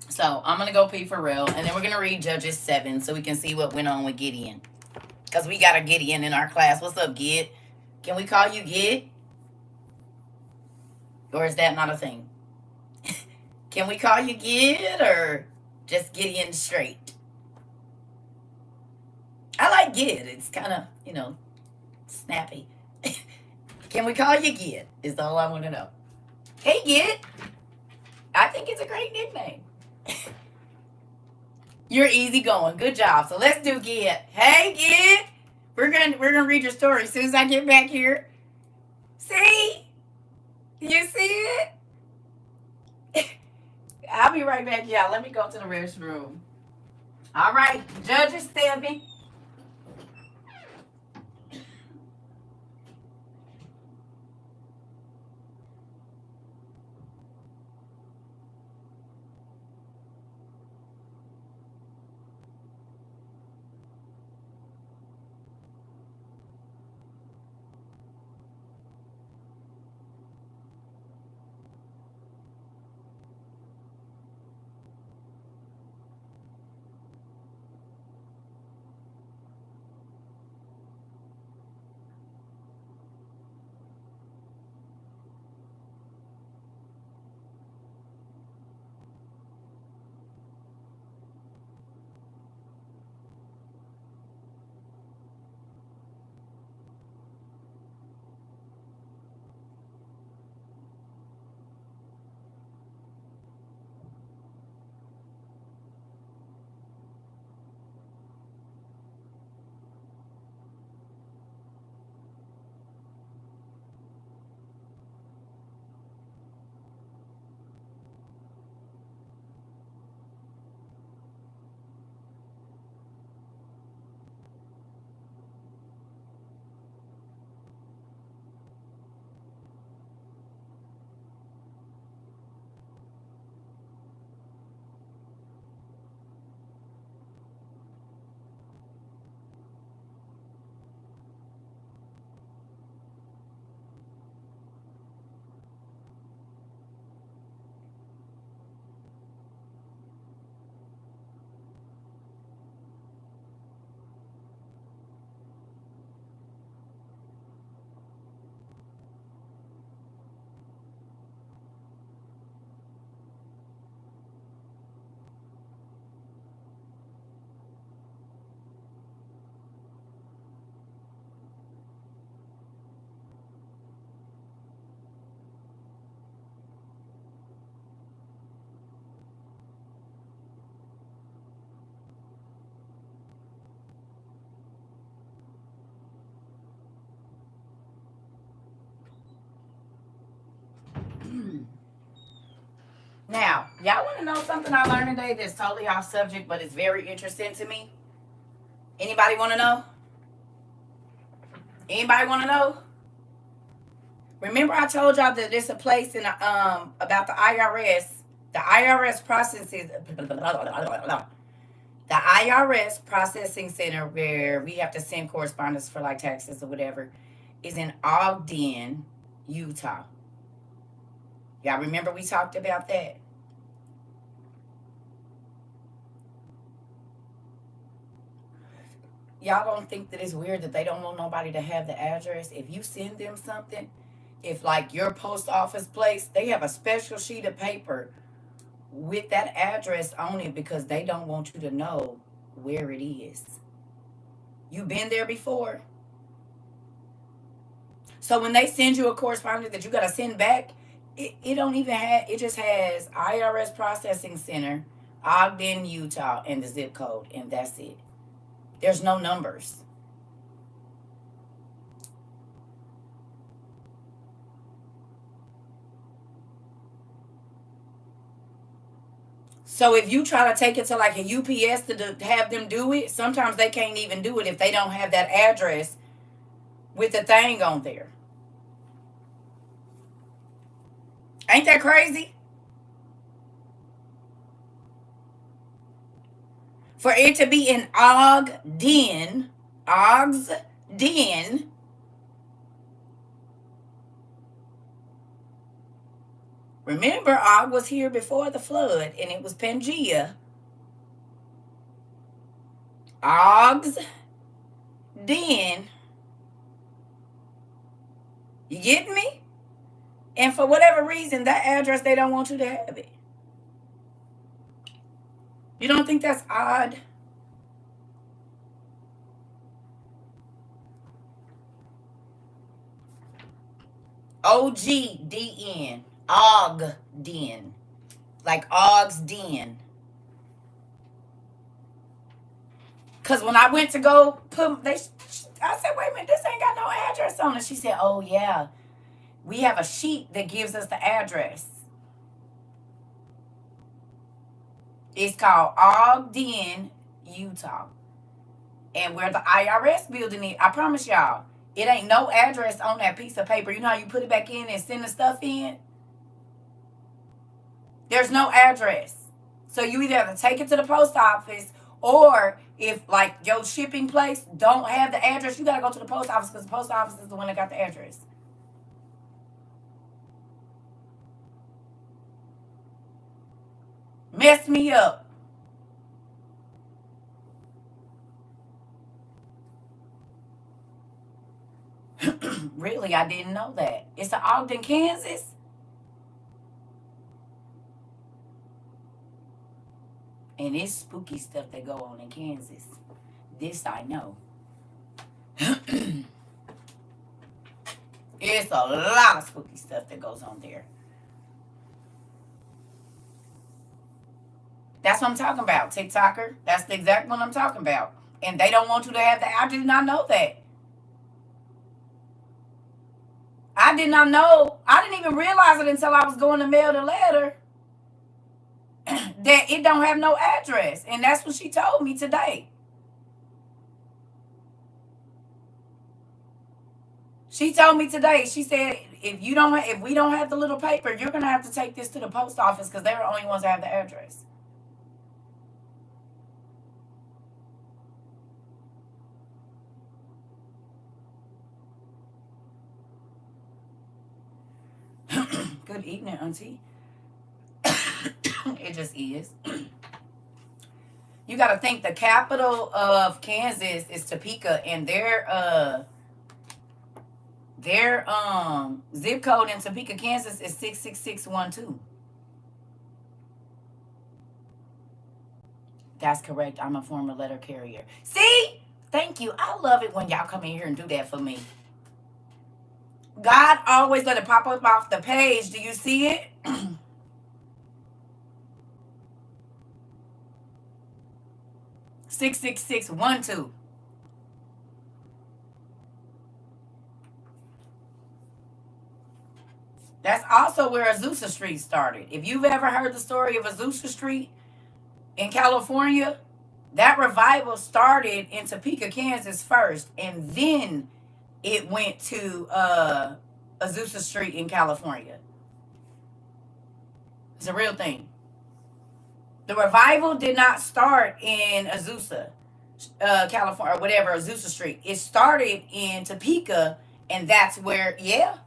So I'm going to go pee for real. And then we're going to read Judges 7 so we can see what went on with Gideon. Because we got a Gideon in our class. What's up, Gid? Can we call you Gid? Or is that not a thing? Can we call you Gid or just Gideon straight? I like Gid. It's kind of, snappy. Can we call you Gid? Is all I want to know. Hey, Gid. I think it's a great nickname. You're easygoing. Good job. So let's do Gid. Hey, Gid. We're gonna read your story as soon as I get back here. See? You see it? I'll be right back, y'all. Let me go to the restroom. All right, Judges 7. Now, y'all want to know something I learned today that's totally off subject, but it's very interesting to me? Anybody want to know? Anybody want to know? Remember I told y'all that there's a place in about the IRS. The IRS processes the IRS processing center where we have to send correspondence for like taxes or whatever is in Ogden, Utah. Y'all remember we talked about that? Y'all don't think that it's weird that they don't want nobody to have the address? If you send them something, if like your post office place, they have a special sheet of paper with that address on it because they don't want you to know where it is. You been there before? So when they send you a correspondence that you gotta send back, it don't even have, it just has IRS Processing Center, Ogden, Utah, and the zip code, and that's it. There's no numbers. So if you try to take it to like a UPS to have them do it, sometimes they can't even do it if they don't have that address with the thing on there. Ain't that crazy? For it to be in Ogden, remember, Og was here before the flood, and it was Pangea. Ogden. You getting me? And for whatever reason, that address, they don't want you to have it. You don't think that's odd? Ogden. Ogden. Like Og's Den. Because when I went to go put, I said, wait a minute, this ain't got no address on it. She said, oh, yeah. We have a sheet that gives us the address. It's called Ogden, Utah. And where the IRS building is, I promise y'all, it ain't no address on that piece of paper. You know how you put it back in and send the stuff in? There's no address. So you either have to take it to the post office, or if like your shipping place don't have the address, you got to go to the post office because the post office is the one that got the address. Messed me up. Really, I didn't know that. It's in Ogden, Kansas. And it's spooky stuff that go on in Kansas. This I know. It's a lot of spooky stuff that goes on there. That's what I'm talking about, TikToker. That's the exact one I'm talking about. And they don't want you to have that. I did not know that. I did not know. I didn't even realize it until I was going to mail the letter that it don't have no address. And that's what she told me today. She told me today, she said, if we don't have the little paper, you're going to have to take this to the post office because they're the only ones that have the address. Good evening, Auntie. It just is. You got to think the capital of Kansas is Topeka, and their zip code in Topeka, Kansas is 66612. That's correct. I'm a former letter carrier. See? Thank you. I love it when y'all come in here and do that for me. God always let it pop up off the page. Do you see it? 66612. That's also where Azusa Street started. If you've ever heard the story of Azusa Street in California, that revival started in Topeka, Kansas first, and then it went to Azusa Street in California. It's a real thing. The revival did not start in Azusa, California, or whatever, Azusa Street. It started in Topeka, and that's where, yeah,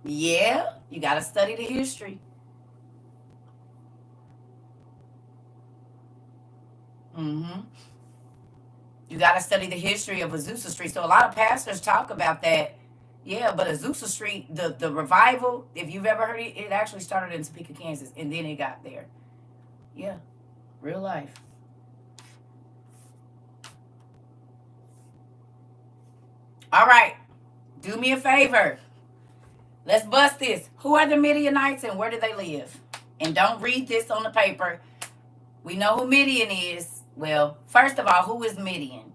you got to study the history. Mm-hmm. You got to study the history of Azusa Street. So a lot of pastors talk about that. Yeah, but Azusa Street, the revival, if you've ever heard it, it actually started in Topeka, Kansas, and then it got there. Yeah, real life. All right, do me a favor. Let's bust this. Who are the Midianites and where do they live? And don't read this on the paper. We know who Midian is. Well, first of all, who is Midian?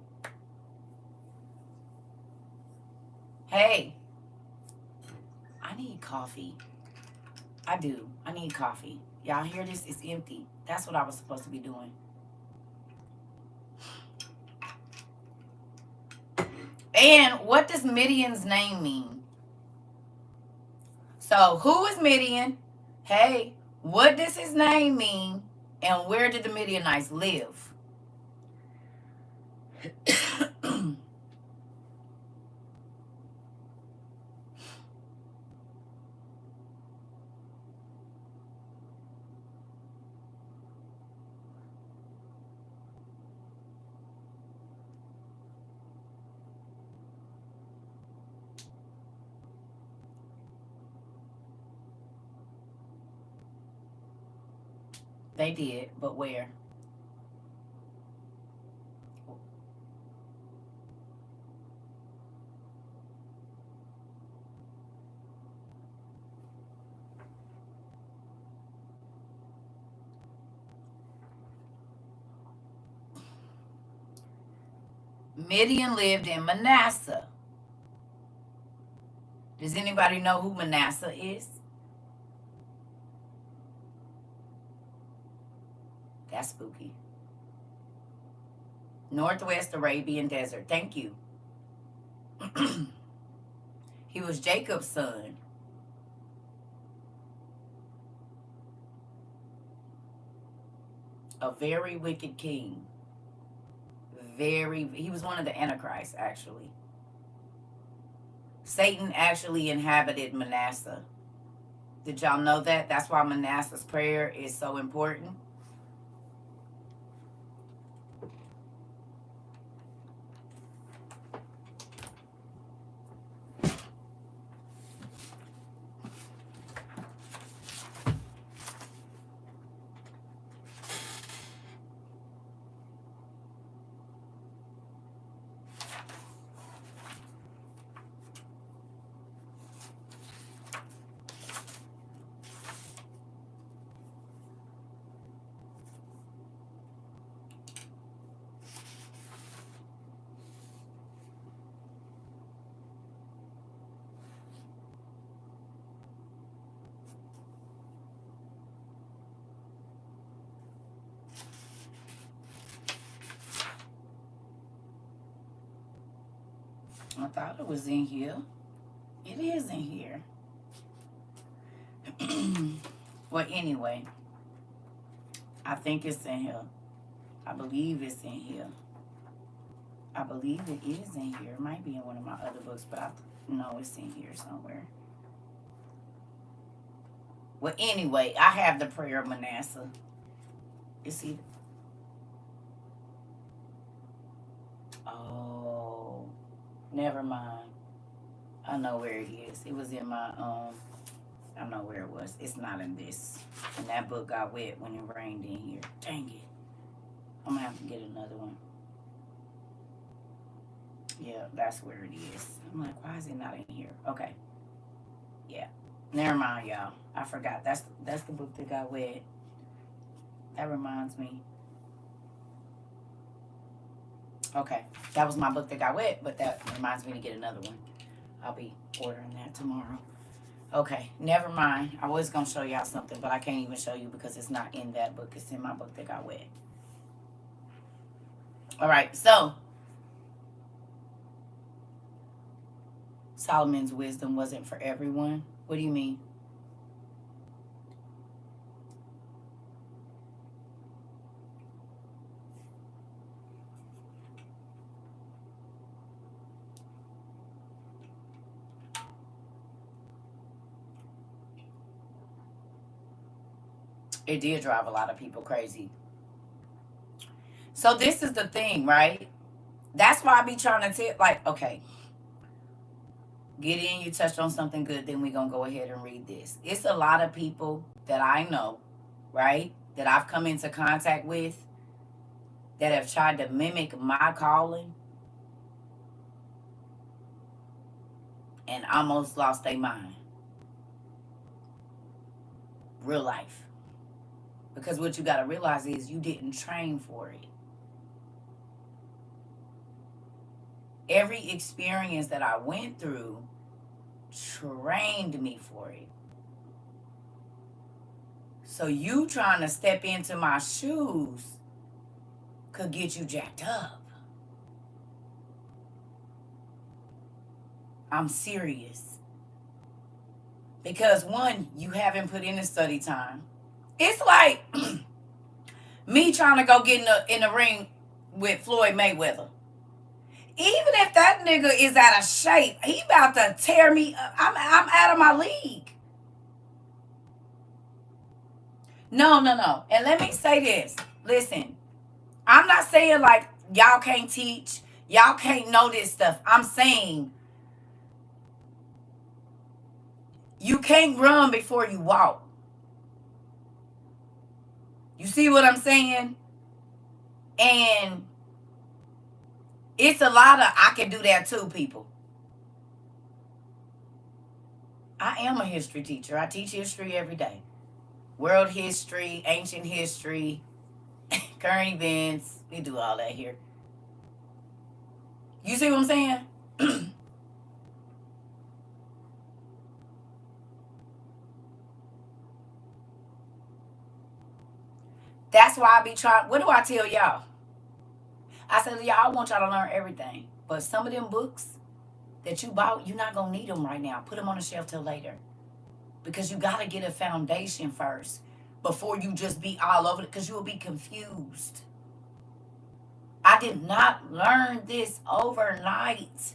Hey, I need coffee. I do. I need coffee. Y'all hear this? It's empty. That's what I was supposed to be doing. And what does Midian's name mean? So, who is Midian? Hey, what does his name mean? And where did the Midianites live? They did, but where? Midian lived in Manasseh. Does anybody know who Manasseh is? That's spooky. Northwest Arabian Desert. Thank you. He was Jacob's son. A very wicked king. He was one of the Antichrists, actually. Satan actually inhabited Manasseh. Did y'all know that? That's why Manasseh's prayer is so important. I thought it was in here. It is in here. Well, anyway, I think it's in here. I believe it's in here. I believe it is in here. It might be in one of my other books, but I know it's in here somewhere. Well, anyway, I have the prayer of Manasseh. It's either. Oh, never mind. I know where it is. It was in my I know where it was. It's not in this. And that book got wet when it rained in here. Dang it. I'm gonna have to get another one. Yeah, that's where it is. I'm like, why is it not in here? Okay. Yeah. Never mind, y'all. I forgot. That's the book that got wet. That reminds me. Okay. That was my book that got wet, but that reminds me to get another one. I'll be ordering that tomorrow. Okay, never mind. I was going to show y'all something, but I can't even show you because it's not in that book. It's in my book that got wet. All right, so Solomon's wisdom wasn't for everyone. What do you mean? It did drive a lot of people crazy. So this is the thing, right? That's why I be trying to tell, like, okay, get in, you touched on something good, then we're going to go ahead and read this. It's a lot of people that I know, right, that I've come into contact with that have tried to mimic my calling and almost lost their mind. Real life. Because what you got to realize is you didn't train for it. Every experience that I went through trained me for it. So you trying to step into my shoes could get you jacked up. I'm serious. Because one, you haven't put in the study time. It's like me trying to go get in the ring with Floyd Mayweather. Even if that nigga is out of shape, he about to tear me up. I'm out of my league. No. And let me say this. Listen, I'm not saying like y'all can't teach, y'all can't know this stuff. I'm saying you can't run before you walk. You see what I'm saying? And it's a lot of, I can do that too, people. I am a history teacher. I teach history every day. World history, ancient history, current events. We do all that here. You see what I'm saying? That's why I be trying. What do I tell y'all? I said, y'all, I want y'all to learn everything. But some of them books that you bought, you're not going to need them right now. Put them on the shelf till later. Because you got to get a foundation first before you just be all over it, because you will be confused. I did not learn this overnight.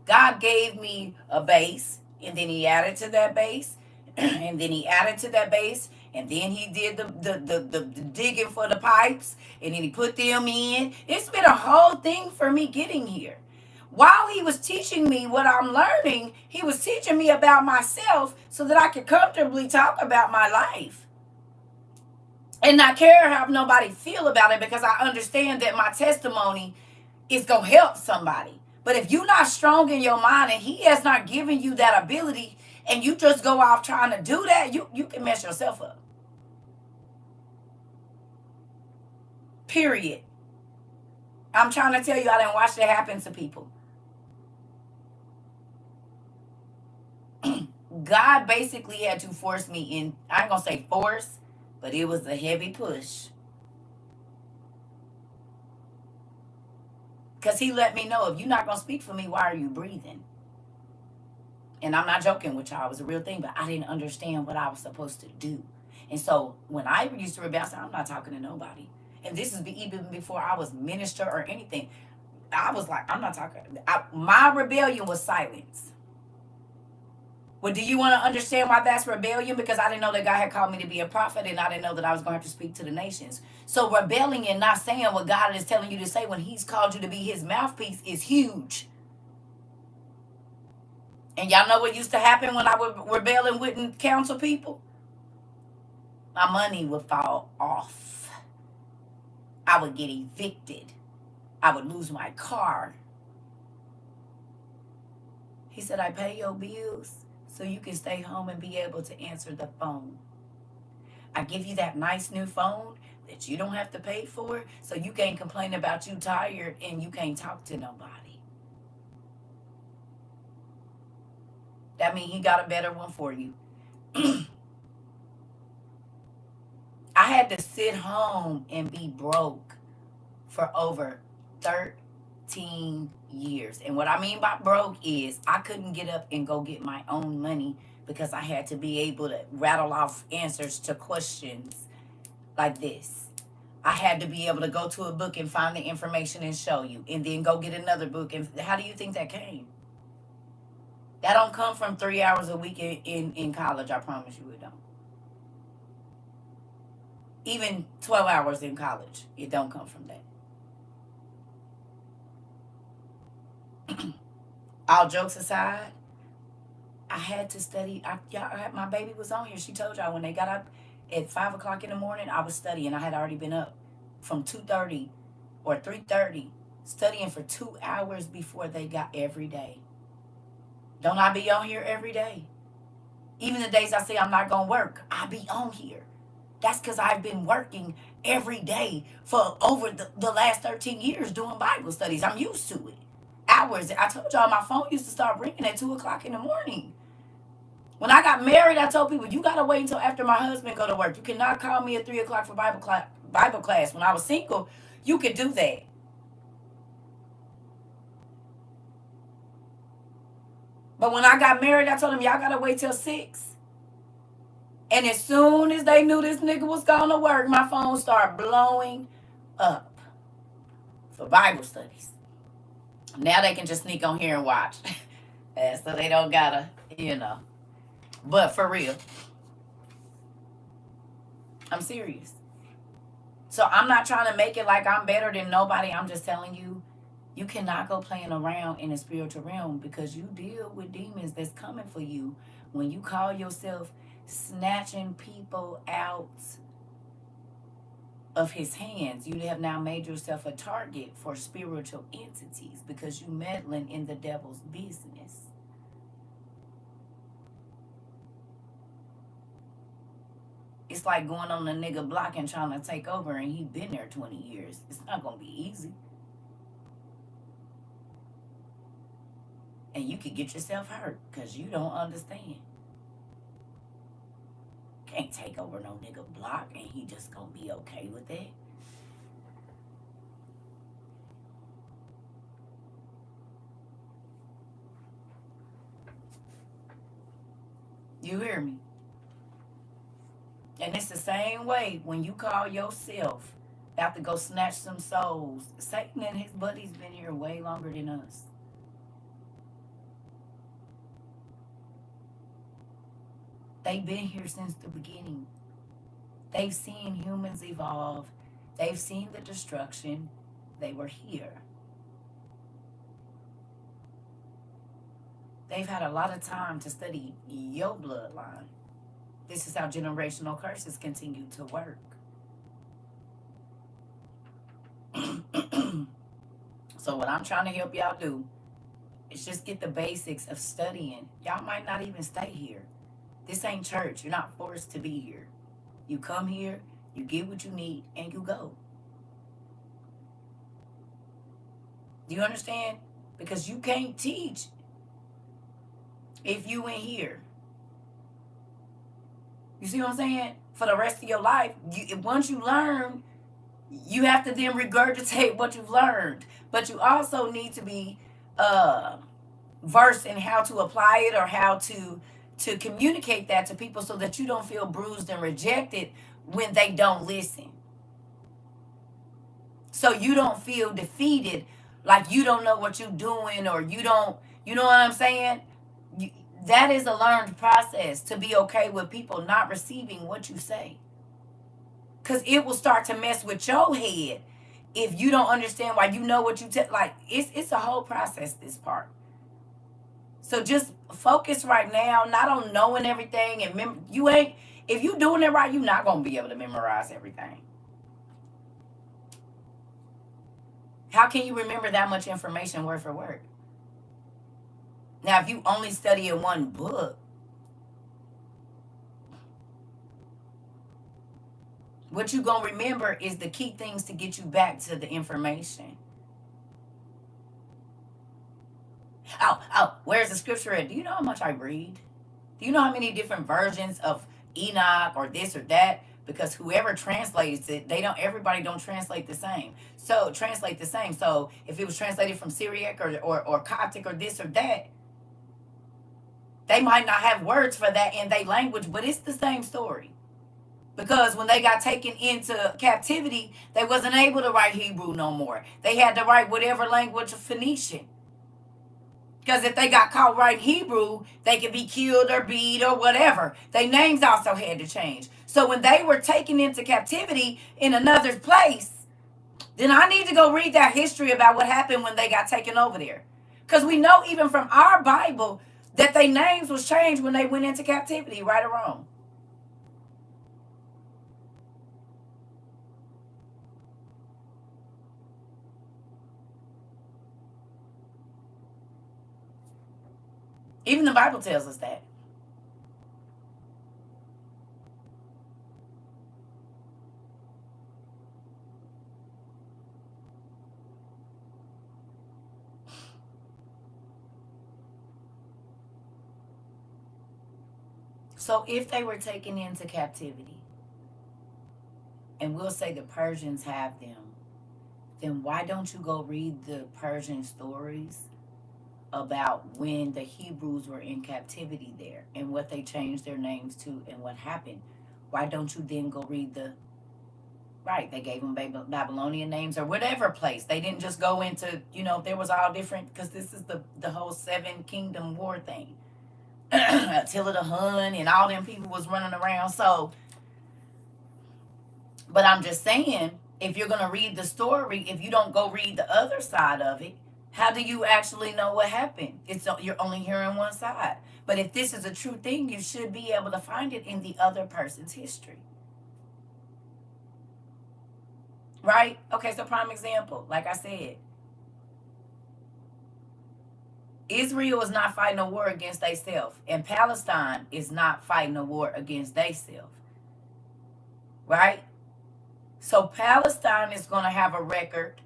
God gave me a base, and then he added to that base, and then he added to that base, and then he did the digging for the pipes, and then he put them in. It's been a whole thing for me getting here. While he was teaching me what I'm learning, he was teaching me about myself so that I could comfortably talk about my life and not care how nobody feel about it, because I understand that my testimony is going to help somebody. But if you're not strong in your mind and he has not given you that ability and you just go off trying to do that, you can mess yourself up. Period. I'm trying to tell you, I didn't watch that happen to people. God basically had to force me in. I ain't going to say force, but it was a heavy push. Because he let me know, if you're not going to speak for me, why are you breathing? And I'm not joking with y'all. It was a real thing, but I didn't understand what I was supposed to do. And so when I used to rebel, I said, I'm not talking to nobody. And this is even before I was minister or anything. I was like, I'm not talking. My rebellion was silence. Well, do you want to understand why that's rebellion? Because I didn't know that God had called me to be a prophet, and I didn't know that I was going to have to speak to the nations. So rebelling and not saying what God is telling you to say when he's called you to be his mouthpiece is huge. And y'all know what used to happen when I would rebel and wouldn't counsel people? My money would fall off. I would get evicted. I would lose my car. He said, I pay your bills so you can stay home and be able to answer the phone. I give you that nice new phone that you don't have to pay for, so you can't complain about you tired and you can't talk to nobody. That means he got a better one for you. I had to sit home and be broke for over 13 years. And what I mean by broke is I couldn't get up and go get my own money because I had to be able to rattle off answers to questions like this. I had to be able to go to a book and find the information and show you, and then go get another book. And how do you think that came? That don't come from 3 hours a week in college. I promise you it don't. Even 12 hours in college, it don't come from that. All jokes aside, I had to study. My baby was on here. She told y'all when they got up at 5 o'clock in the morning, I was studying. I had already been up from 2:30 or 3:30, studying for 2 hours before they got every day. Don't I be on here every day? Even the days I say I'm not going to work, I be on here. That's because I've been working every day for over the last 13 years doing Bible studies. I'm used to it. Hours. I told y'all my phone used to start ringing at 2 o'clock in the morning. When I got married, I told people, you got to wait until after my husband go to work. You cannot call me at 3 o'clock for Bible class. When I was single, you could do that. But when I got married, I told them, y'all got to wait till 6. And as soon as they knew this nigga was going to work, my phone started blowing up for Bible studies. Now they can just sneak on here and watch. So they don't got to, But for real, I'm serious. So I'm not trying to make it like I'm better than nobody. I'm just telling you, you cannot go playing around in the spiritual realm because you deal with demons that's coming for you when you call yourself snatching people out of his hands. You have now made yourself a target for spiritual entities because you meddling in the devil's business. It's like going on a nigga block and trying to take over and he been there 20 years. It's not going to be easy. And you could get yourself hurt because you don't understand. Can't take over no nigga block and he just gonna be okay with that. You hear me? And it's the same way when you call yourself about to go snatch some souls. Satan and his buddies been here way longer than us. They've been here since the beginning. They've seen humans evolve. They've seen the destruction. They were here. They've had a lot of time to study your bloodline. This is how generational curses continue to work. So what I'm trying to help y'all do is just get the basics of studying. Y'all might not even stay here. This ain't church. You're not forced to be here. You come here, you get what you need, and you go. Do you understand? Because you can't teach if you ain't here. You see what I'm saying? For the rest of your life, once you learn, you have to then regurgitate what you've learned. But you also need to be versed in how to apply it or how to communicate that to people so that you don't feel bruised and rejected when they don't listen. So you don't feel defeated, like you don't know what you're doing or you don't, you know what I'm saying? That is a learned process to be okay with people not receiving what you say. Because it will start to mess with your head if you don't understand why you know what you like. It's a whole process, this part. So just focus right now, not on knowing everything. And if you doing it right, you're not going to be able to memorize everything. How can you remember that much information word for word? Now, if you only study in one book, what you're going to remember is the key things to get you back to the information. Oh, Where's the scripture at? Do you know how much I read? Do you know how many different versions of Enoch or this or that? Because whoever translates it, everybody don't translate the same. So translate the same. So if it was translated from Syriac or Coptic or this or that, they might not have words for that in their language, but it's the same story. Because when they got taken into captivity, they wasn't able to write Hebrew no more. They had to write whatever language of Phoenician. Because if they got caught writing Hebrew, they could be killed or beat or whatever. Their names also had to change. So when they were taken into captivity in another place, then I need to go read that history about what happened when they got taken over there. Because we know even from our Bible that their names was changed when they went into captivity, right or wrong. Even the Bible tells us that. So if they were taken into captivity, and we'll say the Persians have them, then why don't you go read the Persian stories about when the Hebrews were in captivity there and what they changed their names to and what happened? Why don't you then go read right, they gave them Babylonian names or whatever place. They didn't just go into, there was all different, because this is the whole 7 Kingdom War thing. Attila the Hun and all them people was running around. So, but I'm just saying, if you're going to read the story, if you don't go read the other side of it, how do you actually know what happened? You're only hearing one side. But if this is a true thing, you should be able to find it in the other person's history. Right? Okay, so prime example, like I said, Israel is not fighting a war against themselves, and Palestine is not fighting a war against themselves. Right? So Palestine is going to have a record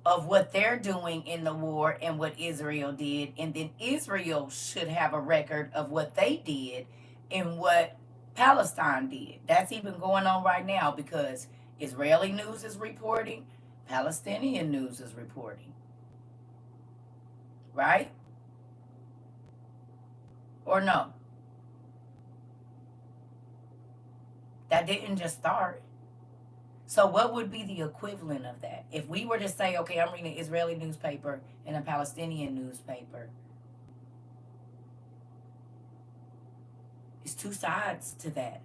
of what they're doing in the war and what Israel did, and then Israel should have a record of what they did and what Palestine did. That's even going on right now, because Israeli news is reporting, Palestinian news is reporting. Right? Or no? That didn't just start. So what would be the equivalent of that? If we were to say, okay, I'm reading an Israeli newspaper and a Palestinian newspaper, it's two sides to that.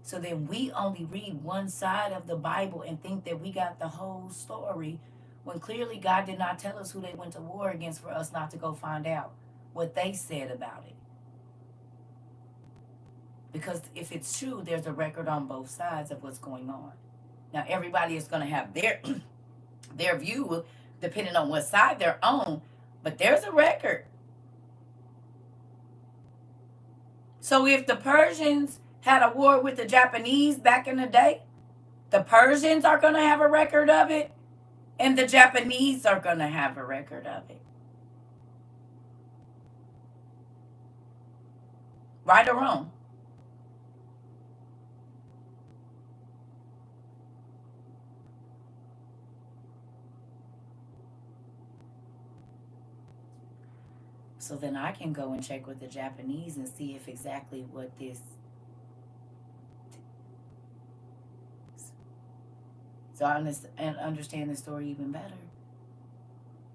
So then we only read one side of the Bible and think that we got the whole story, when clearly God did not tell us who they went to war against for us not to go find out what they said about it. Because if it's true, there's a record on both sides of what's going on. Now, everybody is going to have their view depending on what side they're on, but there's a record. So if the Persians had a war with the Japanese back in the day, the Persians are going to have a record of it, and the Japanese are going to have a record of it. Right or wrong? So then I can go and check with the Japanese and see if exactly what this. So I understand the story even better.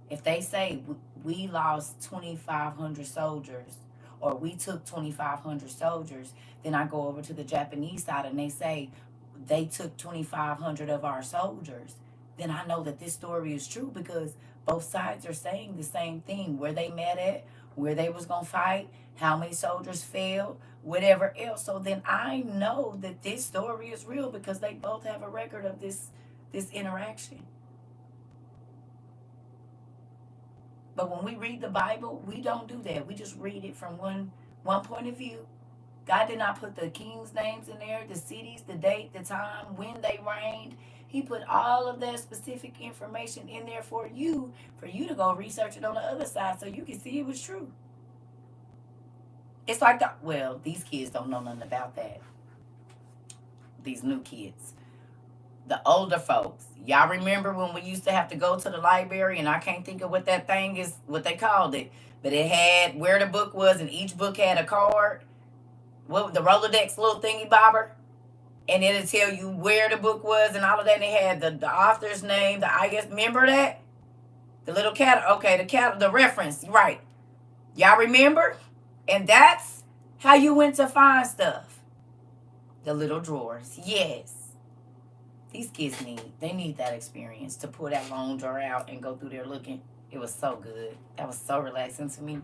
If they say we lost 2,500 soldiers, or we took 2,500 soldiers, then I go over to the Japanese side and they say they took 2,500 of our soldiers, then I know that this story is true, because both sides are saying the same thing. Where they met at, where they was going to fight, how many soldiers fell, whatever else. So then I know that this story is real, because they both have a record of this interaction. But when we read the Bible, we don't do that. We just read it from one point of view. God did not put the king's names in there, the cities, the date, the time, when they reigned. He put all of that specific information in there for you to go research it on the other side so you can see it was true. It's like well, these kids don't know nothing about that. These new kids. The older folks. Y'all remember when we used to have to go to the library, and I can't think of what that thing is, what they called it, but it had where the book was, and each book had a card. What the Rolodex little thingy bobber, and it'll tell you where the book was and all of that. And they had the author's name. I guess remember that the little cat. Okay, the reference. Right. Y'all remember? And that's how you went to find stuff. The little drawers. Yes. These kids need that experience to pull that long drawer out and go through there looking. It was so good. That was so relaxing to me.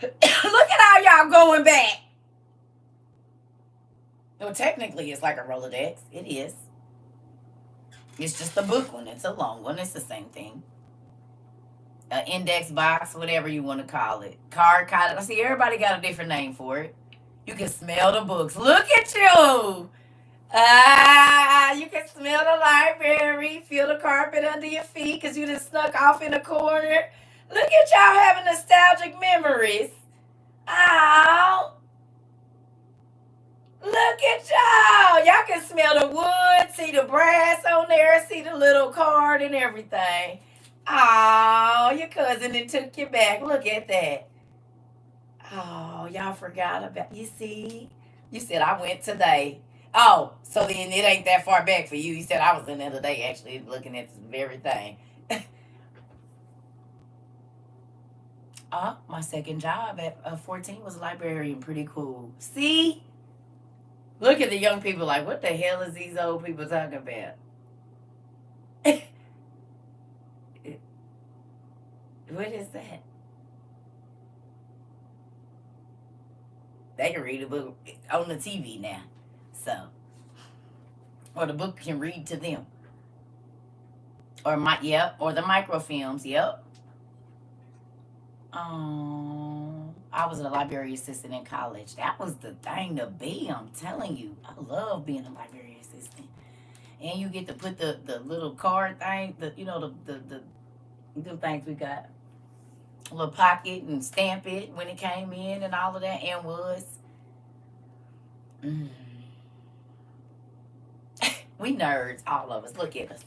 Look at how y'all going back. Well, technically, it's like a Rolodex. It is. It's just a book one. It's a long one. It's the same thing. An index box, whatever you want to call it. Card catalog. See, everybody got a different name for it. You can smell the books. Look at you. You can smell the library. Feel the carpet under your feet because you just snuck off in a corner. Look at y'all having nostalgic memories. Oh. Look at y'all. Y'all can smell the wood, see the brass on there, see the little card and everything. Oh, your cousin that took you back. Look at that. Oh, y'all forgot about, you see? You said I went today. Oh, so then it ain't that far back for you. You said I was in there today actually looking at this very thing. My second job at 14 was a librarian. Pretty cool. See? Look at the young people like, what the hell is these old people talking about? What is that? They can read a book on the TV now. So, or the book can read to them. Or or the microfilms, yep. I was a library assistant in college. That was the thing to be, I'm telling you. I love being a library assistant. And you get to put the little card thing, the things we got. A little pocket and stamp it when it came in and all of that, and was. We nerds, all of us. Look at us.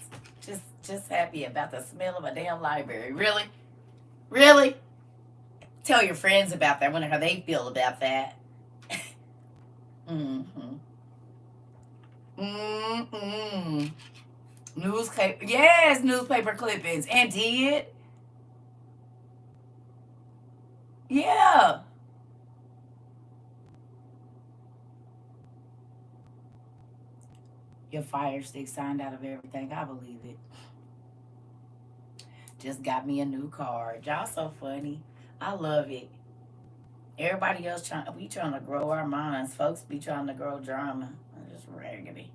Just happy about the smell of a damn library. Really? Really? Tell your friends about that. I wonder how they feel about that. Newspaper. Yes, newspaper clippings. And did. Yeah. Your fire stick signed out of everything. I believe it. Just got me a new card. Y'all so funny. I love it. Everybody else we trying to grow our minds. Folks be trying to grow drama. Just raggedy.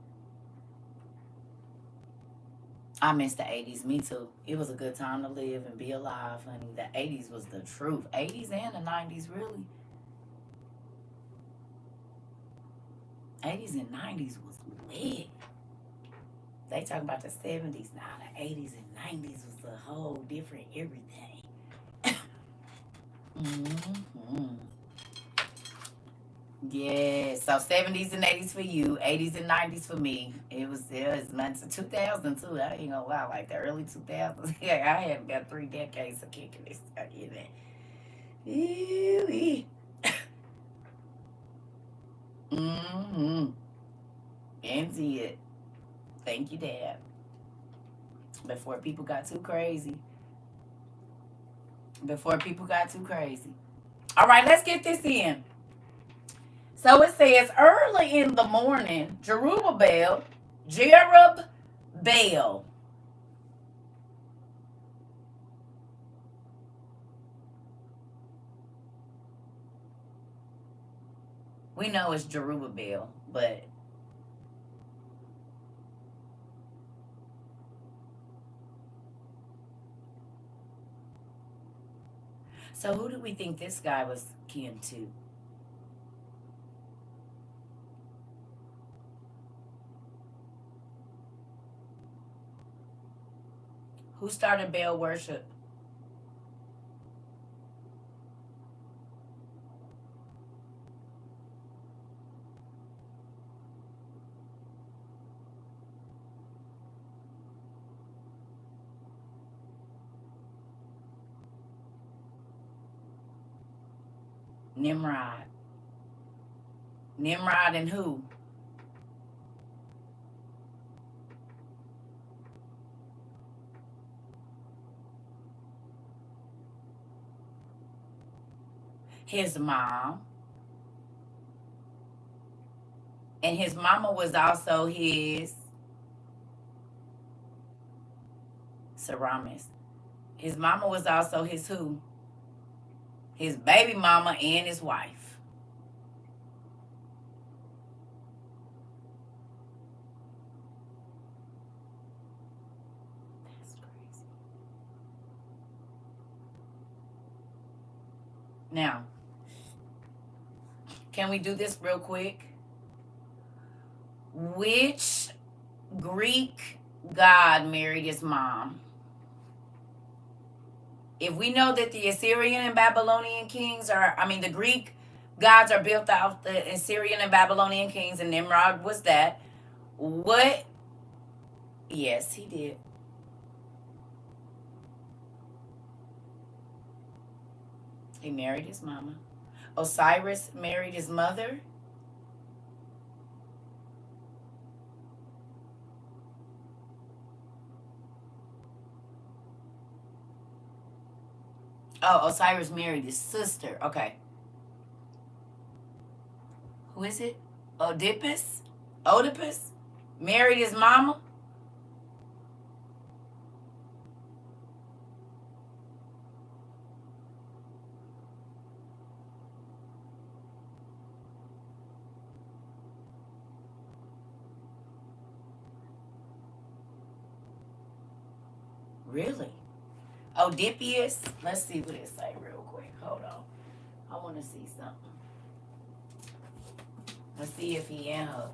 I miss the 80s. Me too. It was a good time to live and be alive, honey. The 80s was the truth. 80s and the 90s, really. 80s and 90s was lit. They talk about the 70s. Now the 80s and 90s was a whole different everything. Yeah, so 70s and 80s for you, 80s and 90s for me. It was 2000 too. I ain't gonna lie, like the early 2000s. Yeah, I had about 3 decades of kicking this. I get that. And see it. Thank you, Dad. Before people got too crazy. All right, let's get this in. So it says, early in the morning, Jerubbaal. We know it's Jerubbaal, but so who do we think this guy was kin to? Who started Baal worship? Nimrod. Nimrod and who? His mom. And his mama was also his Seramis. His mama was also his who? His baby mama and his wife. That's crazy. Now, can we do this real quick? Which Greek god married his mom? If we know that the Assyrian and Babylonian kings are, the Greek gods are built off the Assyrian and Babylonian kings, and Nimrod was that. What? Yes, he did. He married his mama. Osiris married his mother. Oh, Osiris married his sister. Okay. Who is it? Oedipus? Oedipus? Married his mama? Really? Oedipus? Let's see what it say real quick. Hold on. I want to see something. Let's see if he and her.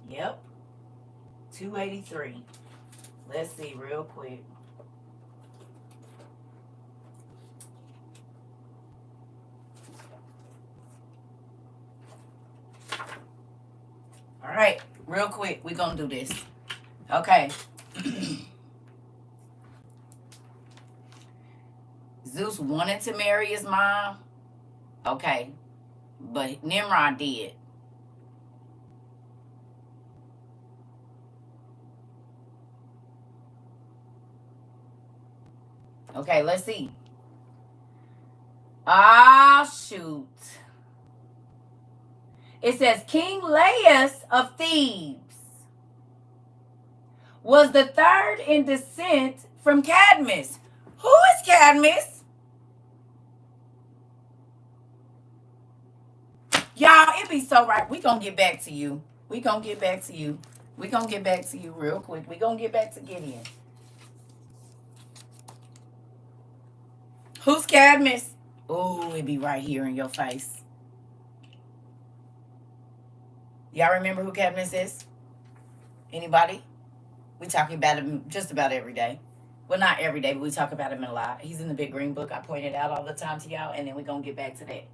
Yep. 283. Let's see real quick. All right, real quick, we're going to do this. Okay. Zeus wanted to marry his mom. Okay. But Nimrod did. Okay, let's see. Ah, shoot. It says King Laius of Thebes was the third in descent from Cadmus. Who is Cadmus? Y'all, it be so right. We gonna get back to you. We gonna get back to you. We gonna get back to you real quick. We gonna get back to Gideon. Who's Cadmus? Oh, it be right here in your face. Y'all remember who Cadmus is? Anybody? We talk about him just about every day. Well, not every day, but we talk about him a lot. He's in the Big Green Book. I pointed out all the time to y'all, and then we're going to get back to that.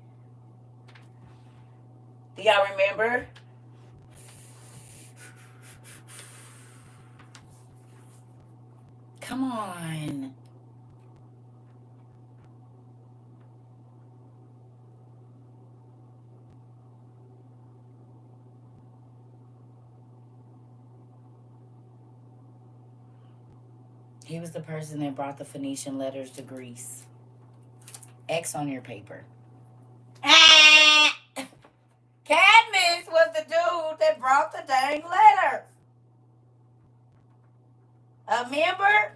Do y'all remember? Come on. He was the person that brought the Phoenician letters to Greece. X on your paper. Cadmus was the dude that brought the dang letters. A member?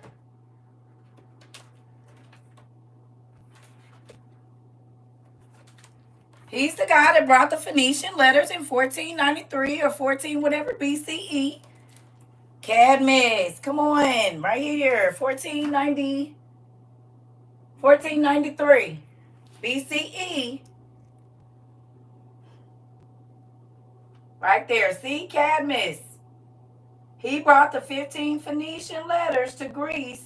He's the guy that brought the Phoenician letters in 1493 or 14 whatever BCE. Cadmus, come on, right here, 1493 BCE. Right there, see, Cadmus. He brought the 15 Phoenician letters to Greece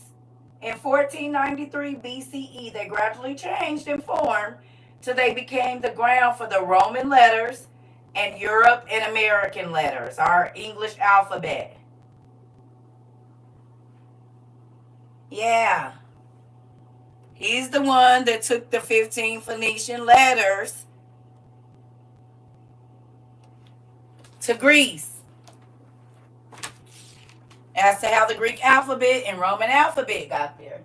in 1493 BCE. They gradually changed in form till they became the ground for the Roman letters and Europe and American letters, our English alphabet. Yeah. He's the one that took the 15 Phoenician letters to Greece. As to how the Greek alphabet and Roman alphabet got there.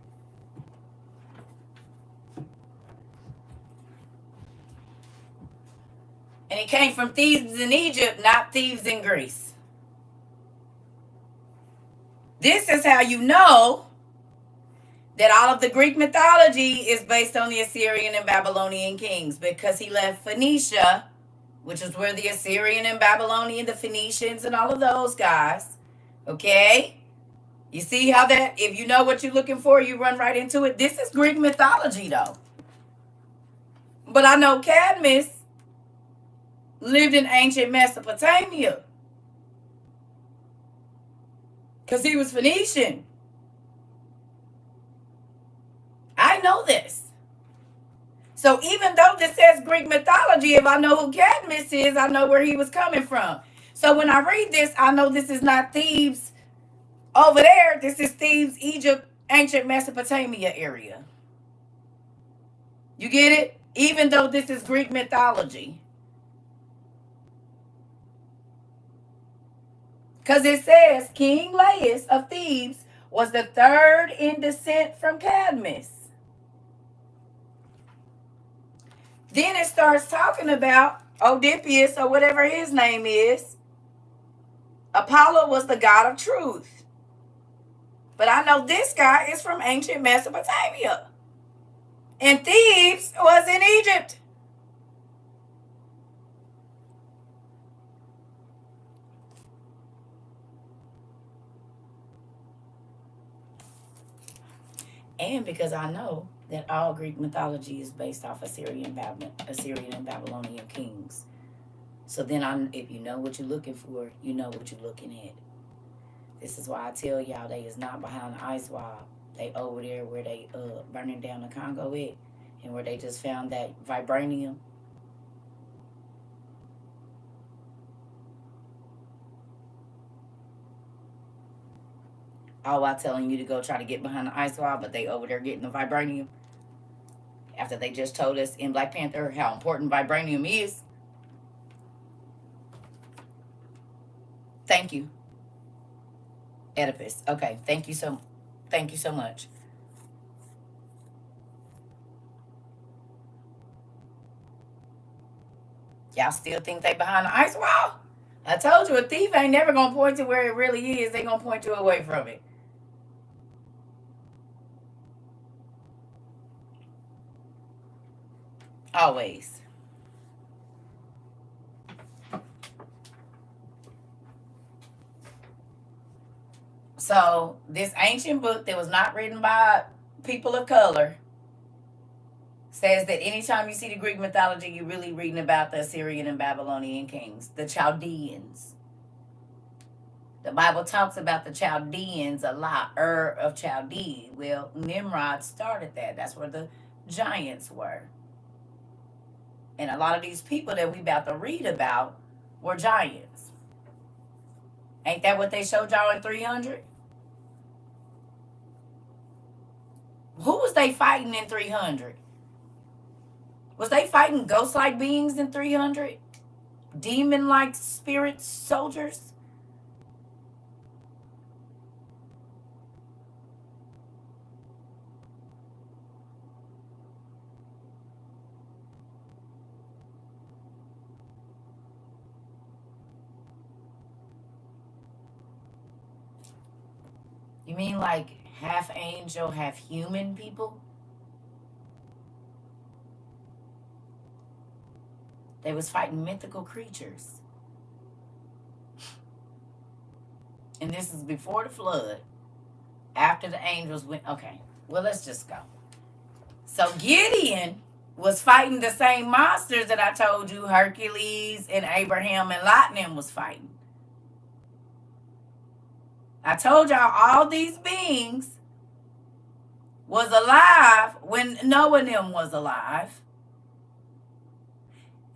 And it came from thieves in Egypt, not thieves in Greece. This is how you know that all of the Greek mythology is based on the Assyrian and Babylonian kings, because he left Phoenicia, which is where the Assyrian and Babylonian, the Phoenicians and all of those guys, okay? You see how that, if you know what you're looking for, you run right into it. This is Greek mythology, though. But I know Cadmus lived in ancient Mesopotamia because he was Phoenician. I know this. So even though this says Greek mythology, if I know who Cadmus is, I know where he was coming from. So when I read this, I know this is not Thebes over there. This is Thebes, Egypt, ancient Mesopotamia area. You get it? Even though this is Greek mythology. Because it says King Laius of Thebes was the third in descent from Cadmus. Then it starts talking about Oedipus, or whatever his name is. Apollo was the god of truth. But I know this guy is from ancient Mesopotamia. And Thebes was in Egypt. And because I know that all Greek mythology is based off Assyrian and Babylonian kings. So then if you know what you're looking for, you know what you're looking at. This is why I tell y'all they is not behind the ice wall. They over there where they burning down the Congo at, and where they just found that vibranium. All while telling you to go try to get behind the ice wall, but they over there getting the vibranium. After they just told us in Black Panther how important vibranium is. Thank you. Oedipus. Okay, thank you so much. Y'all still think they behind the ice wall? I told you, a thief ain't never gonna point to where it really is. They gonna point you away from it. Always. So this ancient book that was not written by people of color says that anytime you see the Greek mythology, you're really reading about the Assyrian and Babylonian kings, the Chaldeans. The Bible talks about the Chaldeans a lot, of Chaldee. Well, Nimrod started that. That's where the giants were. And a lot of these people that we about to read about were giants. Ain't that what they showed y'all in 300? Who was they fighting in 300? Was they fighting ghost-like beings in 300? Demon-like spirit soldiers? You mean like half angel, half human people? They was fighting mythical creatures. And this is before the flood. After the angels went. Okay, well, let's just go. So Gideon was fighting the same monsters that I told you Hercules and Abraham and Lot and them was fighting. I told y'all all these beings was alive when Noah and them was alive.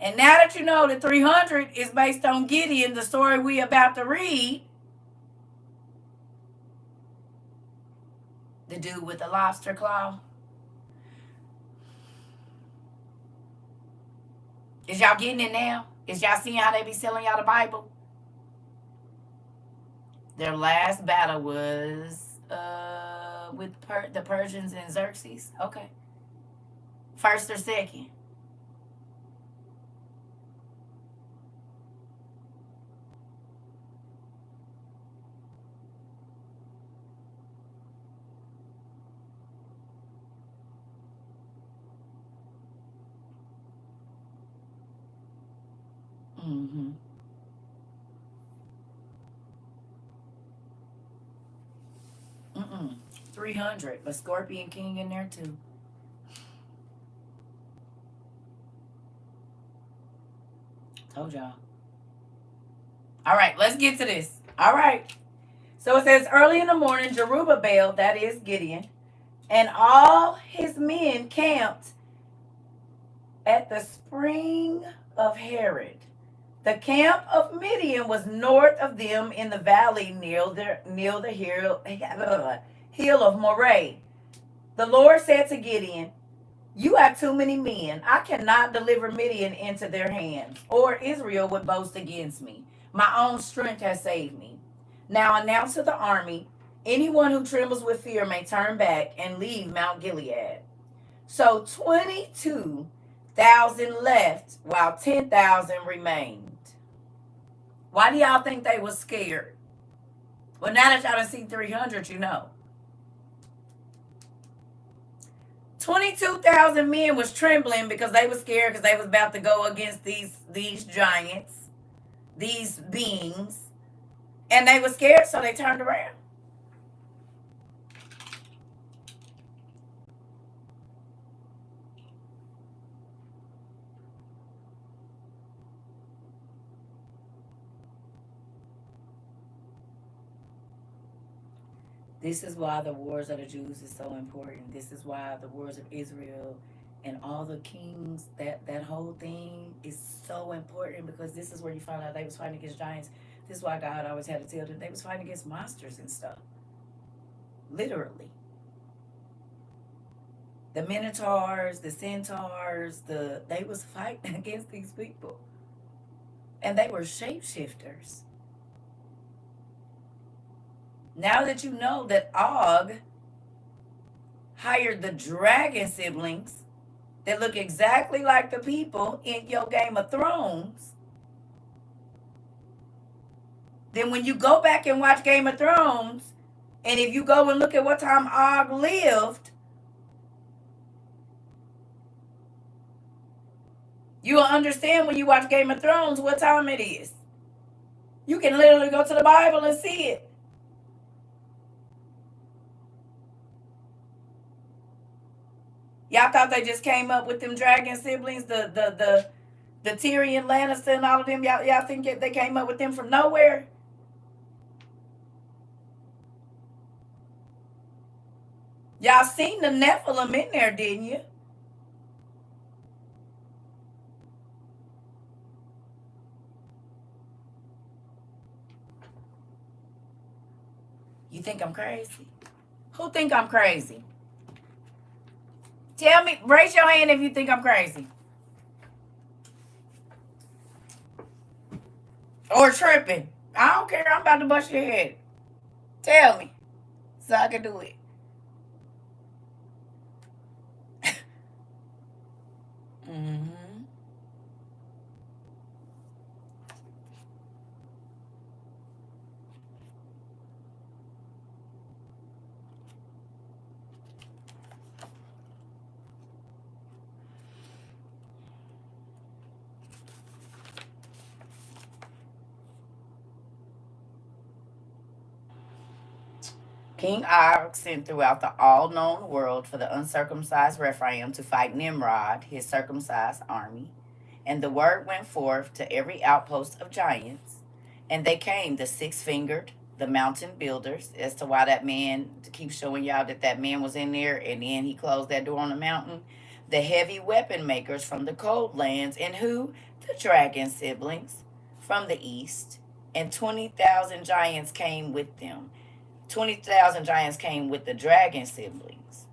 And now that you know that 300 is based on Gideon, the story we about to read, the dude with the lobster claw. Is y'all getting it now? Is y'all seeing how they be selling y'all the Bible? Their last battle was with the Persians and Xerxes. Okay. First or second? Mm-hmm. 300. But Scorpion King in there too. Told y'all. All right, let's get to this. All right. So it says, early in the morning, Jerubbaal, that is Gideon, and all his men camped at the spring of Herod. The camp of Midian was north of them in the valley near the hill of Moreh. The Lord said to Gideon, you have too many men. I cannot deliver Midian into their hands, or Israel would boast against me. My own strength has saved me. Now announce to the army, anyone who trembles with fear may turn back and leave Mount Gilead. So 22,000 left, while 10,000 remained. Why do y'all think they was scared? Well, now that y'all done see 300, you know. 22,000 men was trembling because they was scared because they was about to go against these giants, these beings, and they were scared, so they turned around. This is why the wars of the Jews is so important. This is why the wars of Israel and all the kings, that whole thing is so important, because this is where you find out they was fighting against giants. This is why God always had to tell them they was fighting against monsters and stuff. Literally. The minotaurs, the centaurs, they was fighting against these people. And they were shapeshifters. Now that you know that Og hired the dragon siblings that look exactly like the people in your Game of Thrones, then when you go back and watch Game of Thrones, and if you go and look at what time Og lived, you will understand when you watch Game of Thrones what time it is. You can literally go to the Bible and see it. Y'all thought they just came up with them dragon siblings, the Tyrion Lannister and all of them. Y'all think they came up with them from nowhere? Y'all seen the Nephilim in there, didn't you? You think I'm crazy? Who think I'm crazy? Tell me, raise your hand if you think I'm crazy. Or tripping. I don't care. I'm about to bust your head. Tell me so I can do it. Mm-hmm. King Og sent throughout the all-known world for the uncircumcised Rephaim to fight Nimrod, his circumcised army. And the word went forth to every outpost of giants. And they came, the six-fingered, the mountain builders, as to why that man, to keep showing y'all that man was in there, and then he closed that door on the mountain. The heavy weapon makers from the cold lands, and who? the dragon siblings from the east, and 20,000 giants came with them. 20,000 giants came with the dragon siblings.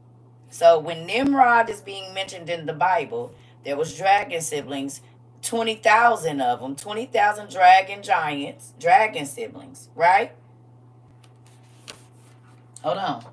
So when Nimrod is being mentioned in the Bible, there was dragon siblings, 20,000 of them, 20,000 dragon giants, dragon siblings, right? Hold on.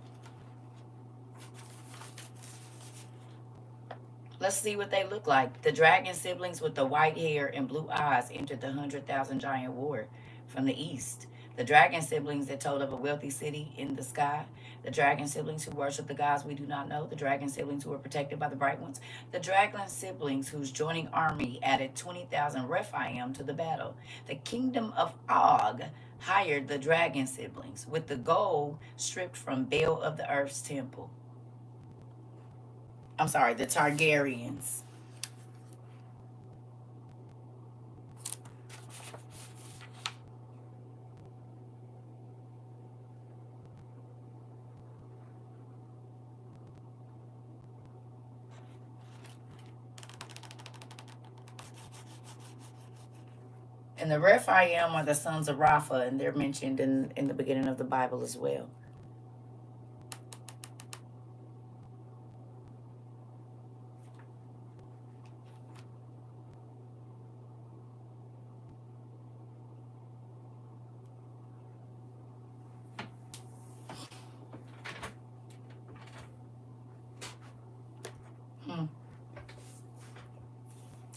Let's see what they look like. The dragon siblings with the white hair and blue eyes entered the 100,000 giant war from the east. The dragon siblings that told of a wealthy city in the sky. The dragon siblings who worship the gods we do not know. The dragon siblings who are protected by the bright ones. The dragon siblings whose joining army added 20,000 Rephaim to the battle. The kingdom of Og hired the dragon siblings with the gold stripped from Baal of the earth's temple. I'm sorry, the Targaryens. And the Rephaim are the sons of Rapha, and they're mentioned in the beginning of the Bible as well.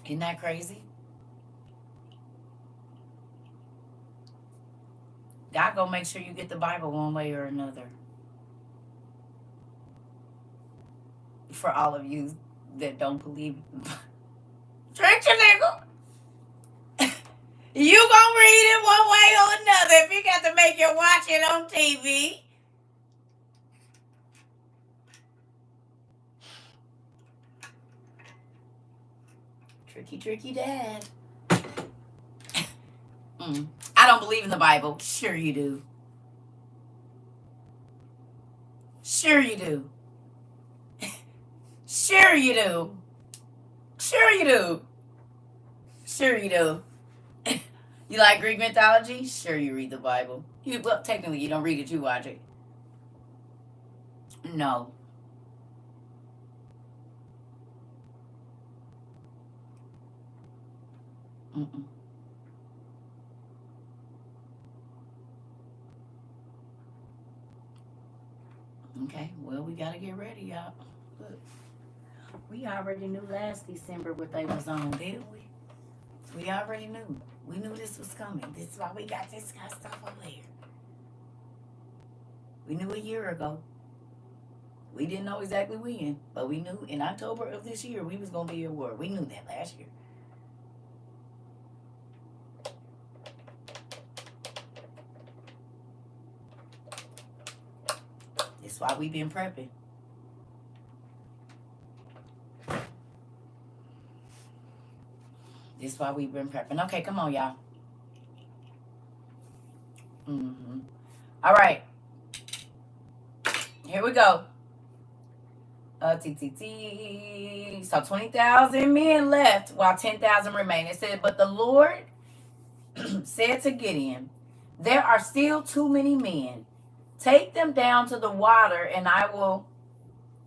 Isn't that crazy? God gonna make sure you get the Bible one way or another. For all of you that don't believe, drink your nigga. You gonna read it one way or another if you got to make you watch it on TV. Tricky, tricky dad. I don't believe in the Bible. Sure you do. Sure you do. Sure you do. Sure you do. Sure you do. You like Greek mythology? Sure you read the Bible. Well, technically you don't read it, you watch it. No. Mm-mm. Okay, well, we gotta get ready, y'all. Look, we already knew last December what they was on, didn't we? We already knew. We knew this was coming. This is why we got this kind of stuff over here. We knew a year ago. We didn't know exactly when, but we knew in October of this year we was gonna be at war. We knew that last year. That's why we've been prepping. That's why we've been prepping. Okay, come on, y'all. All right. Here we go. So 20,000 men left while 10,000 remain. It said, but the Lord said to Gideon, there are still too many men. Take them down to the water, and I will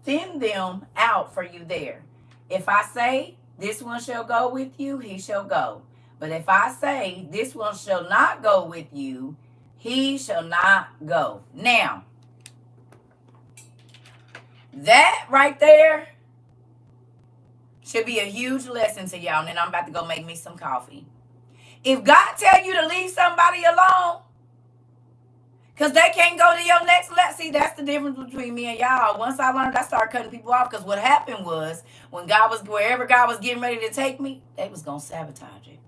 thin them out for you there. If I say, this one shall go with you, he shall go. But if I say, this one shall not go with you, he shall not go. Now, that right there should be a huge lesson to y'all. And then I'm about to go make me some coffee. If God tell you to leave somebody alone, because they can't go to your next level. See, that's the difference between me and y'all. Once I learned, I started cutting people off. Because what happened was, when God was, wherever God was getting ready to take me, they was going to sabotage it.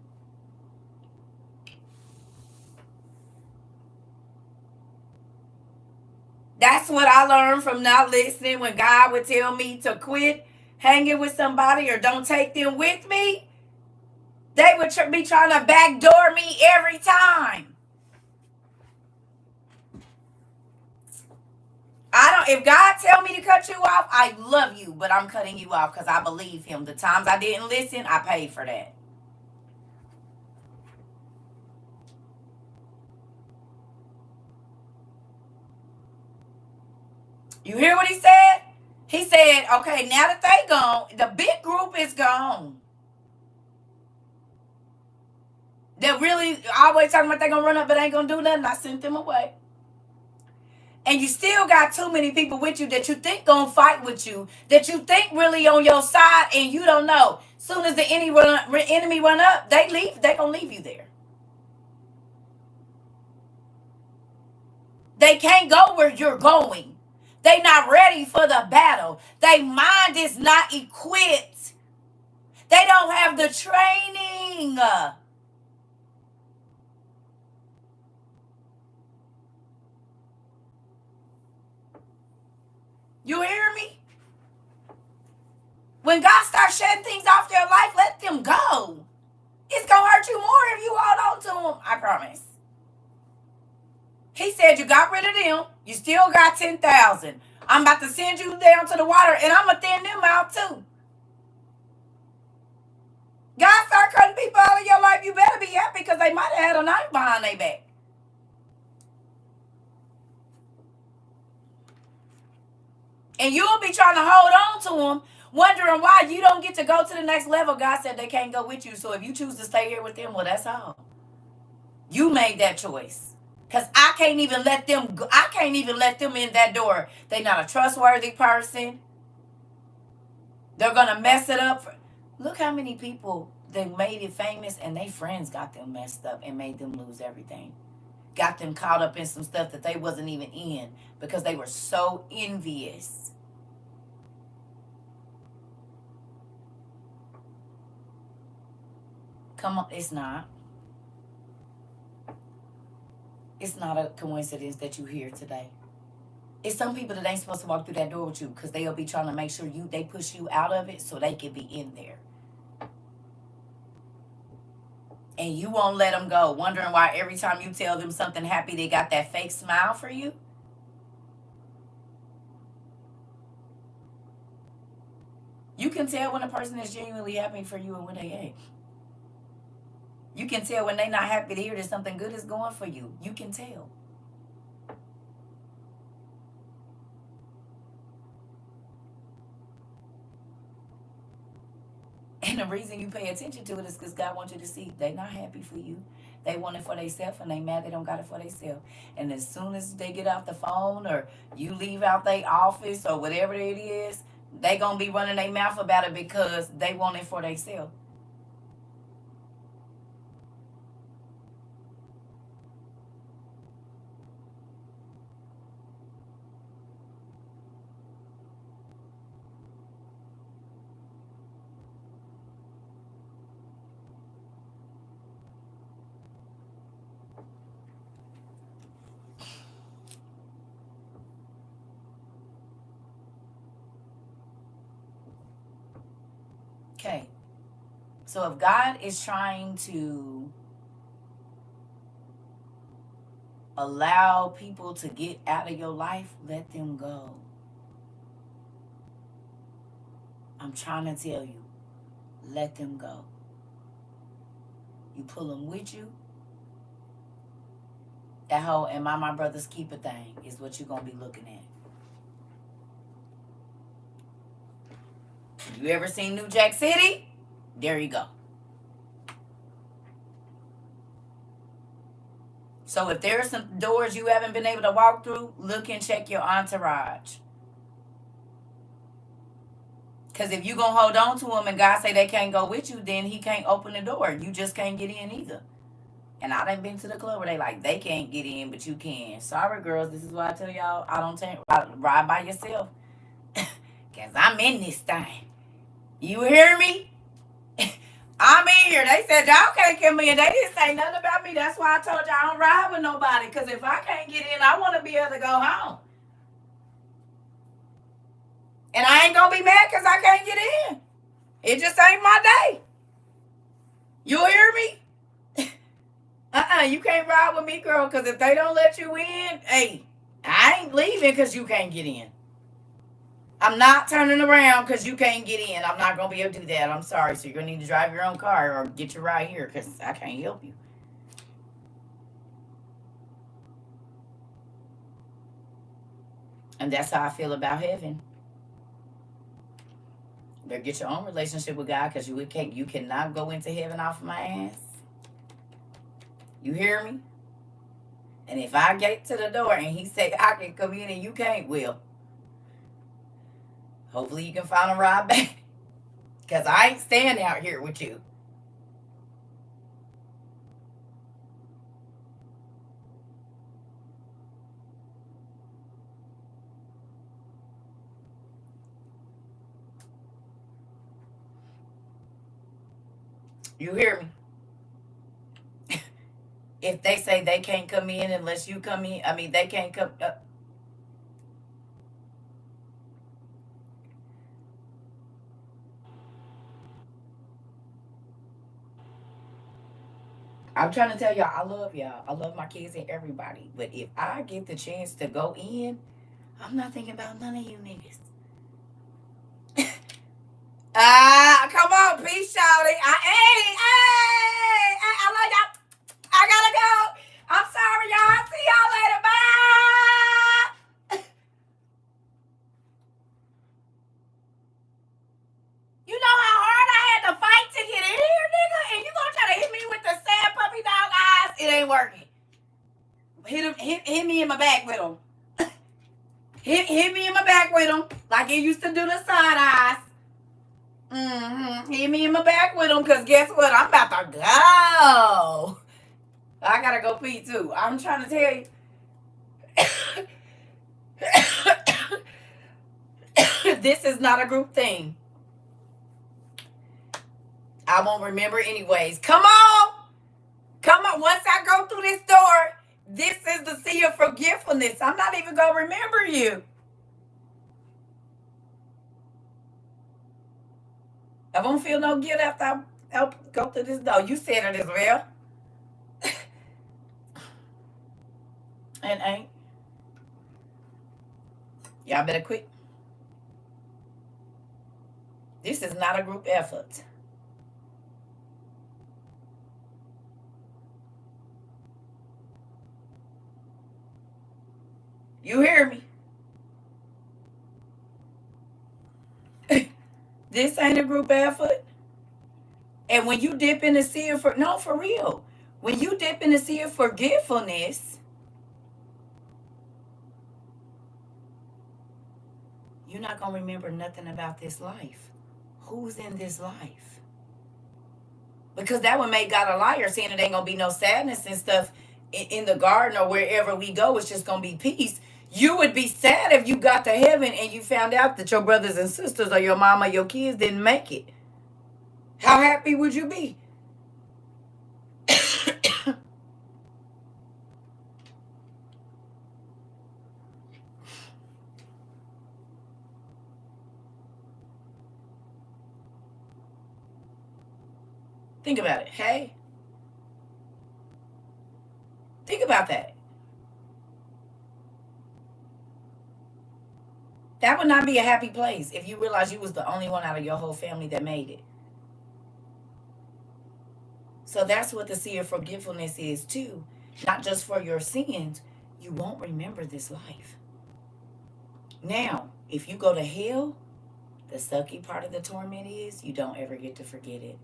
That's what I learned from not listening. When God would tell me to quit hanging with somebody or don't take them with me, they would be trying to backdoor me every time. If God tell me to cut you off, I love you, but I'm cutting you off because I believe him. The times I didn't listen, I paid for that. You hear what he said? He said, okay, now that they gone, the big group is gone. They're really always talking about they gonna run up but ain't gonna do nothing. I sent them away. And you still got too many people with you that you think gonna fight with you, that you think really on your side, and you don't know. Soon as the enemy run up, they leave. They gonna leave you there. They can't go where you're going. They not ready for the battle. Their mind is not equipped. They don't have the training. You hear me? When God starts shedding things off your life, let them go. It's going to hurt you more if you hold on to them. I promise. He said you got rid of them. You still got 10,000. I'm about to send you down to the water, and I'm going to thin them out too. God start cutting people out of your life. You better be happy because they might have had a knife behind their back. And you'll be trying to hold on to them, wondering why you don't get to go to the next level. God said they can't go with you. So if you choose to stay here with them, well, that's all. You made that choice. Because I can't even let them go. I can't even let them in that door. They're not a trustworthy person. They're going to mess it up. Look how many people that made it famous and their friends got them messed up and made them lose everything. Got them caught up in some stuff that they wasn't even in because they were so envious. Come on, it's not. It's not a coincidence that you're here today. It's some people that ain't supposed to walk through that door with you because they'll be trying to make sure they push you out of it so they can be in there. And you won't let them go, wondering why every time you tell them something happy, they got that fake smile for you. You can tell when a person is genuinely happy for you and when they ain't. You can tell when they're not happy to hear that something good is going for you. You can tell. And the reason you pay attention to it is because God wants you to see they're not happy for you. They want it for themselves and they mad they don't got it for themselves. And as soon as they get off the phone or you leave out their office or whatever it is, they going to be running their mouth about it because they want it for themselves. Okay. So if God is trying to allow people to get out of your life, let them go. I'm trying to tell you, let them go. You pull them with you. That whole "am I my brother's keeper" thing is what you're going to be looking at. You ever seen New Jack City? There you go. So if there are some doors you haven't been able to walk through, look and check your entourage. Because if you're going to hold on to them and God say they can't go with you, then he can't open the door. You just can't get in either. And I done been to the club where they can't get in, but you can. Sorry, girls. This is why I tell y'all I ride by yourself. Because I'm in this thing. You hear me? I'm in here. They said y'all can't come in. They didn't say nothing about me. That's why I told y'all I don't ride with nobody. Because if I can't get in, I want to be able to go home. And I ain't going to be mad because I can't get in. It just ain't my day. You hear me? You can't ride with me, girl, because if they don't let you in, hey, I ain't leaving because you can't get in. I'm not turning around because you can't get in. I'm not going to be able to do that. I'm sorry. So you're going to need to drive your own car or get your ride here because I can't help you. And that's how I feel about heaven. Better get your own relationship with God, because you cannot go into heaven off my ass. You hear me? And if I get to the door and he say I can come in and you can't, well, hopefully you can find a ride back. Because I ain't staying out here with you. You hear me? If they say they can't come in unless you come in, I mean, they can't come. I'm trying to tell y'all, I love y'all. I love my kids and everybody. But if I get the chance to go in, I'm not thinking about none of you niggas. Come on, peace, shawty. I love y'all. I gotta go. I'm sorry, y'all. See y'all later. Bye. You know how hard I had to fight to get in here, nigga? And you gonna try to hit me with the sad puppy dog eyes? It ain't working. Hit me in my back with them. Hit me in my back with them. Like it used to do the side eyes. Hit me in my back with them, because guess what? I'm about to go. I gotta go pee too. I'm trying to tell you. This is not a group thing. I won't remember anyways. Come on. Come on. Once I go through this door, this is the sea of forgetfulness. I'm not even going to remember you. I won't feel no guilt after I go through this door. You said it as well. And ain't. Y'all better quit. This is not a group effort. You hear me? This ain't a group effort. And when you dip in the sea of for real. When you dip in the sea of forgetfulness, you're not gonna remember nothing about this life. Who's in this life? Because that would make God a liar, saying it ain't gonna be no sadness and stuff in the garden or wherever we go. It's just gonna be peace. You would be sad if you got to heaven and you found out that your brothers and sisters or your mama, your kids didn't make it. How happy would you be? Think about it. Hey, think about that. That would not be a happy place if you realize you was the only one out of your whole family that made it. So that's what the sea of forgetfulness is too. Not just for your sins. You won't remember this life. Now, if you go to hell, the sucky part of the torment is you don't ever get to forget it.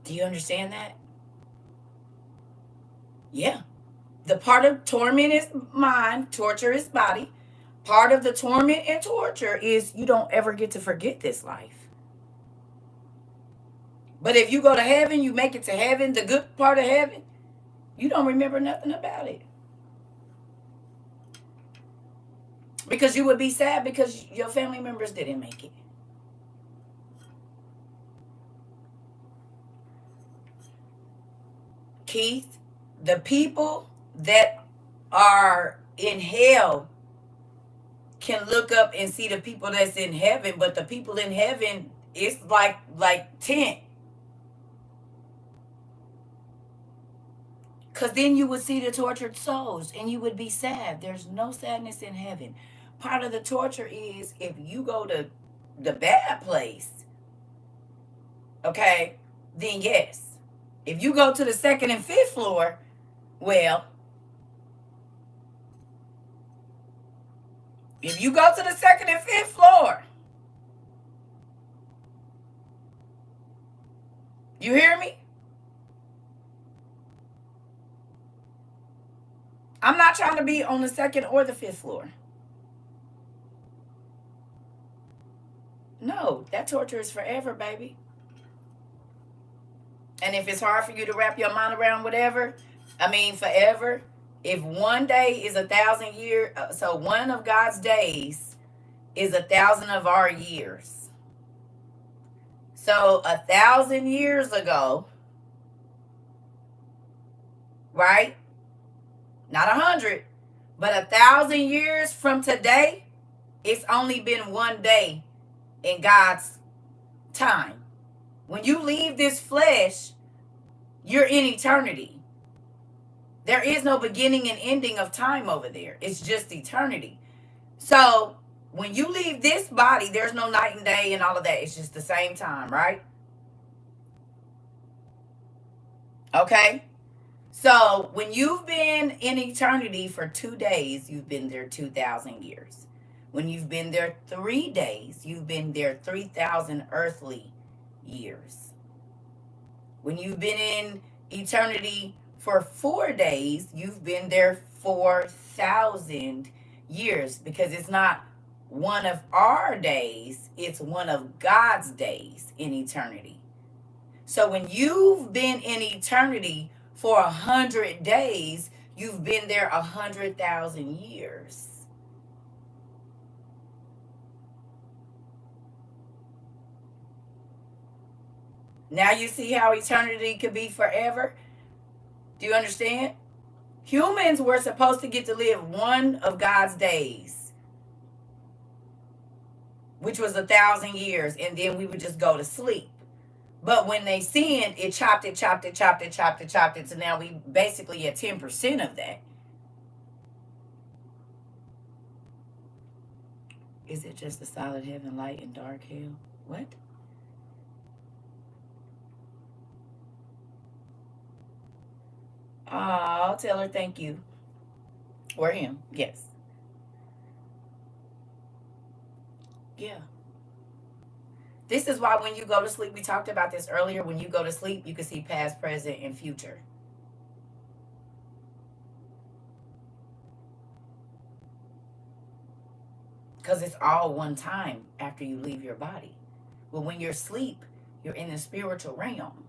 Do you understand that? Yeah. The part of torment is mind, torture is body. Part of the torment and torture is you don't ever get to forget this life. But if you go to heaven, you make it to heaven, the good part of heaven, you don't remember nothing about it. Because you would be sad because your family members didn't make it. Keith, the people that are in hell can look up and see the people that's in heaven, but the people in heaven, it's like tent. Because then you would see the tortured souls and you would be sad. There's no sadness in heaven. Part of the torture is if you go to the bad place, okay, then yes. If you go to the second and fifth floor, Well, if you go to the second and fifth floor, you hear me? I'm not trying to be on the second or the fifth floor. No, that torture is forever, baby. And if it's hard for you to wrap your mind around whatever, I mean, forever, if one day is 1,000 years, so one of God's days is 1,000 of our years. So 1,000 years ago, right? Not 100, but 1,000 years from today, it's only been one day in God's time. When you leave this flesh, you're in eternity. There is no beginning and ending of time over there. It's just eternity. So when you leave this body, there's no night and day and all of that. It's just the same time, right? Okay? So when you've been in eternity for 2 days, you've been there 2,000 years. When you've been there 3 days, you've been there 3,000 earthly years. When you've been in eternity for 4 days, you've been there 4,000 years, because it's not one of our days, it's one of God's days in eternity. So when you've been in eternity for 100 days, you've been there 100,000 years. Now you see how eternity could be forever? Do you understand? Humans were supposed to get to live one of God's days, which was 1,000 years, and then we would just go to sleep. But when they sinned, it chopped it. So now we basically at 10% of that. Is it just a solid heaven, light, and dark hell? What? Oh, tell her thank you. Or him, yes. Yeah. This is why when you go to sleep, we talked about this earlier, when you go to sleep, you can see past, present, and future. Because it's all one time after you leave your body. But when you're asleep, you're in the spiritual realm.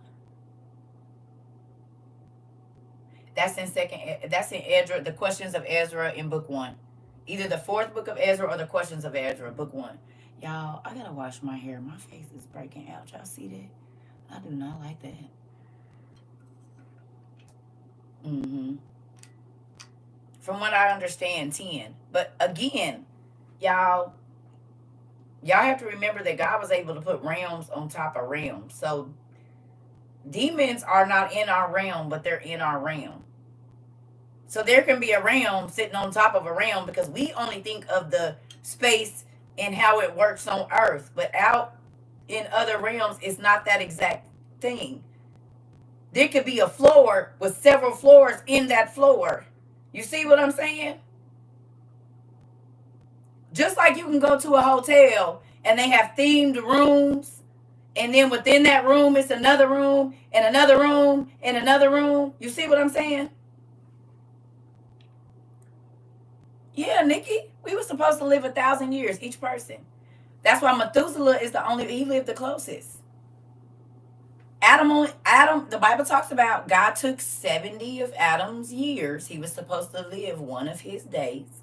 That's in Ezra, the questions of Ezra in book 1. Either the 4th book of Ezra or the questions of Ezra, book 1. Y'all, I gotta wash my hair. My face is breaking out. Y'all see that? I do not like that. From what I understand, 10. But again, y'all have to remember that God was able to put realms on top of realms. So demons are not in our realm, but they're in our realm. So there can be a realm sitting on top of a realm, because we only think of the space and how it works on earth. But out in other realms, it's not that exact thing. There could be a floor with several floors in that floor. You see what I'm saying? Just like you can go to a hotel and they have themed rooms, and then within that room it's another room and another room and another room. You see what I'm saying? Yeah, Nikki, we were supposed to live 1,000 years each person. That's why Methuselah is he lived the closest. Adam, the Bible talks about God took 70 of Adam's years. He was supposed to live one of his days.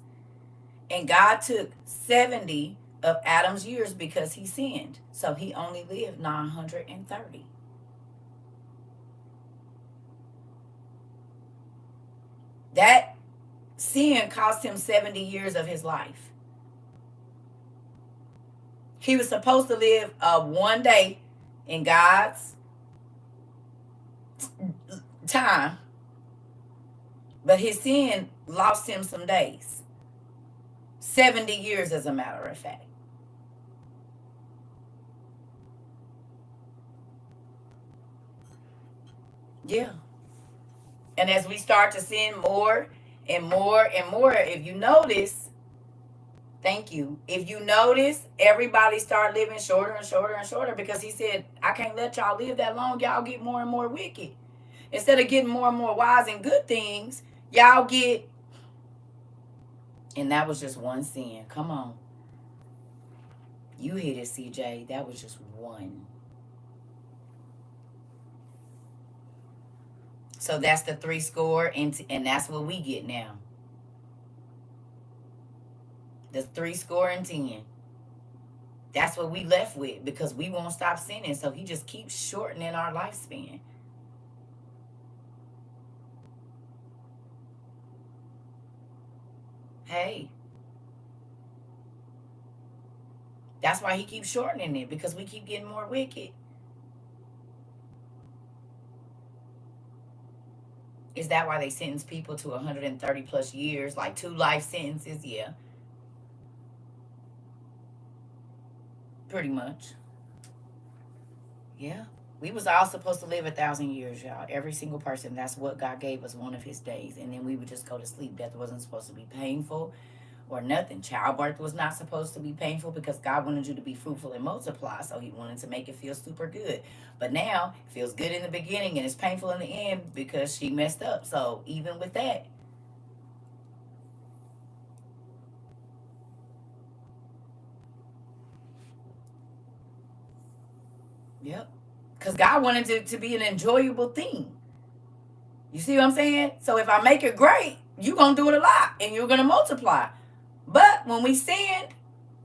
And God took 70 of Adam's years because he sinned. So he only lived 930. That sin cost him 70 years of his life. He was supposed to live one day in God's time, but his sin lost him some days. 70 years, as a matter of fact. Yeah. And as we start to sin more and more and more, if you notice, thank you. If you notice, everybody start living shorter and shorter and shorter because he said, I can't let y'all live that long. Y'all get more and more wicked. Instead of getting more and more wise and good things, y'all get. And that was just one sin. Come on. You hit it, CJ. That was just one. So that's the 3 score, and that's what we get now. The 3 score and 10. That's what we left with because we won't stop sinning. So he just keeps shortening our lifespan. Hey. That's why he keeps shortening it, because we keep getting more wicked. Is that why they sentence people to 130 plus years, like 2 life sentences? Yeah. Pretty much. Yeah. We was all supposed to live 1,000 years, y'all. Every single person. That's what God gave us, one of his days. And then we would just go to sleep. Death wasn't supposed to be painful or nothing. Childbirth was not supposed to be painful because God wanted you to be fruitful and multiply. So he wanted to make it feel super good. But now it feels good in the beginning and it's painful in the end because she messed up. So even with that, yep. Because God wanted it to be an enjoyable thing. You see what I'm saying? So if I make it great, you're going to do it a lot and you're going to multiply. But when we sinned,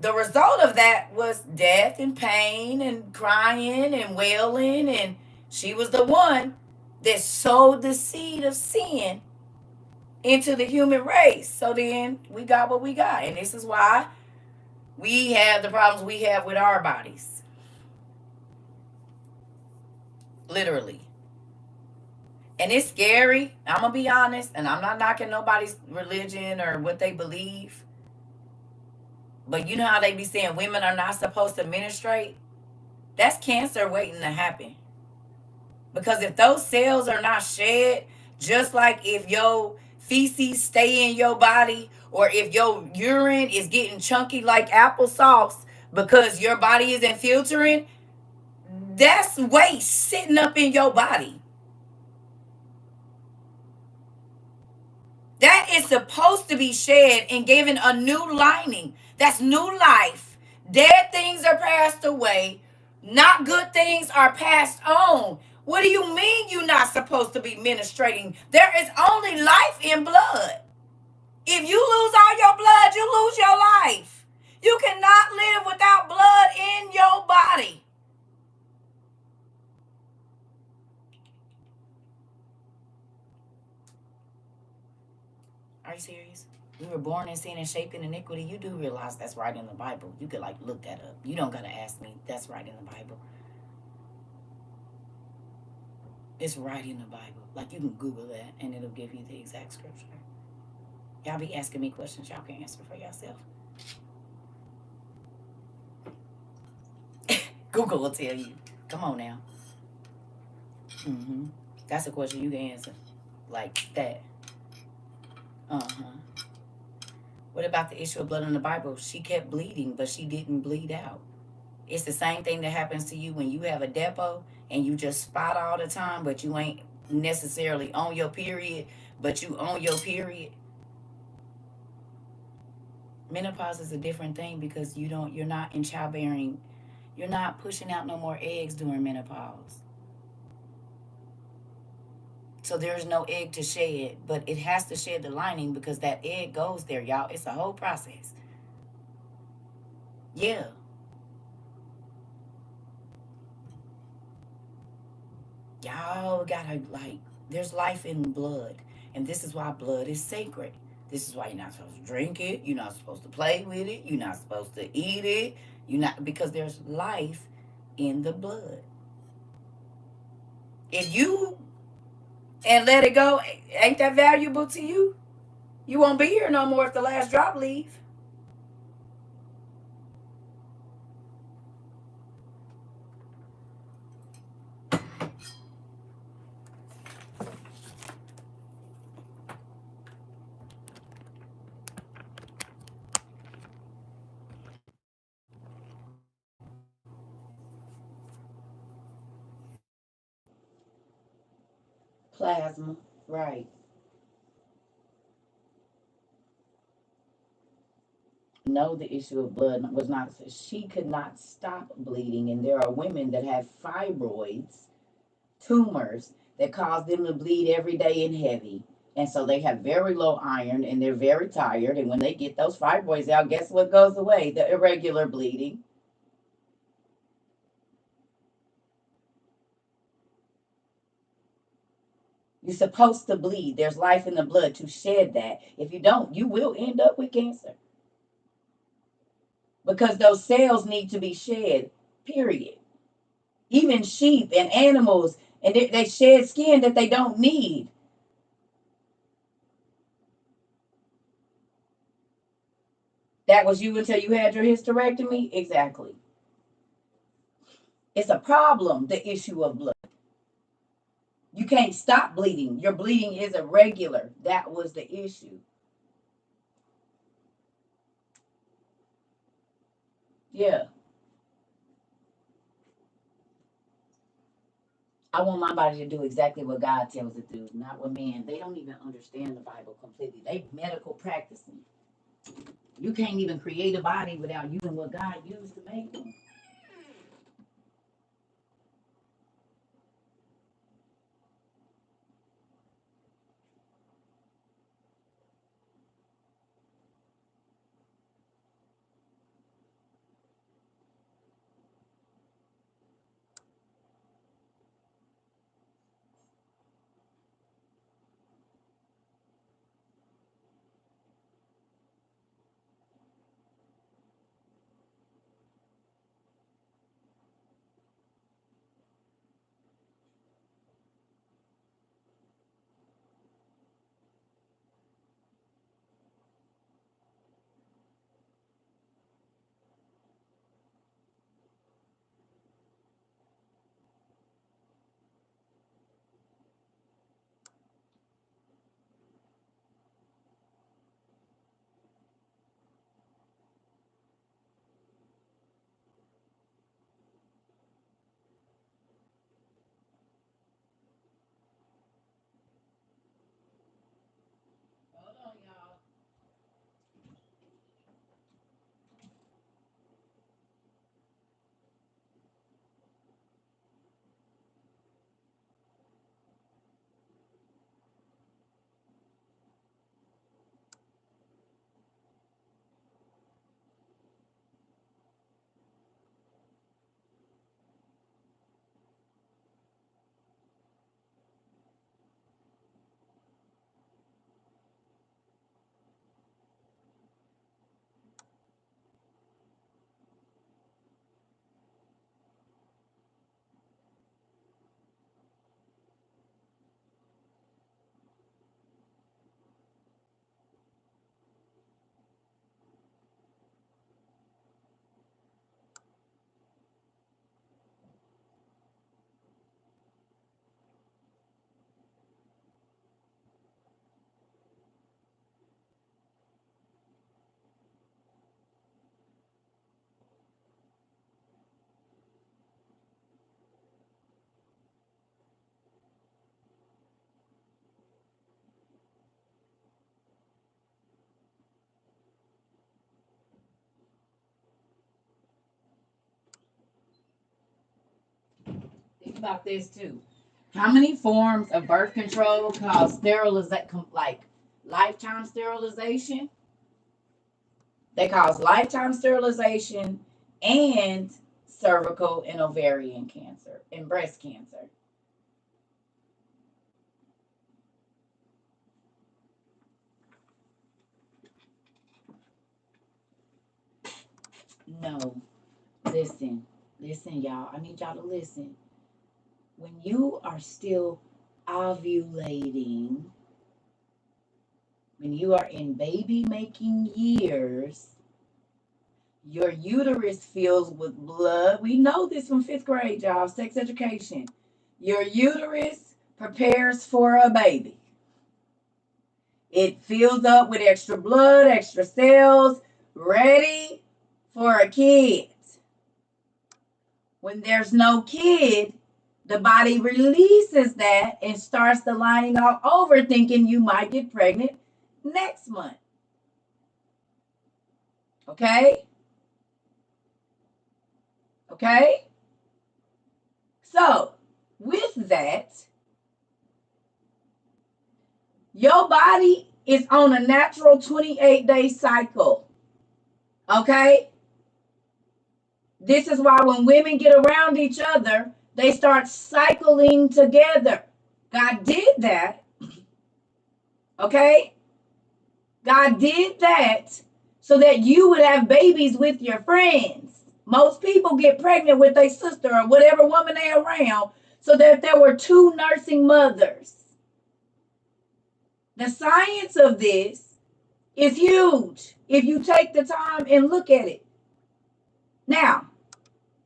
the result of that was death and pain and crying and wailing. And she was the one that sowed the seed of sin into the human race. So then we got what we got. And this is why we have the problems we have with our bodies. Literally. And it's scary. I'm going to be honest. And I'm not knocking nobody's religion or what they believe. But you know how they be saying women are not supposed to menstruate? That's cancer waiting to happen. Because if those cells are not shed, just like if your feces stay in your body or if your urine is getting chunky like applesauce because your body isn't filtering, that's waste sitting up in your body. That is supposed to be shed and given a new lining. That's new life. Dead things are passed away. Not good things are passed on. What do you mean you're not supposed to be ministrating? There is only life in blood. If you lose all your blood, you lose your life. You cannot live without blood in your body. Are you serious? We were born in sin and shaped in iniquity. You do realize that's right in the Bible. You could look that up. You don't gotta ask me. That's right in the Bible. It's right in the Bible. You can Google that and it'll give you the exact scripture. Y'all be asking me questions y'all can answer for yourself. Google will tell you. Come on now. That's a question you can answer. Like that. What about the issue of blood in the Bible? She kept bleeding, but she didn't bleed out. It's the same thing that happens to you when you have a depot and you just spot all the time, but you ain't necessarily on your period, but you on your period. Menopause is a different thing because you're not in childbearing. You're not pushing out no more eggs during menopause. So there's no egg to shed, but it has to shed the lining because that egg goes there, y'all. It's a whole process. Yeah. Y'all gotta, there's life in blood. And this is why blood is sacred. This is why you're not supposed to drink it. You're not supposed to play with it. You're not supposed to eat it. Because there's life in the blood. If you and let it go, ain't that valuable to you? You won't be here no more if the last drop leave. Plasma, right. No, the issue of blood was not, she could not stop bleeding. And there are women that have fibroids, tumors that cause them to bleed every day and heavy. And so they have very low iron and they're very tired. And when they get those fibroids out, guess what goes away? The irregular bleeding. You're supposed to bleed. There's life in the blood to shed that. If you don't, you will end up with cancer because those cells need to be shed, period. Even sheep and animals, and they shed skin that they don't need. That was you until you had your hysterectomy? Exactly. It's a problem, the issue of blood. You can't stop bleeding. Your bleeding is irregular. That was the issue. Yeah. I want my body to do exactly what God tells it to do, not what man. They don't even understand the Bible completely. They medical practicing. You can't even create a body without using what God used to make them. Hold on, y'all. Think about this too. How many forms of birth control cause sterilization, like lifetime sterilization? They cause lifetime sterilization and cervical and ovarian cancer and breast cancer. No, listen, listen, y'all. I need y'all to listen. When you are still ovulating, when you are in baby making years, your uterus fills with blood. We know this from fifth grade, y'all, sex education. Your uterus prepares for a baby. It fills up with extra blood, extra cells, ready for a kid. When there's no kid, The body releases that and starts the lining all over, thinking you might get pregnant next month. Okay? Okay? So, with that, your body is on a natural 28-day cycle. Okay? This is why when women get around each other, they start cycling together. God did that. Okay? God did that so that you would have babies with your friends. Most people get pregnant with their sister or whatever woman they're around so that there were two nursing mothers. The science of this is huge if you take the time and look at it. Now,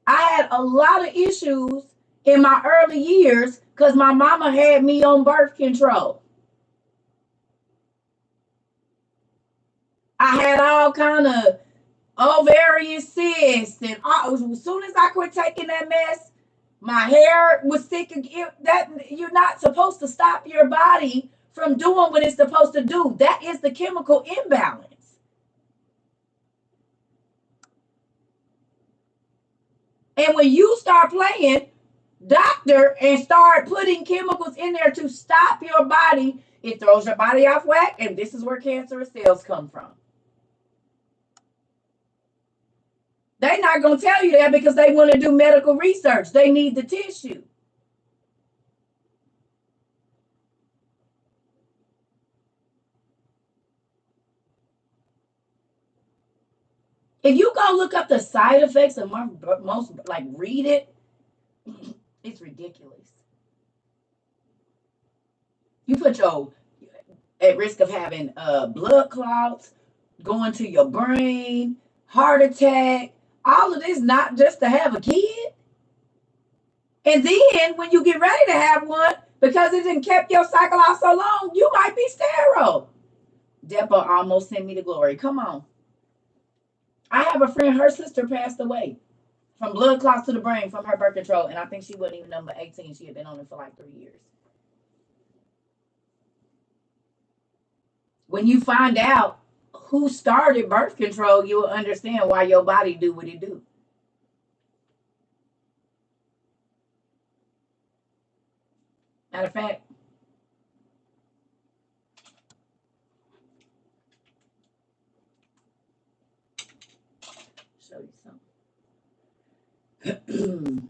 I had a lot of issues in my early years because my mama had me on birth control. I had all kind of ovarian cysts, and as soon as I quit taking that mess, my hair was thick. That you're not supposed to stop your body from doing what it's supposed to do. That is the chemical imbalance. And when you start playing doctor and start putting chemicals in there to stop your body, it throws your body off whack, and this is where cancerous cells come from. They're not going to tell you that because they want to do medical research. They need the tissue. If you go look up the side effects of most, like read it, it's ridiculous. You put your at risk of having blood clots, going to your brain, heart attack, all of this not just to have a kid. And then when you get ready to have one, because it didn't kept your cycle off so long, you might be sterile. Depa almost sent me to glory. Come on. I have a friend, her sister passed away from blood clots to the brain from her birth control. And I think she wasn't even number 18. She had been on it for like 3 years. When you find out who started birth control, you will understand why your body do what it do. Matter of fact, show you something.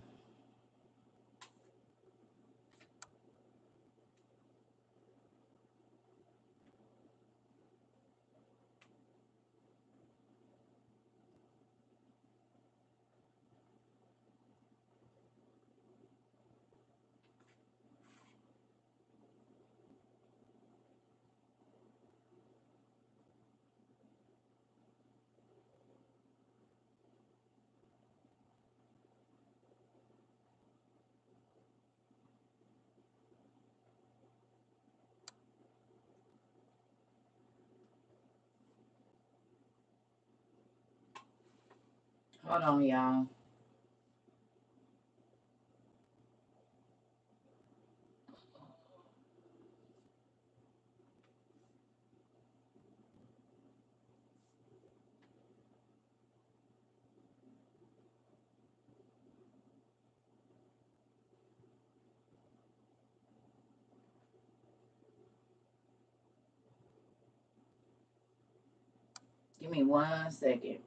Hold on, y'all. Give me 1 second.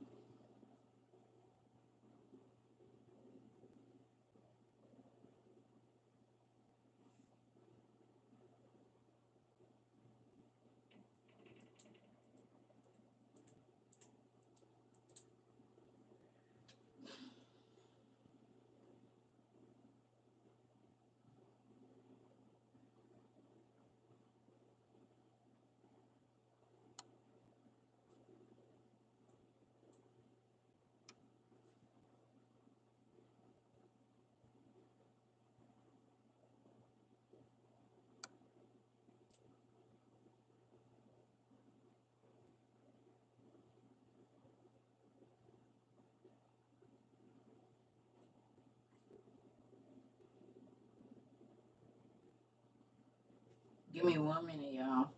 Give me 1 minute, y'all.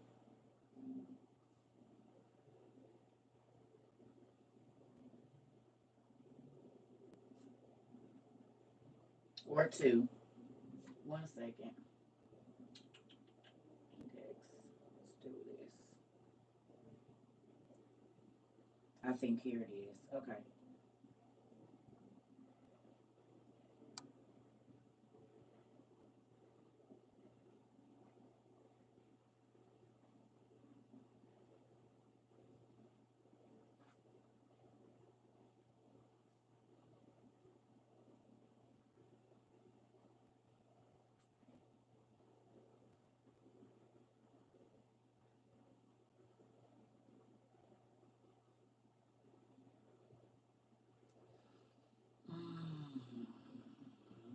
Or two. 1 second. Index. Let's do this. I think here it is. Okay.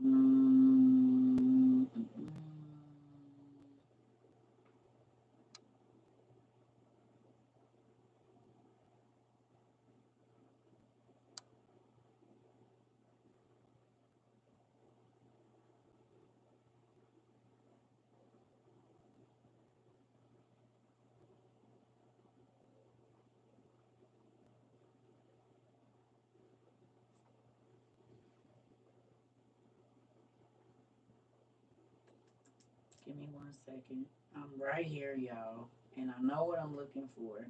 Mm. Give me 1 second. I'm right here, y'all, and I know what I'm looking for.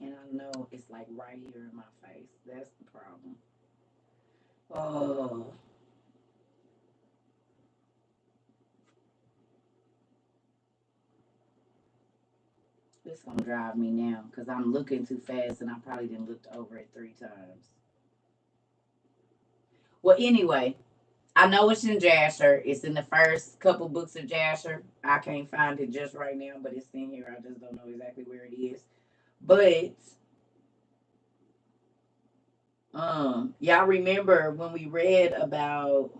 And I know it's like right here in my face. That's the problem. Oh, this gonna drive me now because I'm looking too fast and I probably didn't looked over it 3 times. Well, anyway, I know it's in Jasher. It's in the first couple books of Jasher. I can't find it just right now, but it's in here. I just don't know exactly where it is. But y'all remember when we read about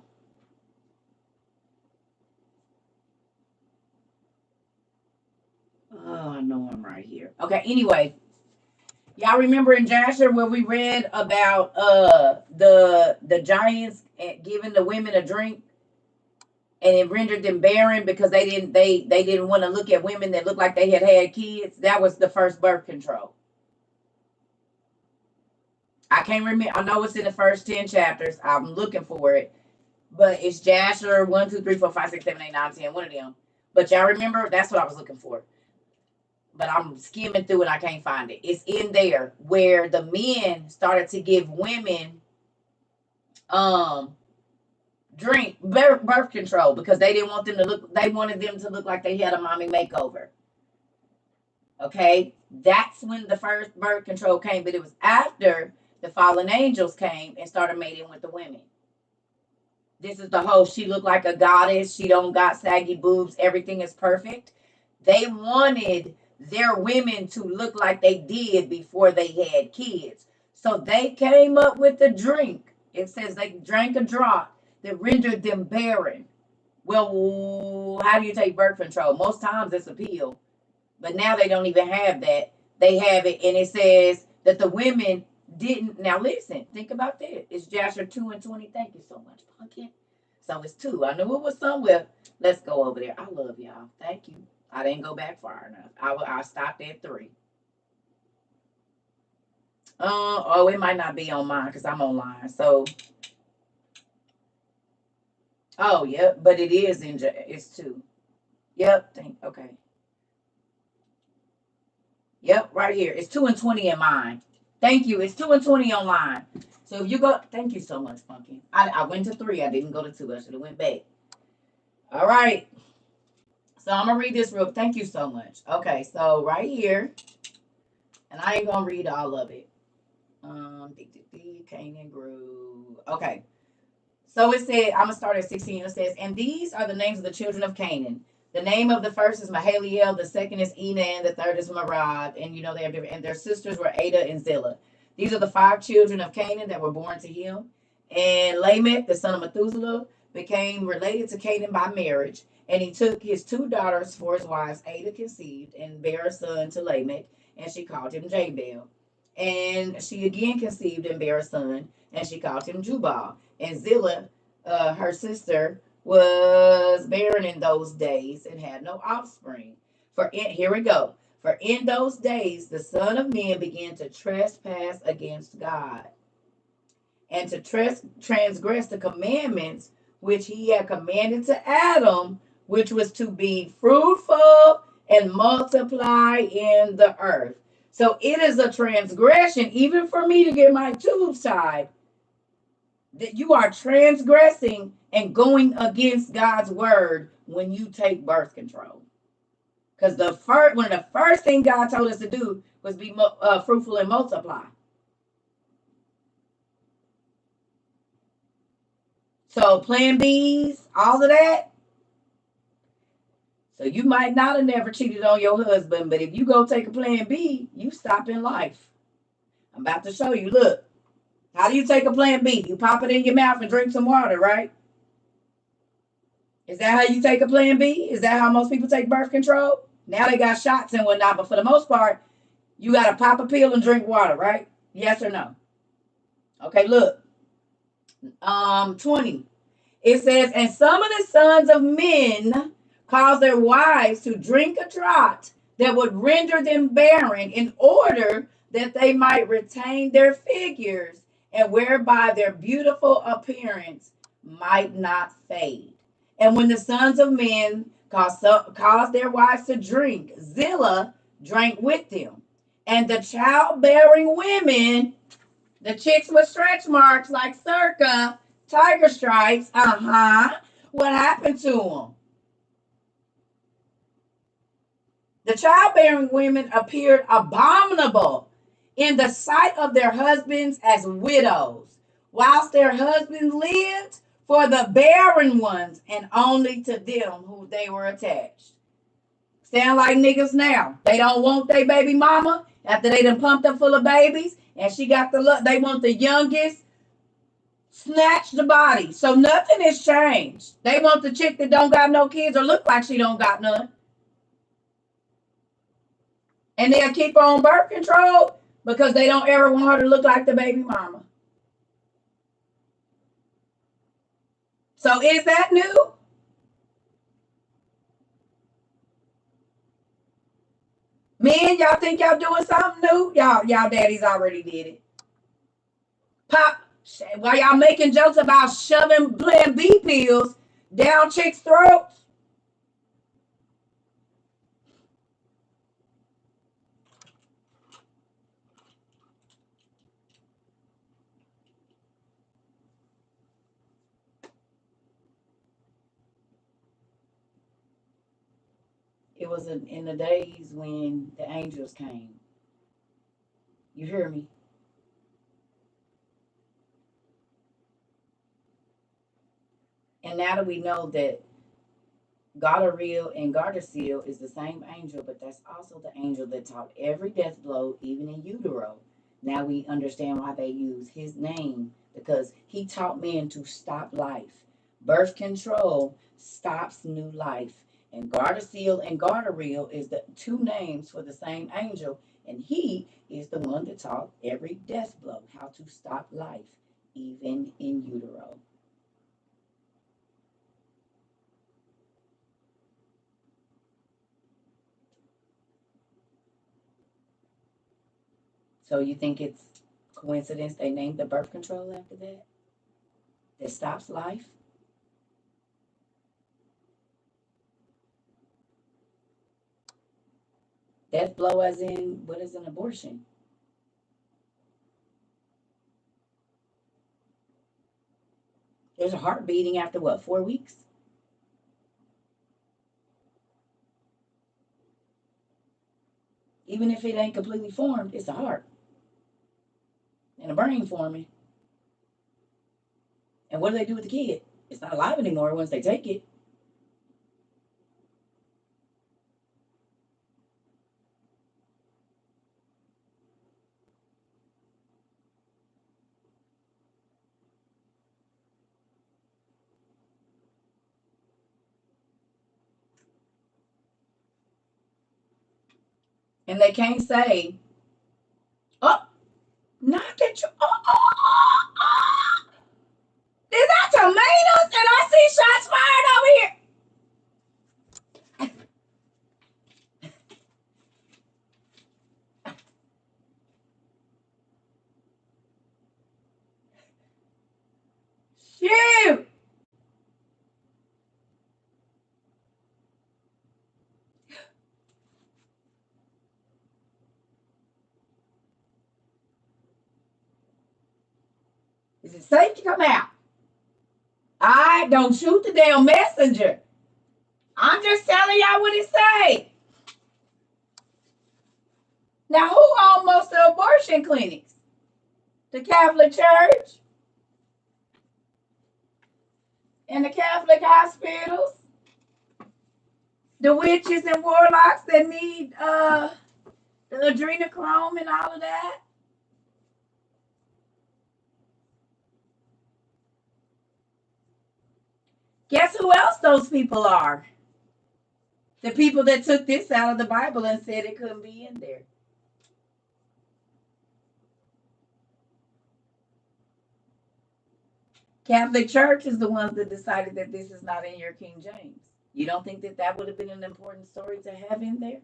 oh, I know I'm right here. Okay, anyway, y'all remember in Jasher where we read about the giants giving the women a drink and it rendered them barren because they didn't want to look at women that looked like they had had kids. That was the first birth control. I can't remember. I know it's in the first 10 chapters. I'm looking for it, but it's Jasher 1, 2, 3, 4, 5, 6, 7, 8, 9, 10. One of them. But y'all remember that's what I was looking for. But I'm skimming through and I can't find it. It's in there where the men started to give women um birth control because they didn't want them to look. They wanted them to look like they had a mommy makeover. Okay, that's when the first birth control came, but it was after the fallen angels came and started mating with the women. This is the whole she looked like a goddess, she don't got saggy boobs, everything is perfect. They wanted their women to look like they did before they had kids. So they came up with a drink. It says they drank a draught that rendered them barren. Well, how do you take birth control? Most times it's a pill. But now they don't even have that. They have it, and it says that the women didn't. Now listen, think about that. It's Joshua 2:20. Thank you so much, Pumpkin. So it's two. I knew it was somewhere. Let's go over there. I love y'all. Thank you. I didn't go back far enough. I stopped at 3. Oh, it might not be on mine because I'm online. So, oh, yep, but it is in. It's 2. Yep. Okay. Yep, right here. It's 2:20 in mine. Thank you. It's 2:20 online. So if you go, thank you so much, Pumpkin. I went to 3. I didn't go to 2. I should have went back. All right. So I'm gonna read this real. Thank you so much. Okay, so right here, and I ain't gonna read all of it. Canaan grew. Okay. So it said, I'm gonna start at 16. It says, and these are the names of the children of Canaan. The name of the first is Mahaliel, the second is Enan, the third is Marad, and you know they have different. And their sisters were Ada and Zillah. These are the 5 children of Canaan that were born to him. And Lamech, the son of Methuselah, became related to Canaan by marriage, and he took his two daughters for his wives. Ada conceived and bare a son to Lamech, and she called him Jabal. And she again conceived and bare a son, and she called him Jubal. And Zillah, her sister, was barren in those days and had no offspring. Here we go. For in those days the Son of Man began to trespass against God and to transgress the commandments which he had commanded to Adam, which was to be fruitful and multiply in the earth. So it is a transgression, even for me to get my tubes tied, that you are transgressing and going against God's word when you take birth control. Because one of the first things God told us to do was be fruitful and multiply. So plan B's, all of that. So you might not have never cheated on your husband, but if you go take a plan B, you stop in life. I'm about to show you. Look, how do you take a plan B? You pop it in your mouth and drink some water, right? Is that how you take a plan B? Is that how most people take birth control? Now they got shots and whatnot, but for the most part, you got to pop a pill and drink water, right? Yes or no? Okay, look. 20. It says, and some of the sons of men caused their wives to drink a draught that would render them barren in order that they might retain their figures and whereby their beautiful appearance might not fade. And when the sons of men caused their wives to drink, Zillah drank with them. And the childbearing women, the chicks with stretch marks like CERCA, tiger stripes, what happened to them? The childbearing women appeared abominable in the sight of their husbands as widows, whilst their husbands lived for the barren ones and only to them who they were attached. Sound like niggas now. They don't want their baby mama after they done pumped her full of babies and she got the look. They want the youngest, snatch the body. So nothing has changed. They want the chick that don't got no kids or look like she don't got none. And they'll keep her on birth control because they don't ever want her to look like the baby mama. So is that new? Men, y'all think y'all doing something new? Y'all daddies already did it. Pop, while y'all making jokes about shoving Plan B pills down chicks' throats. It was in the days when the angels came. You hear me? And now that we know that Gardaril and Gardasil is the same angel, but that's also the angel that taught every death blow, even in utero. Now we understand why they use his name, because he taught men to stop life. Birth control stops new life. And Gardasil and Gardaril is the two names for the same angel, and he is the one that taught every death blow how to stop life, even in utero. So you think it's coincidence they named the birth control after that? That stops life? Death blow as in what is an abortion? There's a heart beating after what, 4 weeks? Even if it ain't completely formed, it's a heart and a brain forming. And what do they do with the kid? It's not alive anymore once they take it. And they can't say, oh, not that you, is that tomatoes? And I see shots fired over here. Shoot. Is it safe to come out? I don't shoot the damn messenger. I'm just telling y'all what it say. Now, who owns most of the abortion clinics? The Catholic Church and the Catholic hospitals. The witches and warlocks that need the adrenochrome and all of that. Guess who else those people are? The people that took this out of the Bible and said it couldn't be in there. Catholic Church is the ones that decided that this is not in your King James. You don't think that that would have been an important story to have in there?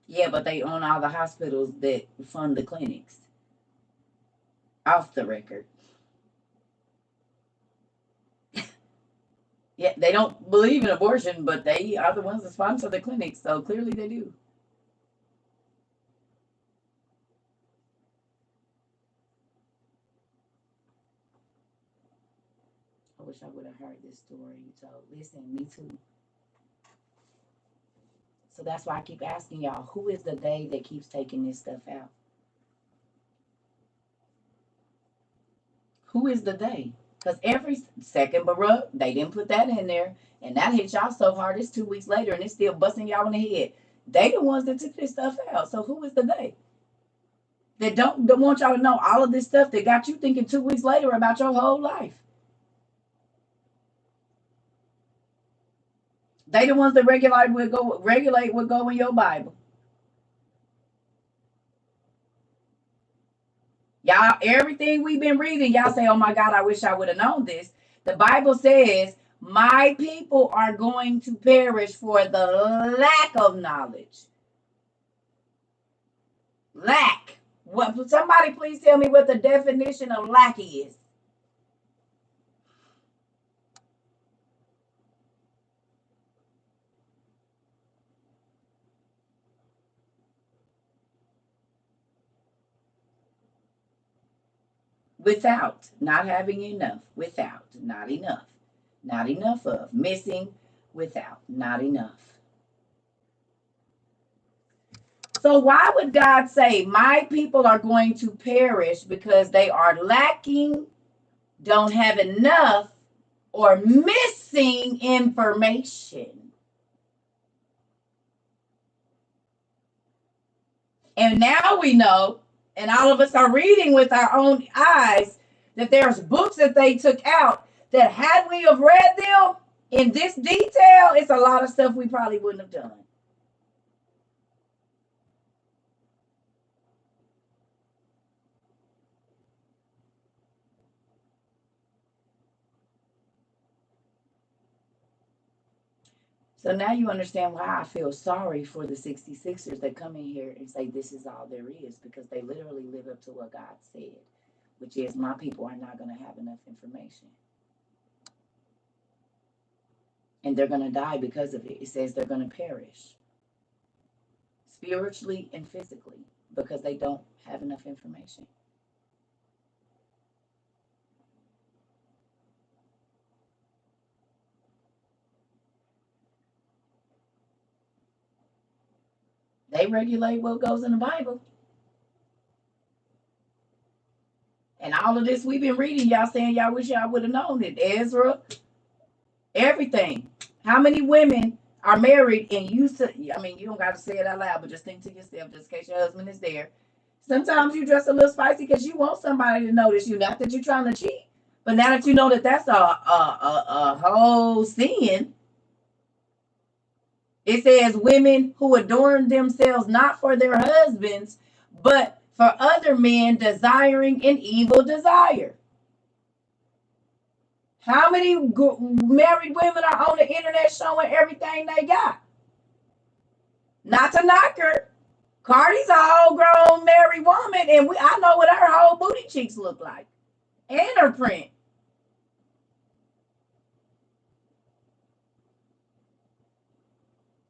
Yeah, but they own all the hospitals that fund the clinics. Off the record. Yeah, they don't believe in abortion, but they are the ones that sponsor the clinics, so clearly they do. I wish I would have heard this story you told. Listen, me too. So that's why I keep asking y'all, who is the they that keeps taking this stuff out? Who is the they? Because every second, Baruch, they didn't put that in there. And that hit y'all so hard, it's 2 weeks later, and it's still busting y'all in the head. They the ones that took this stuff out. So who is the they? That don't want y'all to know all of this stuff that got you thinking 2 weeks later about your whole life. They the ones that regulate what go in your Bible. Y'all, everything we've been reading, y'all say, oh my God, I wish I would have known this. The Bible says, my people are going to perish for the lack of knowledge. Lack. What? Somebody please tell me what the definition of lack is. Without, not having enough. Without, not enough. Not enough of. Missing, without, not enough. So why would God say, my people are going to perish because they are lacking, don't have enough, or missing information? And now we know, and all of us are reading with our own eyes, that there's books that they took out that had we have read them in this detail, it's a lot of stuff we probably wouldn't have done. So now you understand why I feel sorry for the 66ers that come in here and say this is all there is, because they literally live up to what God said, which is my people are not going to have enough information. And they're going to die because of it. It says they're going to perish spiritually and physically because they don't have enough information. They regulate what goes in the Bible. And all of this we've been reading, y'all saying y'all wish y'all would have known it. Ezra, everything. How many women are married and you, I mean, you don't got to say it out loud, but just think to yourself, just in case your husband is there. Sometimes you dress a little spicy because you want somebody to notice you. Not that you're trying to cheat, but now that you know that that's a whole sin, it says women who adorn themselves not for their husbands, but for other men, desiring an evil desire. How many married women are on the internet showing everything they got? Not to knock her. Cardi's a whole grown married woman, and I know what her whole booty cheeks look like. And her print.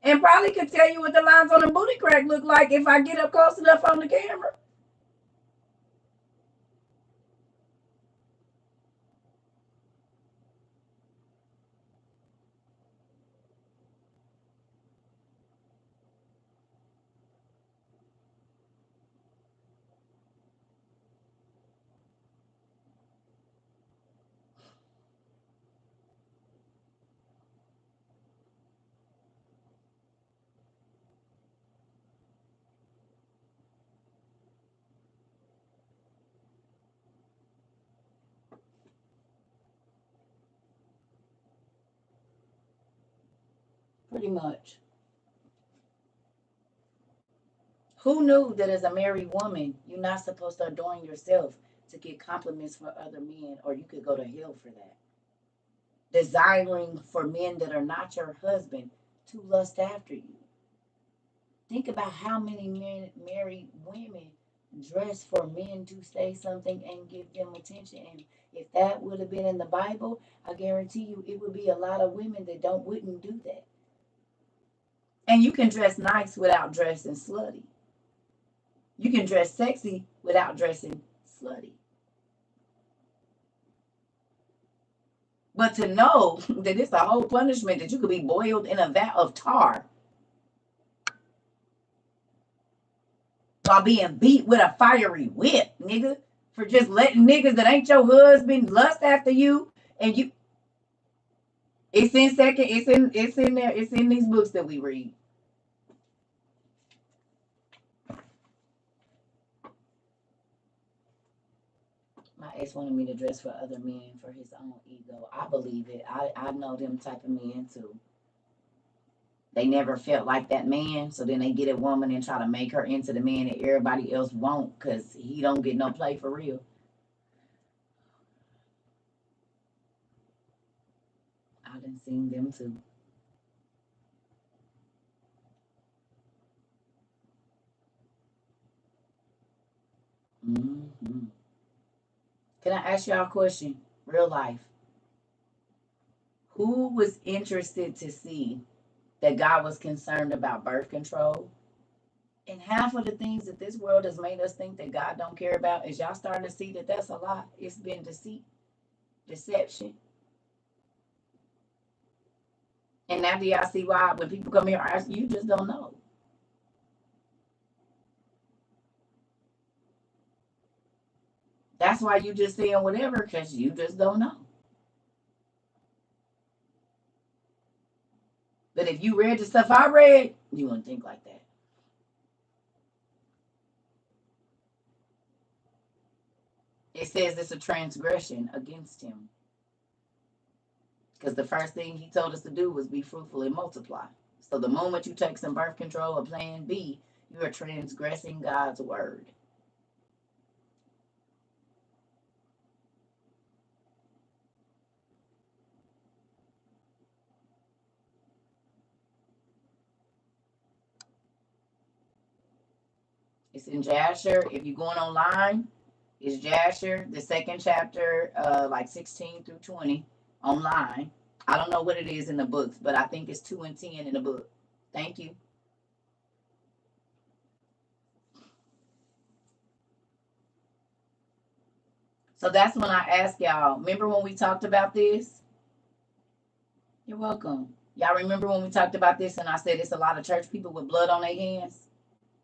And probably could tell you what the lines on the booty crack look like if I get up close enough on the camera. Pretty much. Who knew that as a married woman, you're not supposed to adorn yourself to get compliments for other men, or you could go to hell for that? Desiring for men that are not your husband to lust after you. Think about how many married women dress for men to say something and give them attention. And if that would have been in the Bible, I guarantee you it would be a lot of women that wouldn't do that. And you can dress nice without dressing slutty. You can dress sexy without dressing slutty. But to know that it's a whole punishment that you could be boiled in a vat of tar while being beat with a fiery whip, nigga, for just letting niggas that ain't your husband lust after you, and you. It's in second. It's in there. It's in these books that we read. My ex wanted me to dress for other men for his own ego. I believe it. I know them type of men too. They never felt like that man, so then they get a woman and try to make her into the man that everybody else won't, because he don't get no play for real. I done seen them too. Mm-hmm. Can I ask y'all a question? Real life. Who was interested to see that God was concerned about birth control? And half of the things that this world has made us think that God don't care about, is y'all starting to see that that's a lie? It's been deceit, deception. And now do y'all see why when people come here and ask, you just don't know? That's why you just saying whatever, because you just don't know. But if you read the stuff I read, you wouldn't think like that. It says it's a transgression against him. Because the first thing he told us to do was be fruitful and multiply. So the moment you take some birth control or plan B, you are transgressing God's word. It's in Jasher. If you're going online, it's Jasher, the second chapter, like 16 through 20 online. I don't know what it is in the books, but I think it's 2 and 10 in the book. Thank you. So that's when I asked y'all, remember when we talked about this? You're welcome. Y'all remember when we talked about this and I said it's a lot of church people with blood on their hands?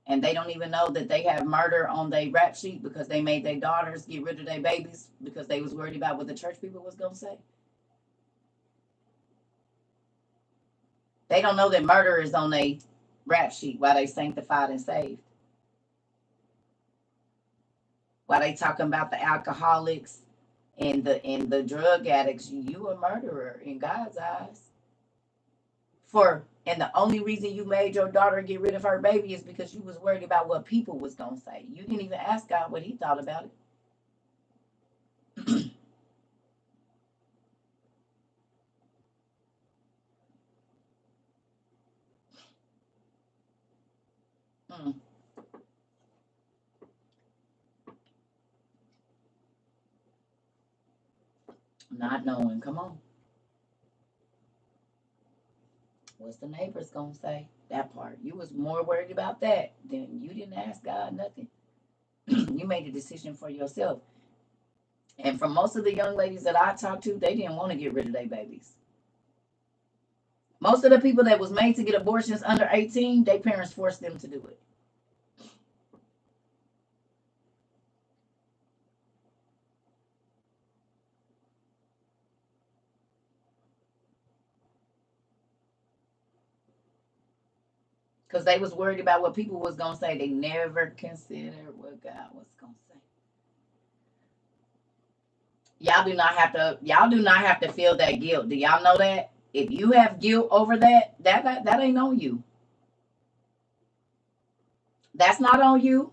And they don't even know that they have murder on their rap sheet because they made their daughters get rid of their babies because they was worried about what the church people was going to say? They don't know that murder is on their rap sheet while they sanctified and saved. While they talking about the alcoholics and the drug addicts, you a murderer in God's eyes. And the only reason you made your daughter get rid of her baby is because you was worried about what people was gonna say. You didn't even ask God what He thought about it. Mm, not knowing. Come on. What's the neighbors gonna say? That part. You was more worried about that than you didn't ask God nothing. You made a decision for yourself. And for most of the young ladies that I talked to, they didn't want to get rid of their babies. Most of the people that was made to get abortions under 18, their parents forced them to do it. Because they was worried about what people was gonna say. They never considered what God was gonna say. Y'all do not have to feel that guilt. Do y'all know that? If you have guilt over that ain't on you. That's not on you.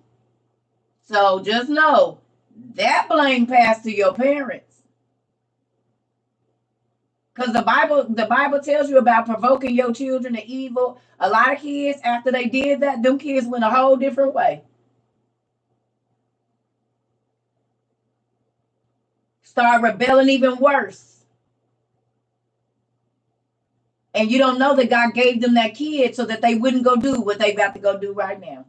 So just know that blame passed to your parents. Because the Bible tells you about provoking your children to evil. A lot of kids, after they did that, them kids went a whole different way. Start rebelling even worse. And you don't know that God gave them that kid so that they wouldn't go do what they about to go do right now.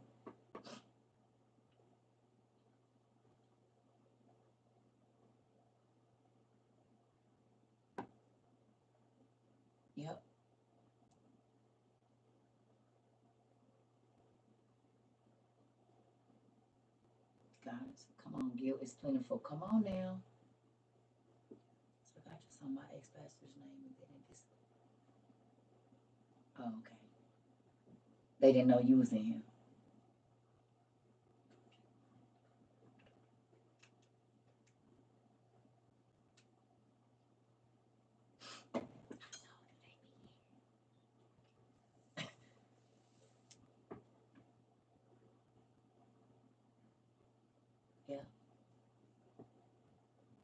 Yep. Guys, come on, guilt is plentiful. Come on now. So I just saw my ex-pastor's name and then it just. Oh, okay. They didn't know you was in here. Yeah.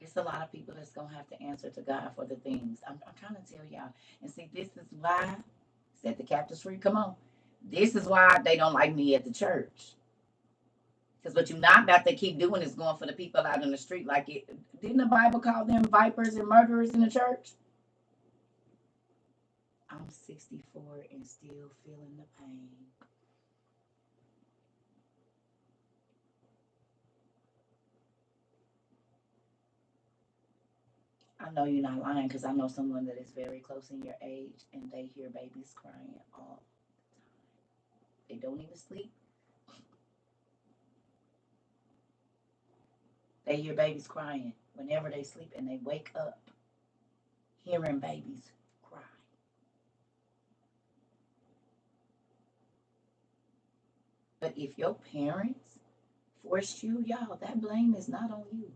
It's a lot of people that's gonna have to answer to God for the things. I'm trying to tell y'all. And see, this is why set the captives free. Come on. This is why they don't like me at the church. Because what you're not about to keep doing is going for the people out in the street like it. Didn't the Bible call them vipers and murderers in the church? I'm 64 and still feeling the pain. I know you're not lying because I know someone that is very close in your age and they hear babies crying all the time. They don't even sleep. They hear babies crying whenever they sleep and they wake up hearing babies cry. But if your parents forced you, y'all, that blame is not on you.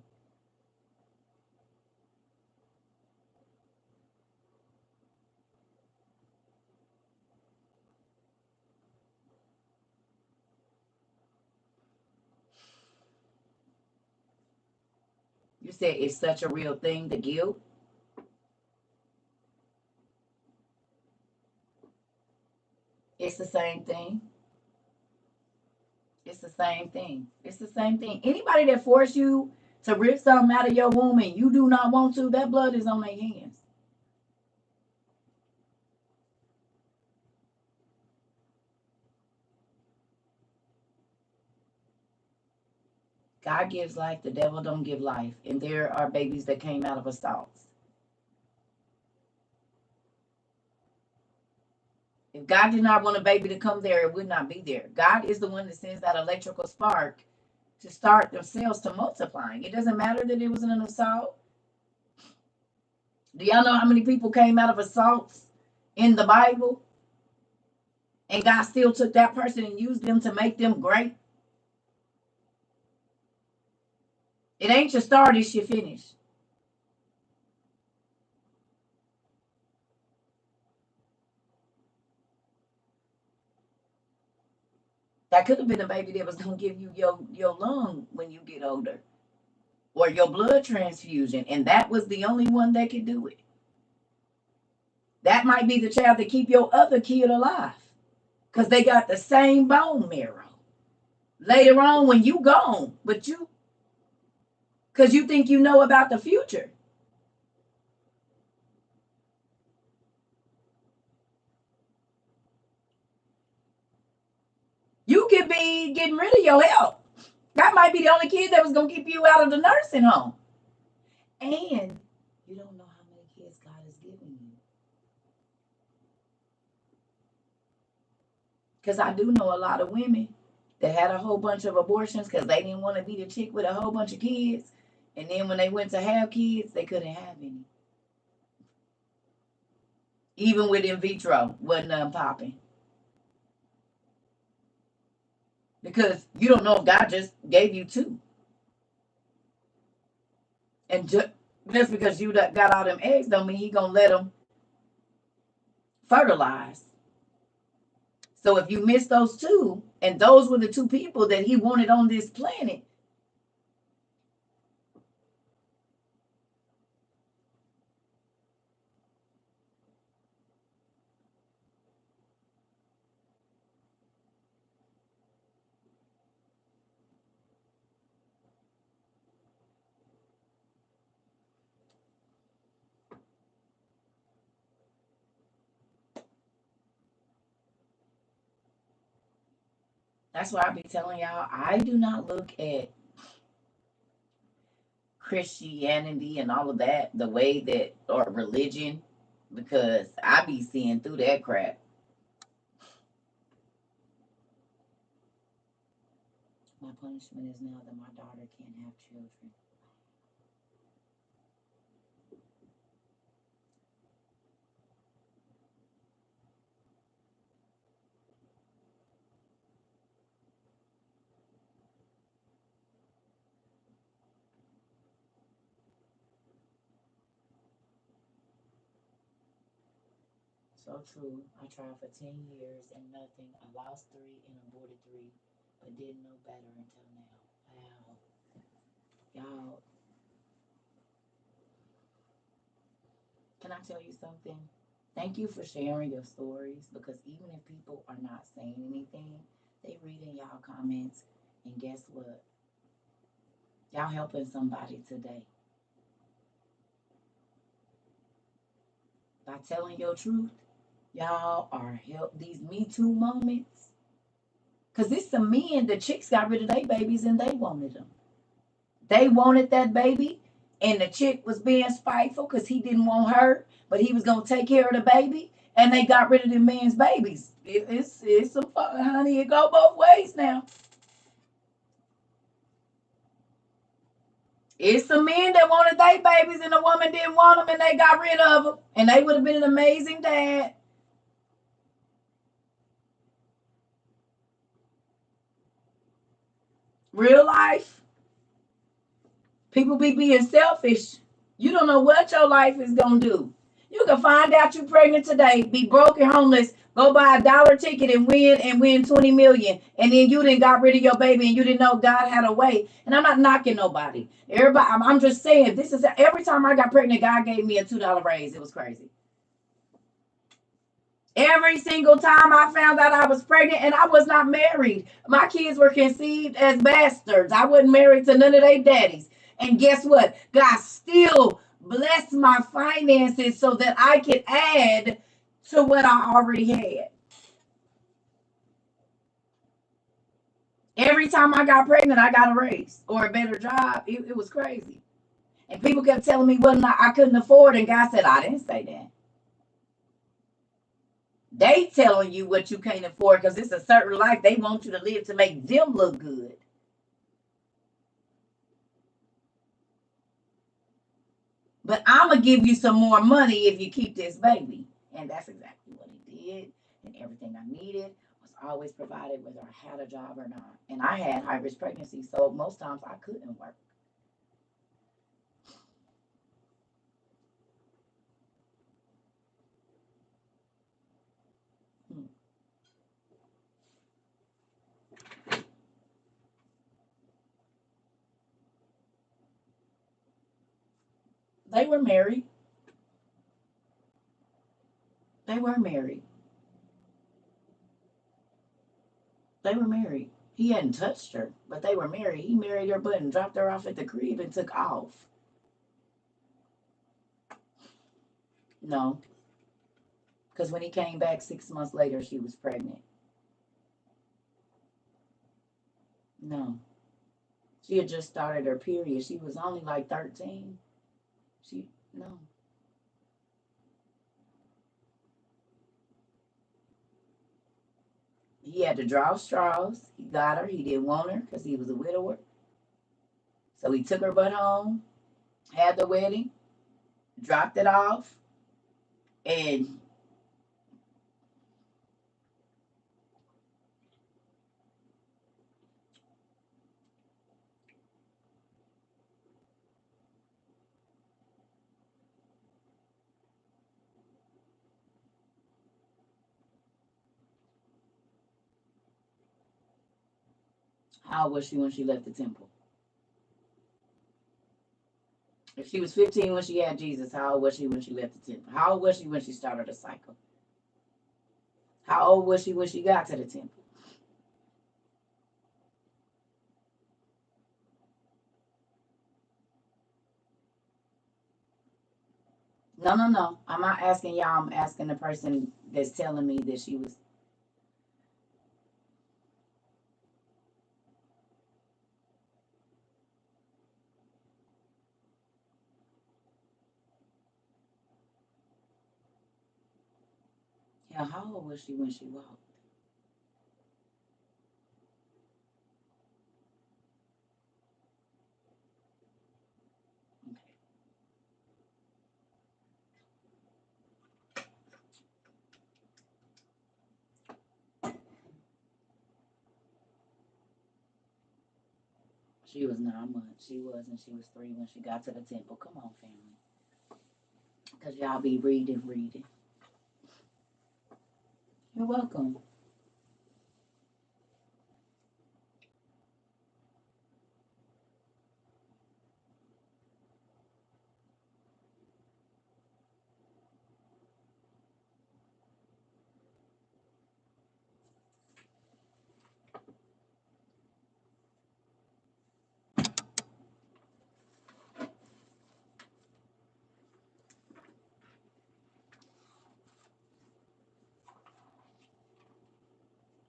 You said it's such a real thing, the guilt. It's the same thing. It's the same thing. It's the same thing. Anybody that force you to rip something out of your womb and you do not want to, that blood is on their hands. God gives life, the devil don't give life. And there are babies that came out of assaults. If God did not want a baby to come there, it would not be there. God is the one that sends that electrical spark to start themselves to multiplying. It doesn't matter that it was an assault. Do y'all know how many people came out of assaults in the Bible? And God still took that person and used them to make them great. It ain't your start, it's your finish. That could have been a baby that was gonna give you your lung when you get older, or your blood transfusion, and that was the only one that could do it. That might be the child that keep your other kid alive, because they got the same bone marrow. Later on, when you gone, but you, because you think you know about the future. You could be getting rid of your health. That might be the only kid that was gonna keep you out of the nursing home. And you don't know how many kids God has given you. Because I do know a lot of women that had a whole bunch of abortions because they didn't want to be the chick with a whole bunch of kids. And then when they went to have kids, they couldn't have any. Even with in vitro, wasn't none popping. Because you don't know if God just gave you two. And just because you got all them eggs don't mean he going to let them fertilize. So if you miss those two, and those were the two people that he wanted on this planet, that's why I be telling y'all, I do not look at Christianity and all of that the way that, or religion, because I be seeing through that crap. My punishment is now that my daughter can't have children. So true. I tried for 10 years and nothing. I lost three and aborted three, but didn't know better until now. Wow. Y'all, can I tell you something? Thank you for sharing your stories, because even if people are not saying anything, they read in y'all comments, and guess what? Y'all helping somebody today by telling your truth. Y'all are help these Me Too moments. Cause it's some men, the chicks got rid of their babies and they wanted them. They wanted that baby, and the chick was being spiteful because he didn't want her, but he was gonna take care of the baby, and they got rid of the man's babies. It's some fun, honey. It go both ways now. It's some men that wanted their babies, and the woman didn't want them, and they got rid of them, and they would have been an amazing dad. Real life. People be being selfish. You don't know what your life is gonna do. You can find out you pregnant today, be broke and homeless, go buy a dollar ticket and win 20 million. And then you didn't got rid of your baby and you didn't know God had a way. And I'm not knocking nobody. Everybody, I'm just saying this is every time I got pregnant, God gave me a $2 raise. It was crazy. Every single time I found out I was pregnant, and I was not married. My kids were conceived as bastards. I wasn't married to none of their daddies. And guess what? God still blessed my finances so that I could add to what I already had. Every time I got pregnant, I got a raise or a better job. It was crazy. And people kept telling me what I couldn't afford. And God said, I didn't say that. They telling you what you can't afford because it's a certain life they want you to live to make them look good. But I'm gonna give you some more money if you keep this baby. And that's exactly what he did. and everything I needed was always provided, whether I had a job or not. And I had high risk pregnancy, so most times I couldn't work. Hmm. They were married. They were married. They were married. He hadn't touched her, but they were married. He married her, but and dropped her off at the crib and took off. No, because when he came back 6 months later, she was pregnant. No, she had just started her period. She was only like 13. She no. He had to draw straws. He got her. He didn't want her because he was a widower. So he took her butt home, had the wedding, dropped it off, and how old was she when she left the temple? If she was 15 when she had Jesus, how old was she when she left the temple? How old was she when she started a cycle? How old was she when she got to the temple? No, no, no. I'm not asking y'all. I'm asking the person that's telling me that she was. Yeah, how old was she when she walked? Okay. She was 9 months. She was, and she was 3 when she got to the temple. Come on, family. Because y'all be reading, reading. You're welcome.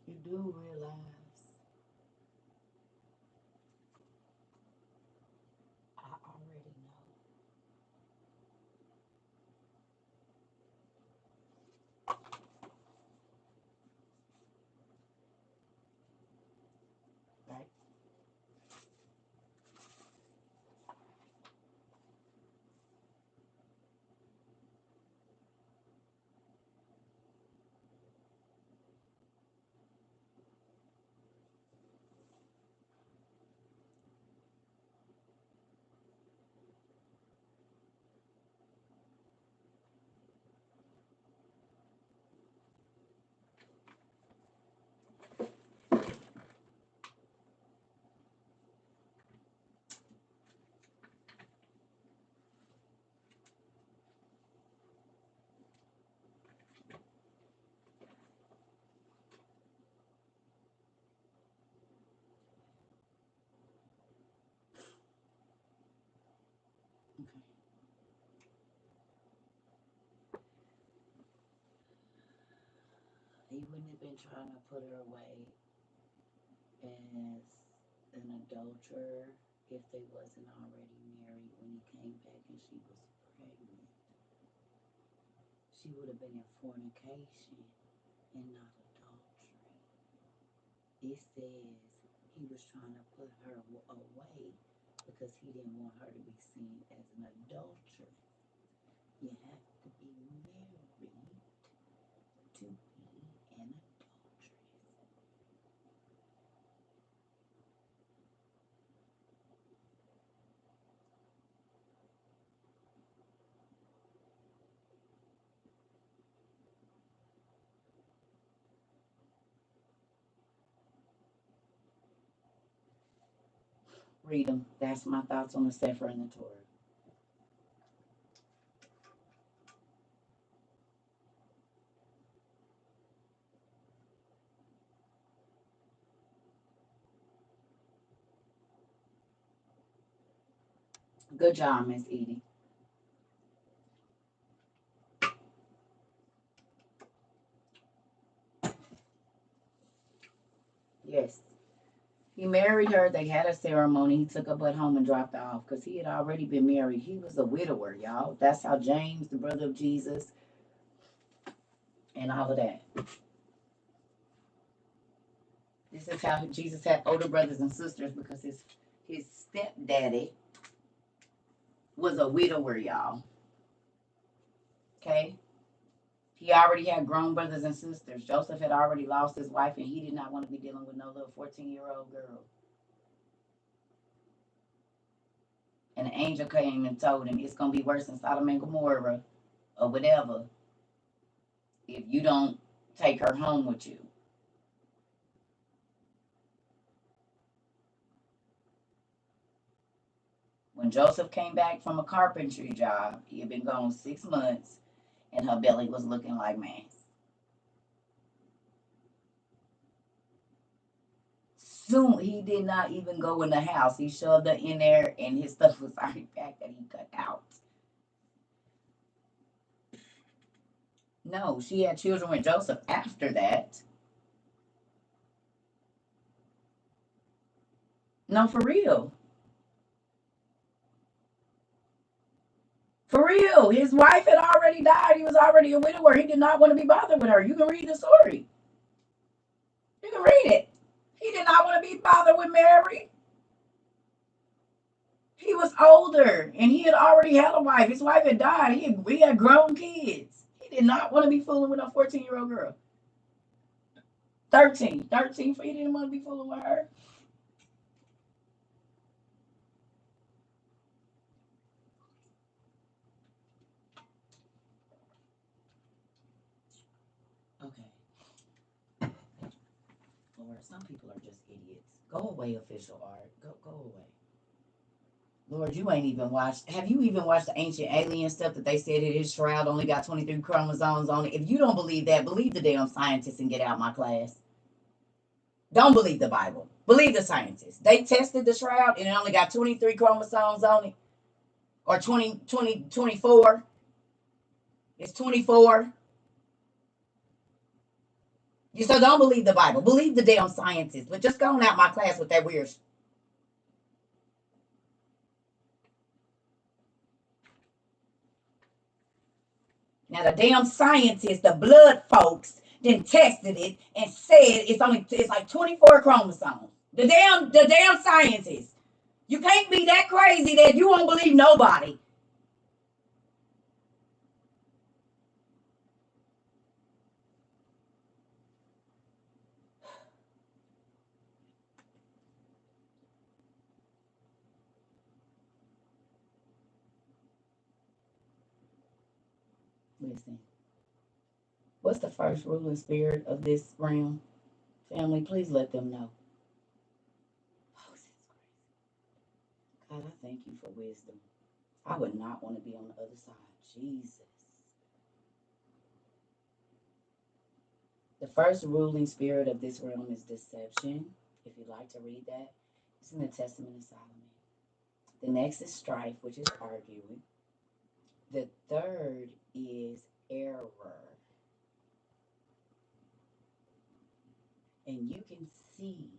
You do realize I already know. Right? Okay. He wouldn't have been trying to put her away as an adulterer if they wasn't already married when he came back and she was pregnant. She would have been in fornication and not adultery. It says he was trying to put her away because he didn't want her to be seen as an adulterer. You have to be married to be Read them. That's my thoughts on the Sefer and the Torah. Good job, Miss Edie. Yes. He married her. They had a ceremony. He took her butt home and dropped her off because he had already been married. He was a widower, y'all. That's how James, the brother of Jesus, and all of that. This is how Jesus had older brothers and sisters because his stepdaddy was a widower, y'all. Okay? He already had grown brothers and sisters. Joseph had already lost his wife, and he did not want to be dealing with no little 14-year-old girl. And the angel came and told him it's going to be worse than Sodom and Gomorrah or whatever if you don't take her home with you. When Joseph came back from a carpentry job, he had been gone 6 months, and her belly was looking like man. Soon, he did not even go in the house. He shoved her in there, and his stuff was already packed that he cut out. No, she had children with Joseph after that. No, for real. For real. His wife had already died. He was already a widower. He did not want to be bothered with her. You can read the story. You can read it. He did not want to be bothered with Mary. He was older and he had already had a wife. His wife had died. He had grown kids. He did not want to be fooling with a 14-year-old girl. 13. He didn't want to be fooling with her. Okay. Lord, some people are just idiots. Go away, official art. Go away. Lord, you ain't even watched. Have you even watched the ancient alien stuff that they said his shroud only got 23 chromosomes on it? If you don't believe that, believe the damn scientists and get out of my class. Don't believe the Bible. Believe the scientists. They tested the shroud and it only got 23 chromosomes on it. Or 24. It's 24. You so don't believe the Bible. Believe the damn scientists. But just go on out my class with that weird. Now the damn scientists, the blood folks, then tested it and said it's like 24 chromosomes. The damn scientists. You can't be that crazy that you won't believe nobody. Listen. What's the first ruling spirit of this realm? Family, please let them know. Oh, God, I thank you for wisdom. I would not want to be on the other side. Jesus. The first ruling spirit of this realm is deception. If you'd like to read that, it's in the Testament of Solomon. The next is strife, which is arguing. The third is error. And you can see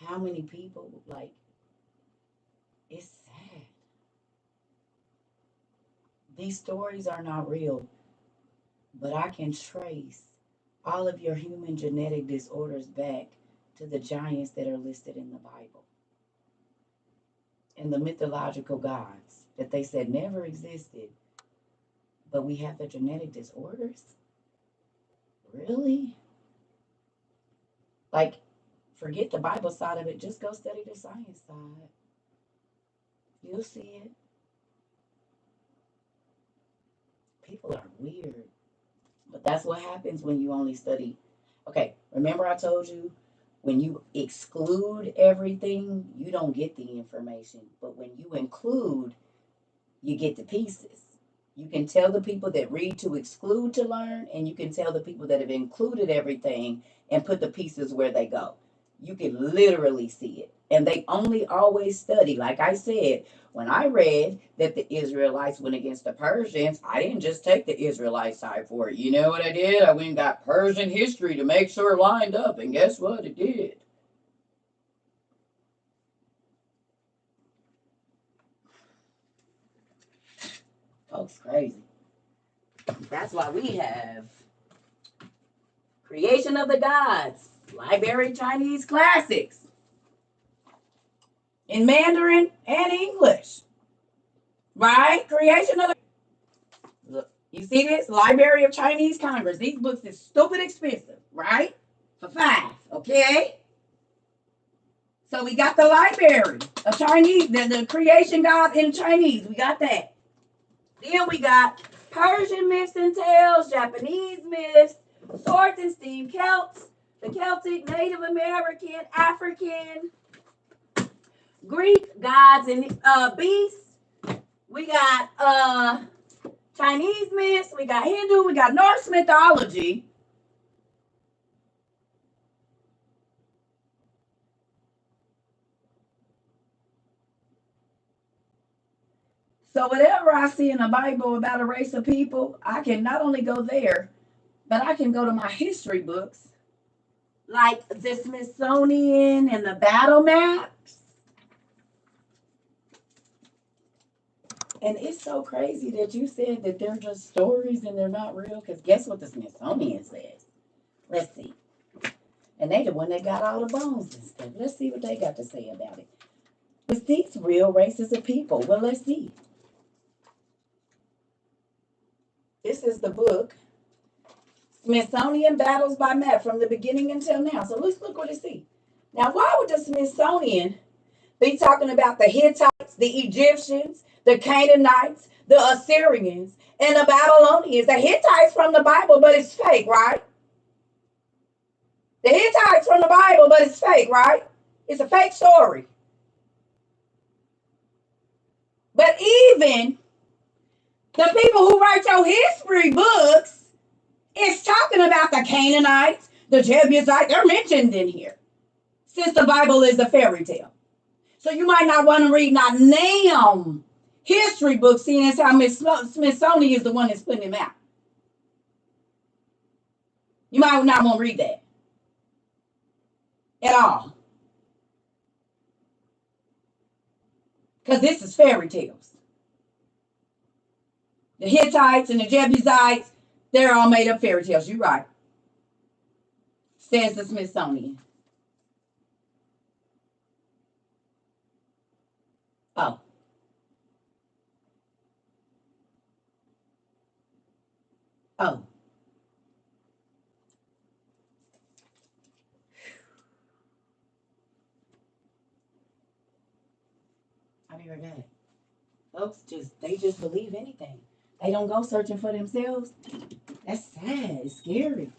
how many people, like, it's sad. These stories are not real, but I can trace all of your human genetic disorders back to the giants that are listed in the Bible and the mythological gods that they said never existed, but we have the genetic disorders? Really? Like, forget the Bible side of it. Just go study the science side. You'll see it. People are weird. But that's what happens when you only study. Okay, remember I told you When you exclude everything, you don't get the information. But when you include, you get the pieces. You can tell the people that read to exclude to learn, and you can tell the people that have included everything and put the pieces where they go. You can literally see it. And they only always study. Like I said, when I read that the Israelites went against the Persians, I didn't just take the Israelite side for it. You know what I did? I went and got Persian history to make sure it lined up. And guess what? It did. Folks, crazy. That's why we have Creation of the Gods, Library Chinese Classics in Mandarin and English, right? Creation of the Look, you see this? Library of Chinese Congress. These books is stupid expensive, right? For $5, okay? So we got the Library of Chinese, the Creation God in Chinese. We got that. Then we got Persian myths and tales, Japanese myths, swords and steam Celts, the Celtic, Native American, African, Greek gods and beasts. We got Chinese myths, we got Hindu, we got Norse mythology. So whatever I see in the Bible about a race of people, I can not only go there, but I can go to my history books, like the Smithsonian and the battle maps. And it's so crazy that you said that they're just stories and they're not real, because guess what the Smithsonian says? Let's see. And they the one that got all the bones and stuff. Let's see what they got to say about it. Was these real races of people? Well, let's see. This is the book, Smithsonian Battles by Map from the beginning until now. So let's look what it see. Now, why would the Smithsonian be talking about the Hittites, the Egyptians, the Canaanites, the Assyrians, and the Babylonians? The Hittites from the Bible, but it's fake, right? The Hittites from the Bible, but it's fake, right? It's a fake story. But even the people who write your history books is talking about the Canaanites, the Jebusites. They're mentioned in here, since the Bible is a fairy tale. So you might not want to read not name history books, seeing as how Miss Smithsonian is the one that's putting them out. You might not want to read that at all, because this is fairy tales. The Hittites and the Jebusites, they're all made up fairy tales. You're right, says the Smithsonian. Oh. Oh. I'll be right back. Folks they just believe anything. They don't go searching for themselves. That's sad. It's scary.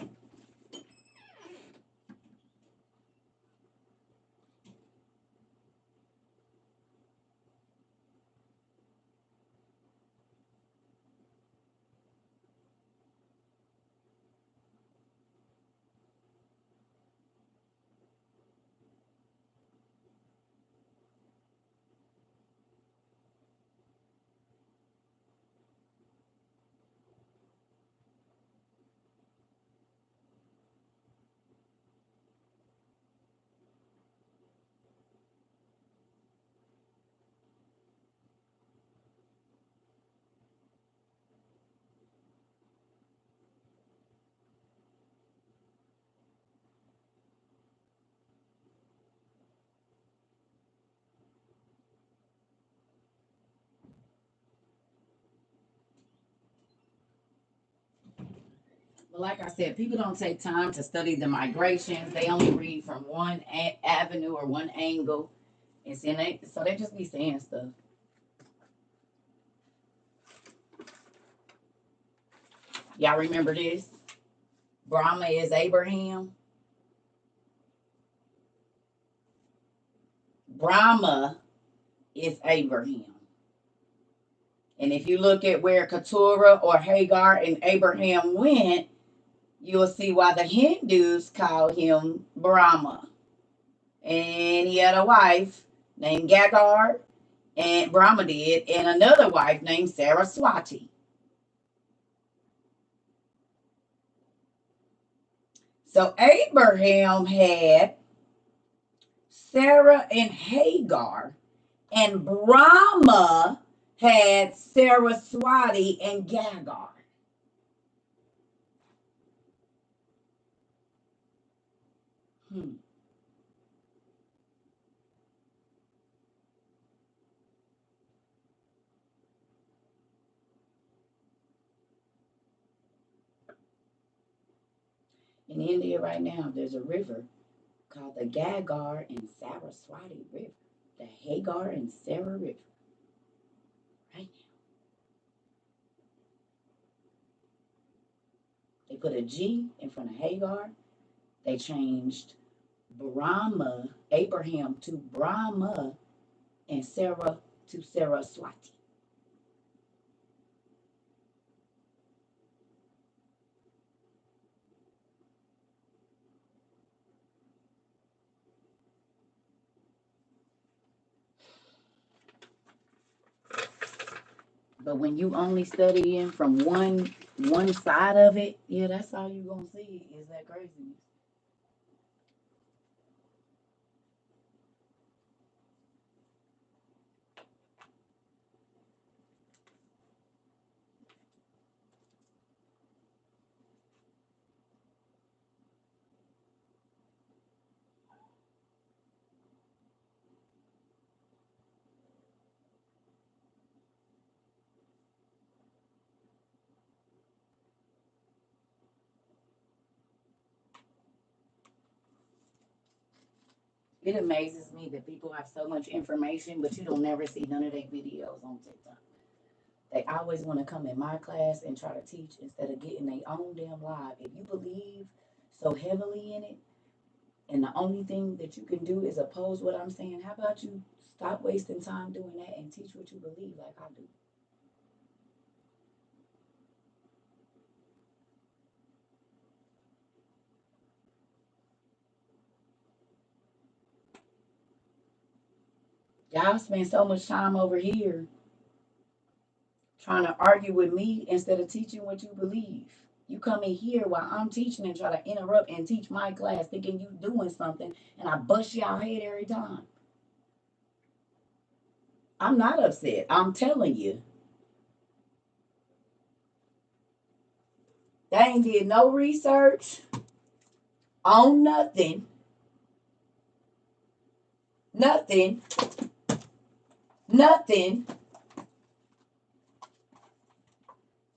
But like I said, people don't take time to study the migrations. They only read from one avenue or one angle, and so they just be saying stuff. Y'all remember this? Brahma is Abraham. Brahma is Abraham. And if you look at where Keturah or Hagar and Abraham went, you'll see why the Hindus call him Brahma. And he had a wife named Gagar, and Brahma did, and another wife named Saraswati. So Abraham had Sarah and Hagar, and Brahma had Saraswati and Gagar. Hmm. In India right now, there's a river called the Gagar and Saraswati River, the Hagar and Sarah River. Right now, they put a G in front of Hagar. They changed Brahma, Abraham to Brahma, and Sarah to Saraswati. But when you only studying from one side of it, yeah, that's all you gonna see is that craziness. It amazes me that people have so much information, but you don't never see none of their videos on TikTok. They always want to come in my class and try to teach instead of getting their own damn live. If you believe so heavily in it, and the only thing that you can do is oppose what I'm saying, how about you stop wasting time doing that and teach what you believe like I do? Y'all spend so much time over here trying to argue with me instead of teaching what you believe. You come in here while I'm teaching and try to interrupt and teach my class thinking you doing something, and I bust y'all head every time. I'm not upset. I'm telling you. They ain't did no research on nothing. Nothing. Nothing.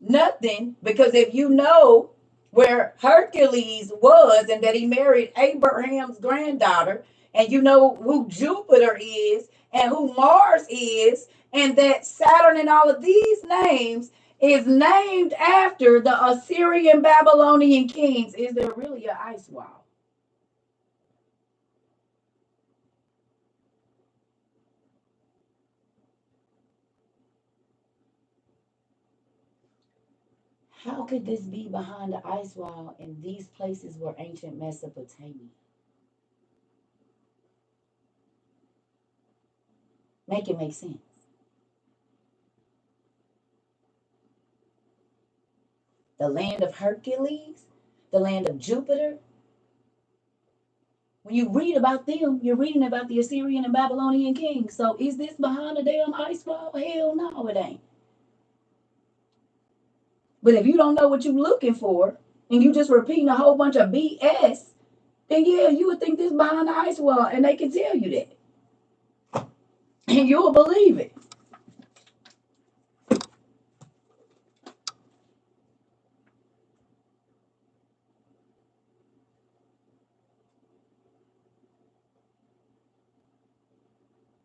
Nothing. Because if you know where Hercules was and that he married Abraham's granddaughter, and you know who Jupiter is and who Mars is, and that Saturn and all of these names is named after the Assyrian Babylonian kings, is there really an ice wall? How could this be behind the ice wall and these places were ancient Mesopotamia? Make it make sense. The land of Hercules, the land of Jupiter. When you read about them, you're reading about the Assyrian and Babylonian kings. So is this behind the damn ice wall? Hell no, it ain't. But if you don't know what you're looking for and you just repeating a whole bunch of BS, then yeah, you would think this behind the ice wall, and they can tell you that. And you'll believe it.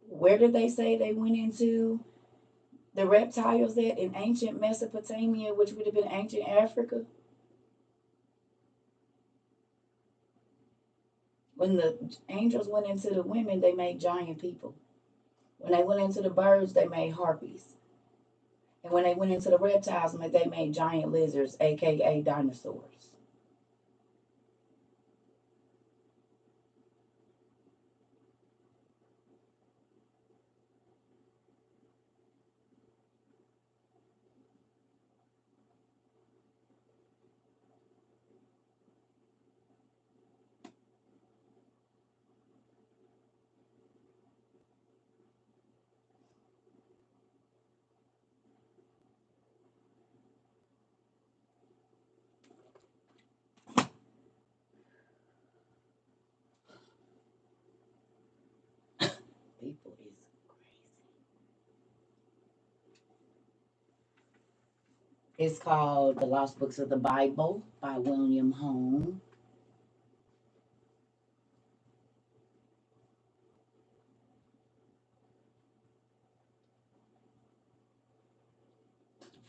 Where did they say they went into the reptiles at in ancient Mesopotamia, which would have been ancient Africa? When the angels went into the women, they made giant people. When they went into the birds, they made harpies. And when they went into the reptiles, they made giant lizards, aka dinosaurs. People is crazy. It's called The Lost Books of the Bible by William Hone.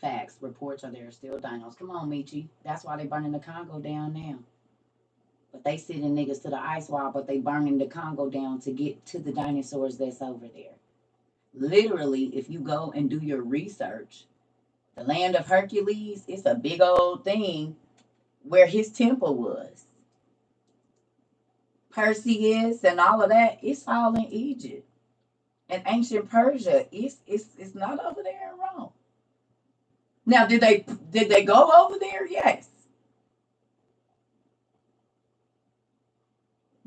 Facts. Reports are there are still dinos. Come on, Michi. That's why they burning the Congo down now. But they sending niggas to the ice wall, but they burning the Congo down to get to the dinosaurs that's over there. Literally, if you go and do your research, the land of Hercules, it's a big old thing where his temple was. Perseus and all of that, it's all in Egypt. And ancient Persia, it's not over there in Rome. Now, did they go over there? Yes.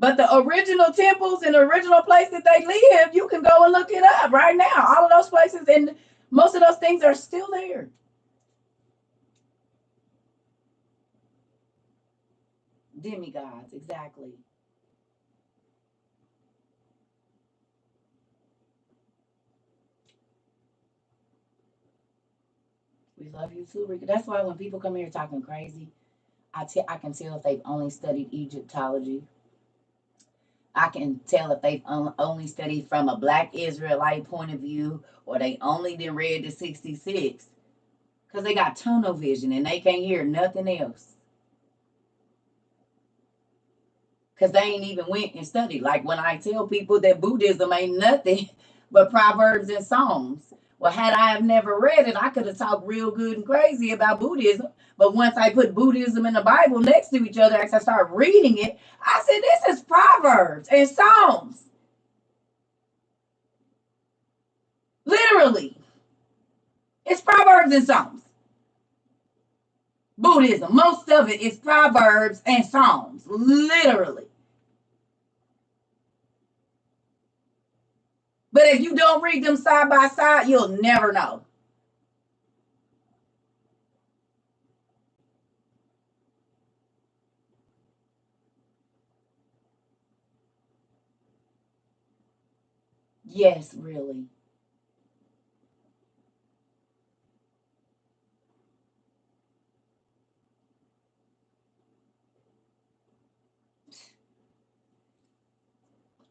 But the original temples and the original place that they lived, you can go and look it up right now. All of those places and most of those things are still there. Demigods, exactly. We love you too, Rika. That's why when people come here talking crazy, I can tell if they've only studied Egyptology. I can tell if they've only studied from a Black Israelite point of view, or they only then read the 66, because they got tunnel vision and they can't hear nothing else. Because they ain't even went and studied. Like when I tell people that Buddhism ain't nothing but Proverbs and Psalms. Well, had I have never read it, I could have talked real good and crazy about Buddhism. But once I put Buddhism and the Bible next to each other, as I started reading it, I said, this is Proverbs and Psalms. Literally. It's Proverbs and Psalms. Buddhism, most of it is Proverbs and Psalms. Literally. But if you don't read them side by side, you'll never know. Yes, really.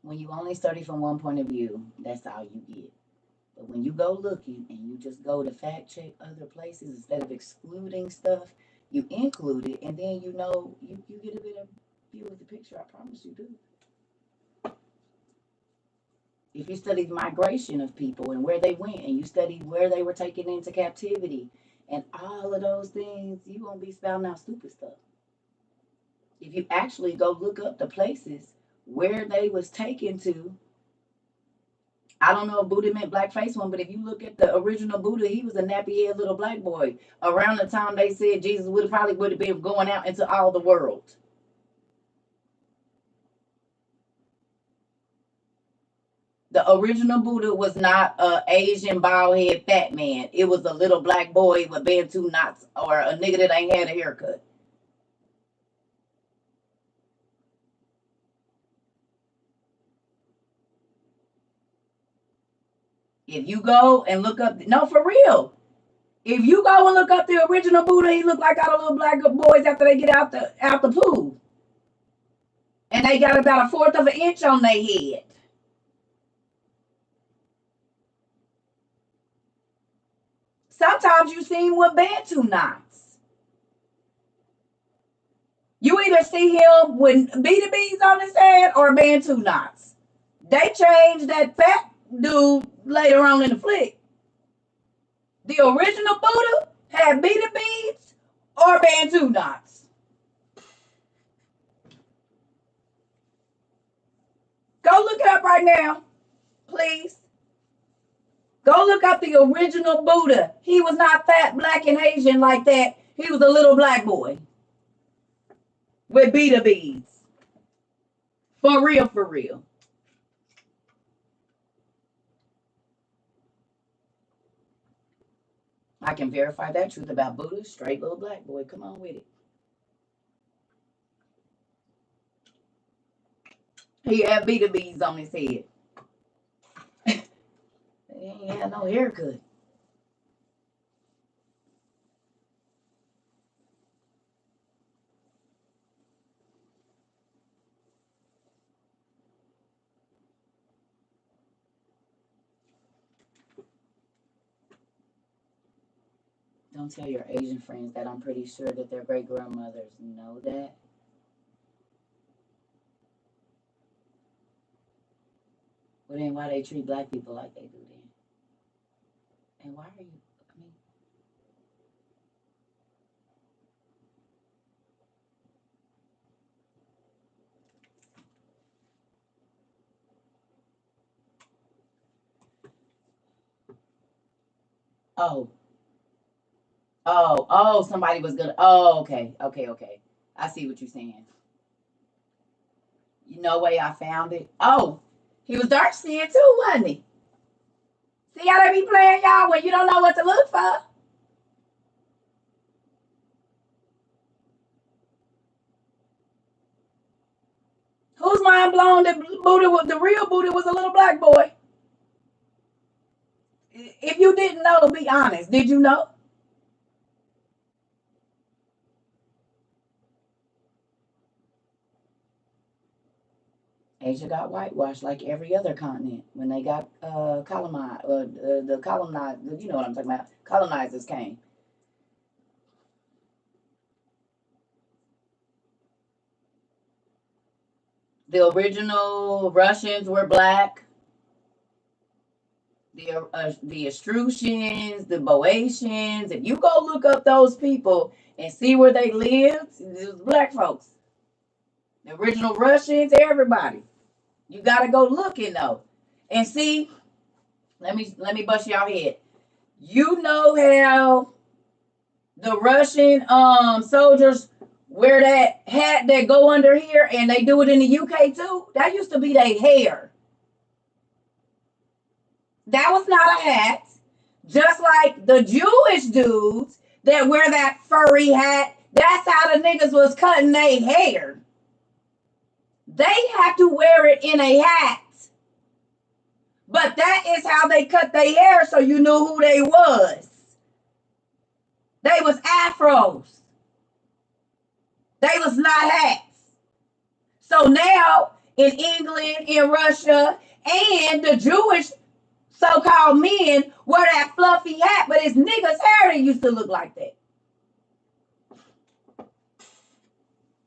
When you only study from one point of view, that's all you get. But when you go looking and you just go to fact check other places instead of excluding stuff, you include it, and then you get a bit of view of the picture. I promise you do. If you study migration of people and where they went, and you study where they were taken into captivity, and all of those things, you won't be spouting out stupid stuff. If you actually go look up the places where they was taken to, I don't know if Buddha meant black face one, but if you look at the original Buddha, he was a nappy head little black boy. Around the time they said Jesus would have been going out into all the world. The original Buddha was not a Asian bald head fat man. It was a little black boy with bantu knots or a nigga that ain't had a haircut. If you go and look up, no, for real. If you go and look up the original Buddha, he looked like all the little black boys after they get out the pool, and they got about a fourth of an inch on their head. Sometimes you see him with bantu knots. You either see him with BDBs on his head or Bantu knots. They changed that fat dude later on in the flick. The original Buddha had BDBs or Bantu knots. Go look it up right now, please. Go look up the original Buddha. He was not fat, black, and Asian like that. He was a little black boy with BDBs. For real, for real. I can verify that truth about Buddha. Straight little black boy. Come on with it. He had BDBs on his head. He ain't had no haircut. Don't tell your Asian friends that I'm pretty sure that their great grandmothers know that. Well, then why they treat black people like they do then? And why are you? I mean, oh, somebody was gonna. Oh, okay, okay, okay. I see what you're saying. You know way I found it. Oh, he was dark skinned too, wasn't he? See how they be playing y'all when you don't know what to look for. Whose mind blown that Buddha was the real Buddha was a little black boy? If you didn't know, be honest. Did you know? Asia got whitewashed like every other continent when they got colonized. The colonized, you know what I'm talking about? Colonizers came. The original Russians were black. The Etruscans, the Boeotians. If you go look up those people and see where they lived, it was black folks. The original Russians, everybody. You gotta go looking though, and see. Let me bust y'all head. You know how the Russian soldiers wear that hat that go under here, and they do it in the UK too. That used to be their hair. That was not a hat. Just like the Jewish dudes that wear that furry hat, that's how the niggas was cutting their hair. They had to wear it in a hat. But that is how they cut their hair so you knew who they was. They was afros. They was not hats. So now in England, in Russia, and the Jewish so-called men wear that fluffy hat, but it's niggas' hair that used to look like that.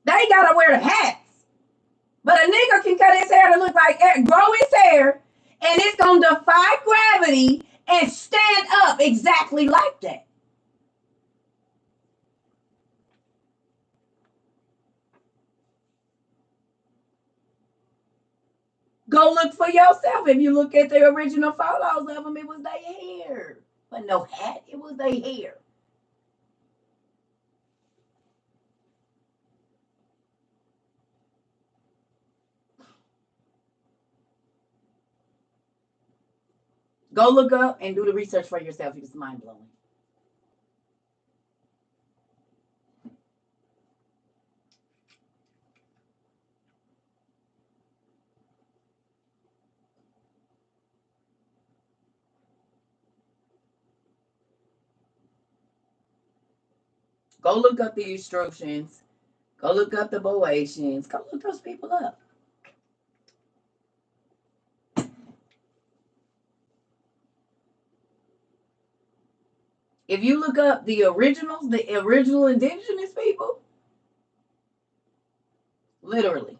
They gotta wear the hats. But a nigga can cut his hair to look like, grow his hair, and it's gonna defy gravity and stand up exactly like that. Go look for yourself. If you look at the original photos of them, it was their hair. But no hat, it was their hair. Go look up and do the research for yourself. It's mind blowing. Go look up the Etruscans. Go look up the Boeotians. Go look those people up. If you look up the originals, the original indigenous people, Literally.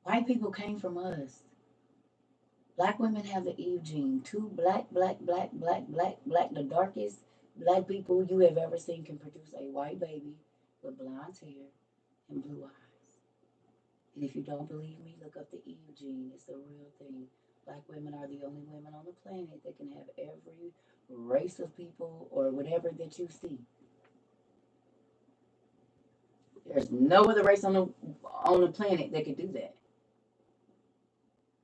White people came from us. Black women have the Eve gene. Two black, the darkest black people you have ever seen can produce a white baby with blonde hair and blue eyes. And if you don't believe me, look up the Eve gene. It's a real thing. Black women are the only women on the planet that can have every race of people or whatever that you see. There's no other race on the planet that can do that.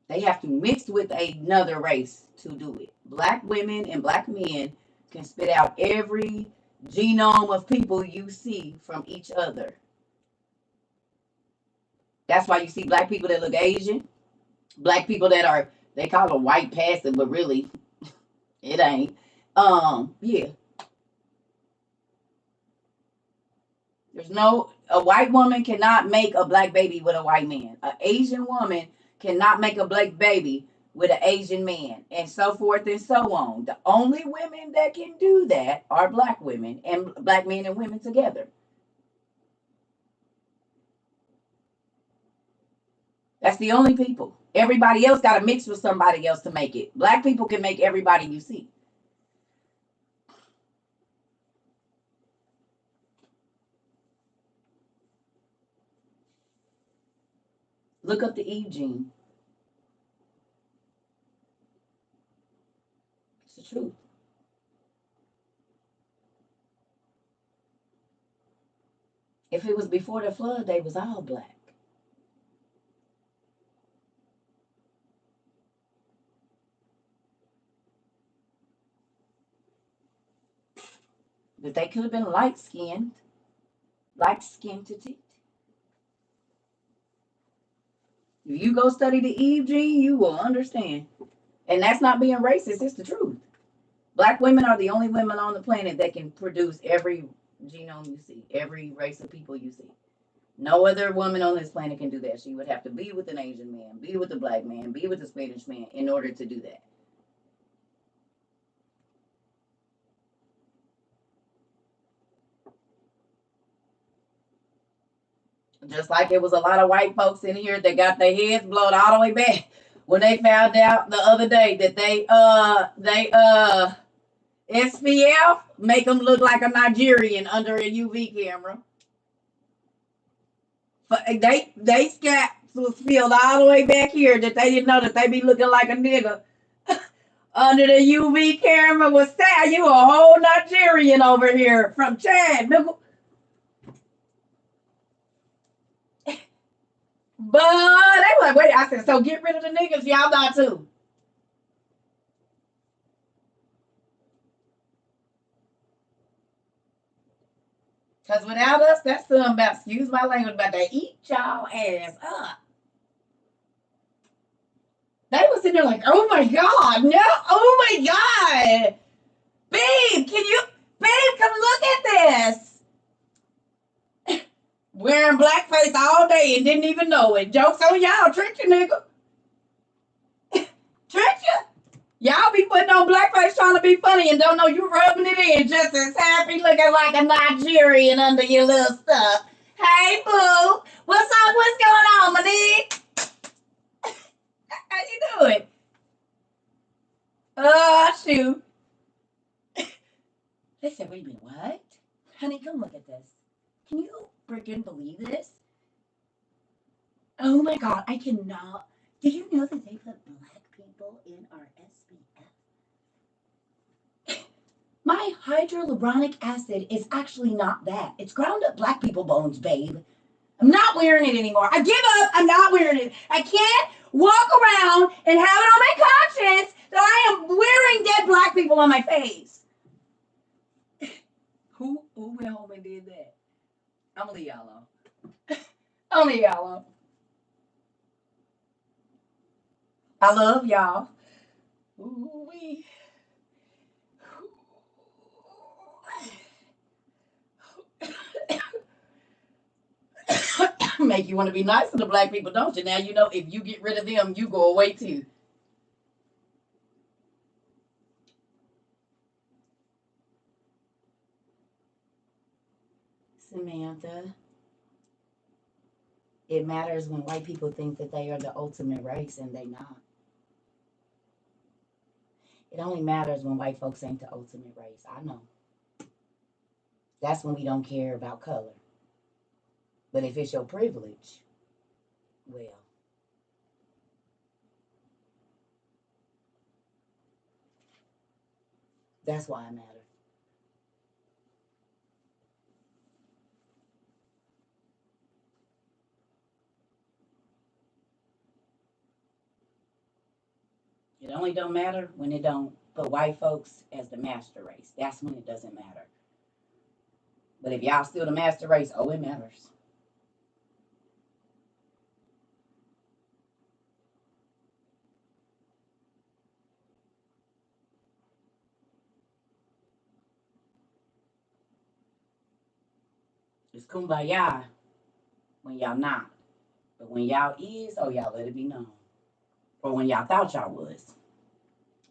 They have to mix with another race to do it. Black women and black men can spit out every genome of people you see from each other. That's why you see black people that look Asian, black people that are they call them white passing, but really it ain't. Yeah. There's no a white woman cannot make a black baby with a white man. An Asian woman cannot make a black baby with an Asian man, and so forth and so on. The only women that can do that are black women and black men and women together. That's the only people. Everybody else got to mix with somebody else to make it. Black people can make everybody you see. Look up the Eve gene. It's the truth. If it was before the flood, they was all black. But they could have been light skinned to teeth. If you go study the Eve gene, you will understand. And that's not being racist, it's the truth. Black women are the only women on the planet that can produce every genome you see, every race of people you see. No other woman on this planet can do that. She would have to be with an Asian man, be with a black man, be with a Spanish man in order to do that. Just like it was a lot of white folks in here that got their heads blown all the way back when they found out the other day that they SPF make them look like a Nigerian under a UV camera. But they scalps was filled all the way back here that they didn't know that they be looking like a nigga under the UV camera was sad. You a whole Nigerian over here from Chad, nigga. But they were like, wait, I said, so get rid of the niggas, y'all not too. Because without us, that's something about, excuse my language, about to eat y'all ass up. They was sitting there like, oh my God, no, oh my God. Babe, come look at this. Wearing blackface all day and didn't even know it. Joke's on y'all, tricked you, nigga. Tricked you. Y'all be putting on blackface trying to be funny and don't know you rubbing it in just as happy looking like a Nigerian under your little stuff. Hey, boo. What's up? What's going on, my nigga? How you doing? Oh, shoot. They said, wait a minute, what? Honey, come look at this. Can you freaking believe this? Oh my God, I cannot. Did you know that they put black people in our SPF? My hyaluronic acid is actually not that. It's ground up black people bones, babe. I'm not wearing it anymore. I give up. I'm not wearing it. I can't walk around and have it on my conscience that I am wearing dead black people on my face. Who went home and did that? I'm gonna leave y'all alone. I'm gonna leave y'all alone. I love y'all. Ooh-wee. Make you want to be nice to the black people, don't you? Now you know if you get rid of them, you go away too. Samantha, it matters when white people think that they are the ultimate race and they not. It only matters when white folks ain't the ultimate race. I know. That's when we don't care about color. But if it's your privilege, well, that's why it matters. It only don't matter when it don't put white folks as the master race. That's when it doesn't matter. But if y'all still the master race, oh, it matters. It's kumbaya when y'all not. But when y'all is, oh, y'all let it be known. Or when y'all thought y'all was.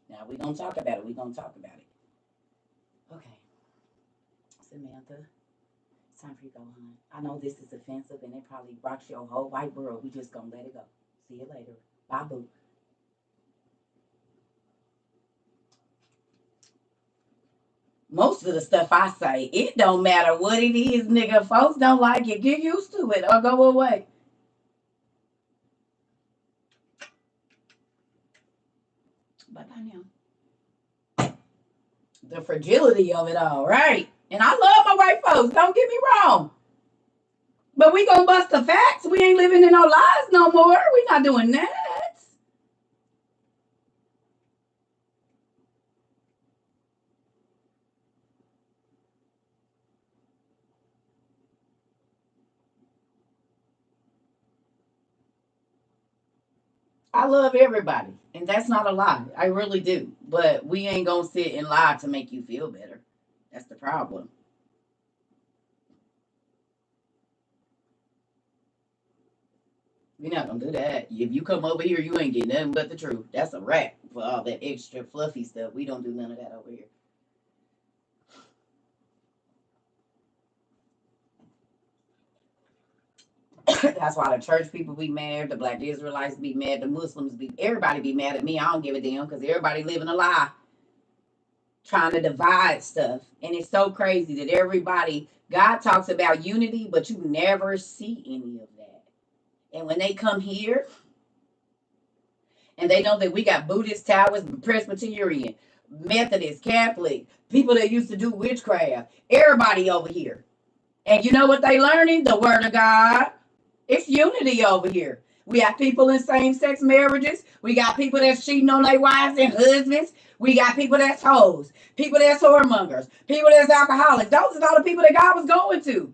Now we gonna talk about it. We gonna talk about it. Okay, Samantha, it's time for you to go, hon. I know this is offensive and it probably rocks your whole white world. We just gonna let it go. See you later. Bye, boo. Most of the stuff I say, it don't matter what it is, nigga. Folks don't like it. Get used to it or go away. Bye bye now. The fragility of it all, right? And I love my white folks. Don't get me wrong. But we gonna bust the facts. We ain't living in no lies no more. We not doing that. I love everybody, and that's not a lie. I really do. But we ain't gonna sit and lie to make you feel better. That's the problem. We're not gonna do that. If you come over here, you ain't getting nothing but the truth. That's a wrap for all that extra fluffy stuff. We don't do none of that over here. That's why the church people be mad, the black Israelites be mad, the Muslims be everybody be mad at me. I don't give a damn because everybody living a lie, trying to divide stuff. And it's so crazy that everybody God talks about unity, but you never see any of that. And when they come here and they know that we got Buddhist towers, Presbyterian, Methodist, Catholic, people that used to do witchcraft, everybody over here. And you know what they learning? The word of God. It's unity over here. We got people in same-sex marriages. We got people that's cheating on their wives and husbands. We got people that's hoes, people that's whoremongers, people that's alcoholics. Those are all the people that God was going to.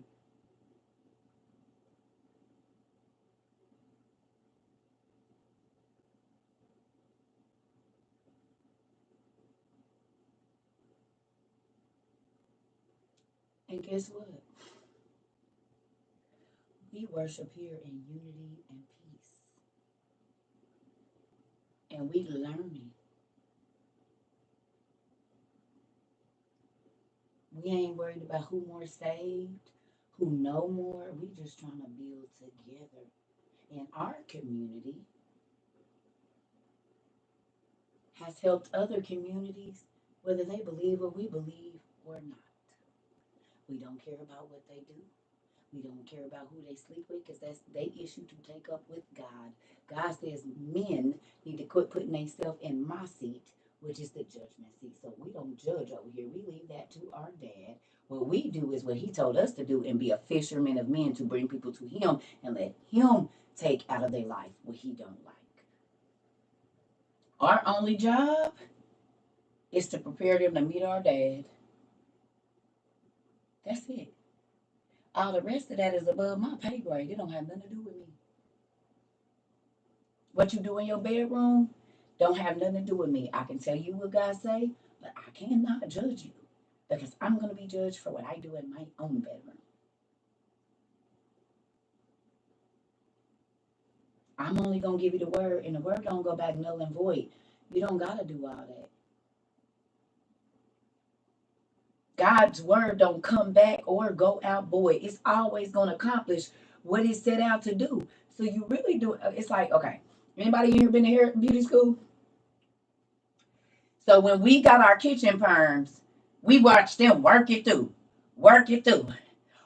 And guess what? We worship here in unity and peace. And we learning. We ain't worried about who more saved, who know more. We just trying to build together. And our community has helped other communities, whether they believe what we believe or not. We don't care about what they do. We don't care about who they sleep with because that's their issue to take up with God. God says men need to quit putting themselves in my seat, which is the judgment seat. So we don't judge over here. We leave that to our dad. What we do is what he told us to do and be a fisherman of men to bring people to him and let him take out of their life what he don't like. Our only job is to prepare them to meet our dad. That's it. All the rest of that is above my pay grade. It don't have nothing to do with me. What you do in your bedroom don't have nothing to do with me. I can tell you what God say, but I cannot judge you because I'm going to be judged for what I do in my own bedroom. I'm only going to give you the word, and the word don't go back null and void. You don't got to do all that. God's word don't come back or go out void. It's always going to accomplish what it set out to do. So you really do. It's like, okay, anybody here been to hair beauty school? So when we got our kitchen perms, we watched them work it through, work it through,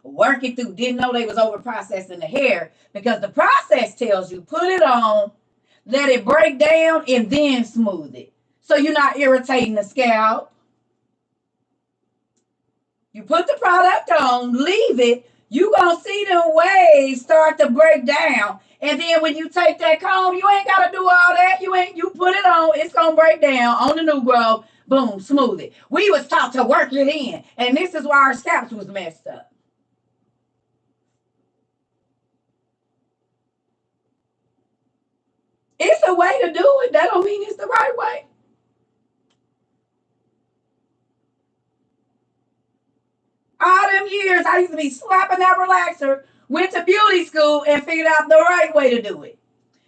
work it through. Didn't know they was over processing the hair because the process tells you put it on, let it break down, and then smooth it. So you're not irritating the scalp. You put the product on, leave it, you gonna see them waves start to break down. And then when you take that comb, you ain't gotta do all that. You put it on, it's gonna break down on the new growth, boom, smooth it. We was taught to work it in. And this is why our scalps was messed up. It's a way to do it. That don't mean it's the right way. All them years I used to be slapping that relaxer, went to beauty school and figured out the right way to do it.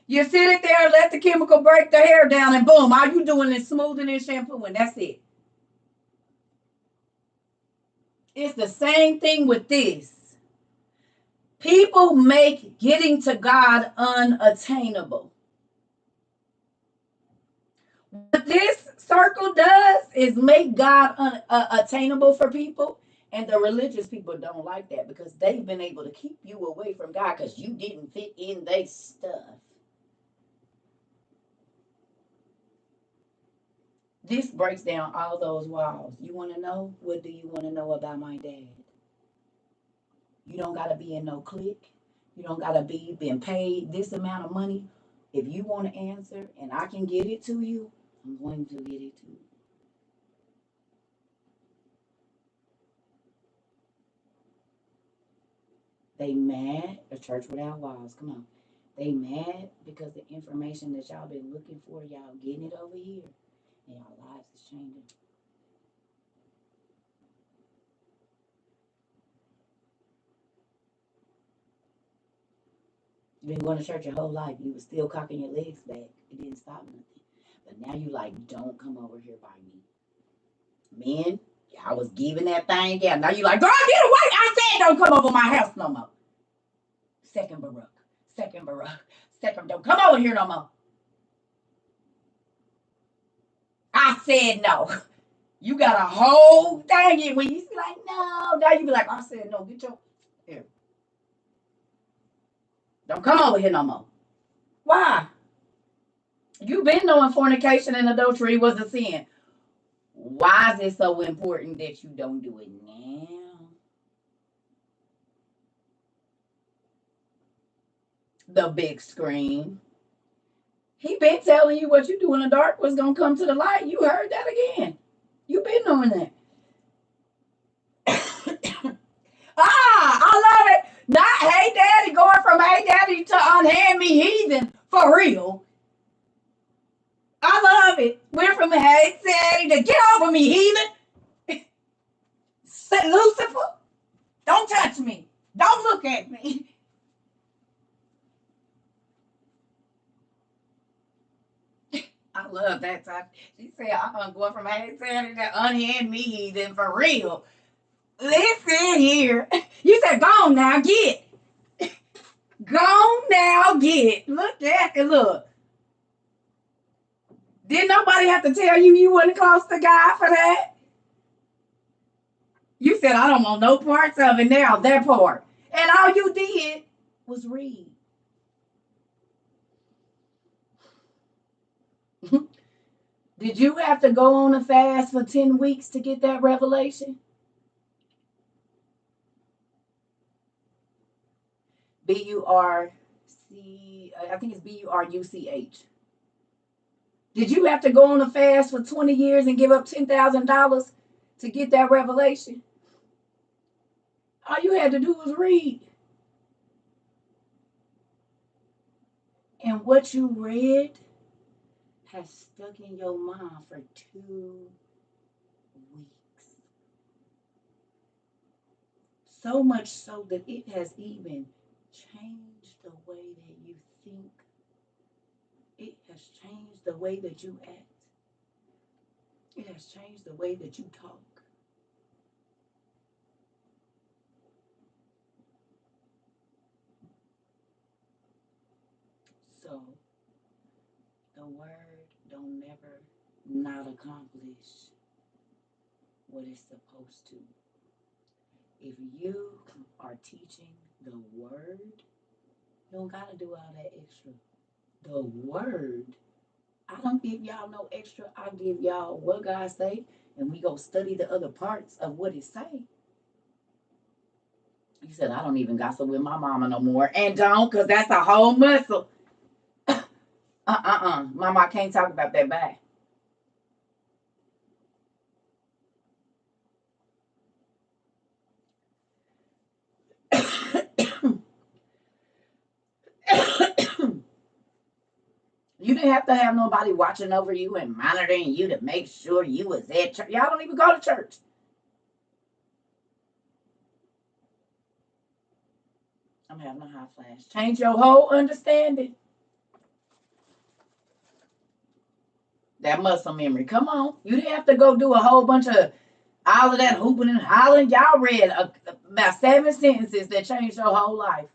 You sit it there, let the chemical break the hair down, and boom, all you doing is smoothing and shampooing. That's it. It's the same thing with this. People make getting to God unattainable. What this circle does is make God attainable for people. And the religious people don't like that because they've been able to keep you away from God because you didn't fit in their stuff. This breaks down all those walls. You want to know? What do you want to know about my dad? You don't got to be in no clique. You don't got to be been paid this amount of money. If you want to answer and I can get it to you, I'm going to get it to you. They mad. A church without walls. Come on. They mad because the information that y'all been looking for, y'all getting it over here. And y'all lives is changing. You've been going to church your whole life. You was still cocking your legs back. It didn't stop nothing. But now you like, don't come over here by me. Men, I was giving that thing out. Now you like, girl, get away. I said don't come over my house no more. Second Baruch. Second Baruch. Second, don't come over here no more. I said no. You got a whole thing in when you be like, no. Now you be like, I said no. Get your here. Don't come over here no more. Why? You been knowing fornication and adultery was a sin. Why is it so important that you don't do it now? The big screen. He been telling you what you do in the dark was gonna come to the light. You heard that again. You been knowing that. I love it. Not hey daddy going from hey daddy to unhand me heathen for real. I love it. Went from hey daddy to get over me heathen. Said Lucifer, don't touch me. Don't look at me. I love that type. She said, I'm going from hey daddy to unhand me heathen for real. Listen here. You said, go on now, get. Go on now, get. Look at it. Look. Didn't nobody have to tell you you wasn't close to God for that? You said, I don't want no parts of it now, that part. And all you did was read. Did you have to go on a fast for 10 weeks to get that revelation? B-U-R-C, I think it's B-U-R-U-C-H. Did you have to go on a fast for 20 years and give up $10,000 to get that revelation? All you had to do was read. And what you read has stuck in your mind for 2 weeks. So much so that it has even changed the way that you think. It has changed the way that you act. It has changed the way that you talk. The word don't never not accomplish what it's supposed to. If you are teaching the word, you don't gotta do all that extra. The word, I don't give y'all no extra. I give y'all what God say, and we go study the other parts of what it say. He said, I don't even gossip with my mama no more. And don't, because that's a whole muscle. Mama, I can't talk about that. Bye. You didn't have to have nobody watching over you and monitoring you to make sure you was at church. Y'all don't even go to church. I'm having a hot flash. Change your whole understanding. That muscle memory. Come on. You didn't have to go do a whole bunch of all of that hooping and hollering. Y'all read about 7 sentences that changed your whole life.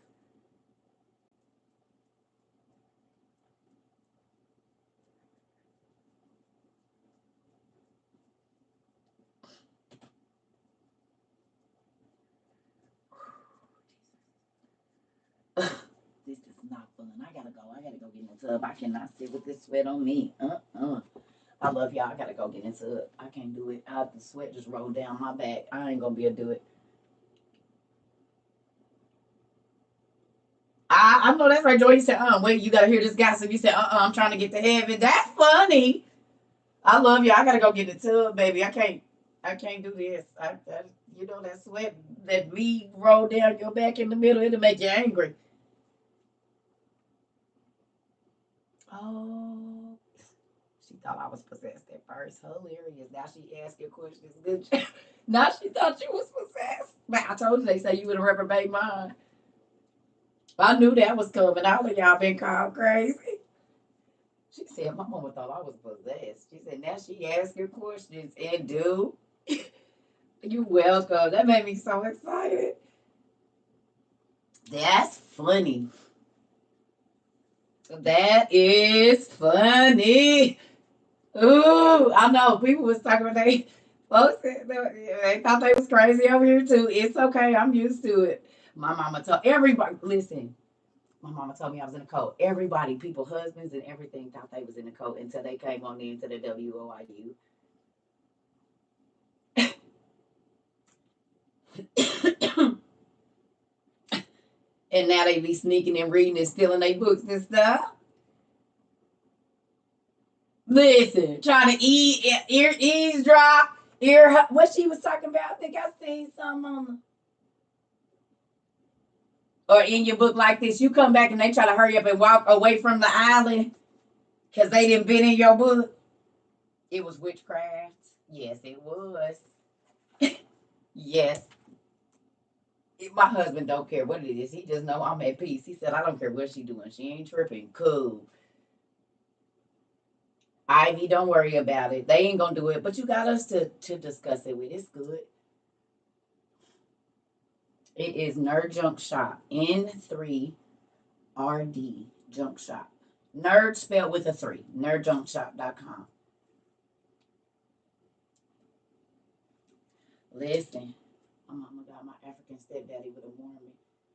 This is not fun. I gotta go. I gotta go get in the tub. I cannot sit with this sweat on me. I love y'all. I gotta go get into it. I can't do it. The sweat just rolled down my back. I ain't gonna be able to do it. I know that's right, Joy. You said, wait, you gotta hear this gossip. You said, I'm trying to get to heaven. That's funny. I love you. I gotta go get in the tub, baby. I can't do this. You know that sweat that we roll down your back in the middle, it'll make you angry. Oh, she thought I was possessed at first. Hilarious. Now she asking questions. Good. Now she thought you was possessed. But I told you they say you would have reprobate mine. I knew that was coming. All of y'all been called crazy. She said my mama thought I was possessed. She said now she asking questions and do. You welcome. That made me so excited. That's funny. That is funny. Ooh, I know people was talking about they folks they thought they was crazy over here too. It's okay, I'm used to it. My mama told everybody, listen, my mama told me I was in a cult. Everybody, people, husbands and everything thought they was in a cult until they came on into the WOIU. And now they be sneaking and reading and stealing their books and stuff. Listen, trying to eavesdrop, what she was talking about. I think I seen some on or in your book like this. You come back and they try to hurry up and walk away from the island because they didn't been in your book. It was witchcraft. Yes, it was. Yes. My husband don't care what it is. He just know I'm at peace. He said, I don't care what she doing. She ain't tripping. Cool. Ivy, don't worry about it. They ain't gonna do it, but you got us to discuss it with. It's good. It is Nerd Junk Shop. N3RD Junk Shop. Nerd spelled with a 3. Nerdjunkshop.com. Listen, my mama got my African stepdaddy with a Mormon,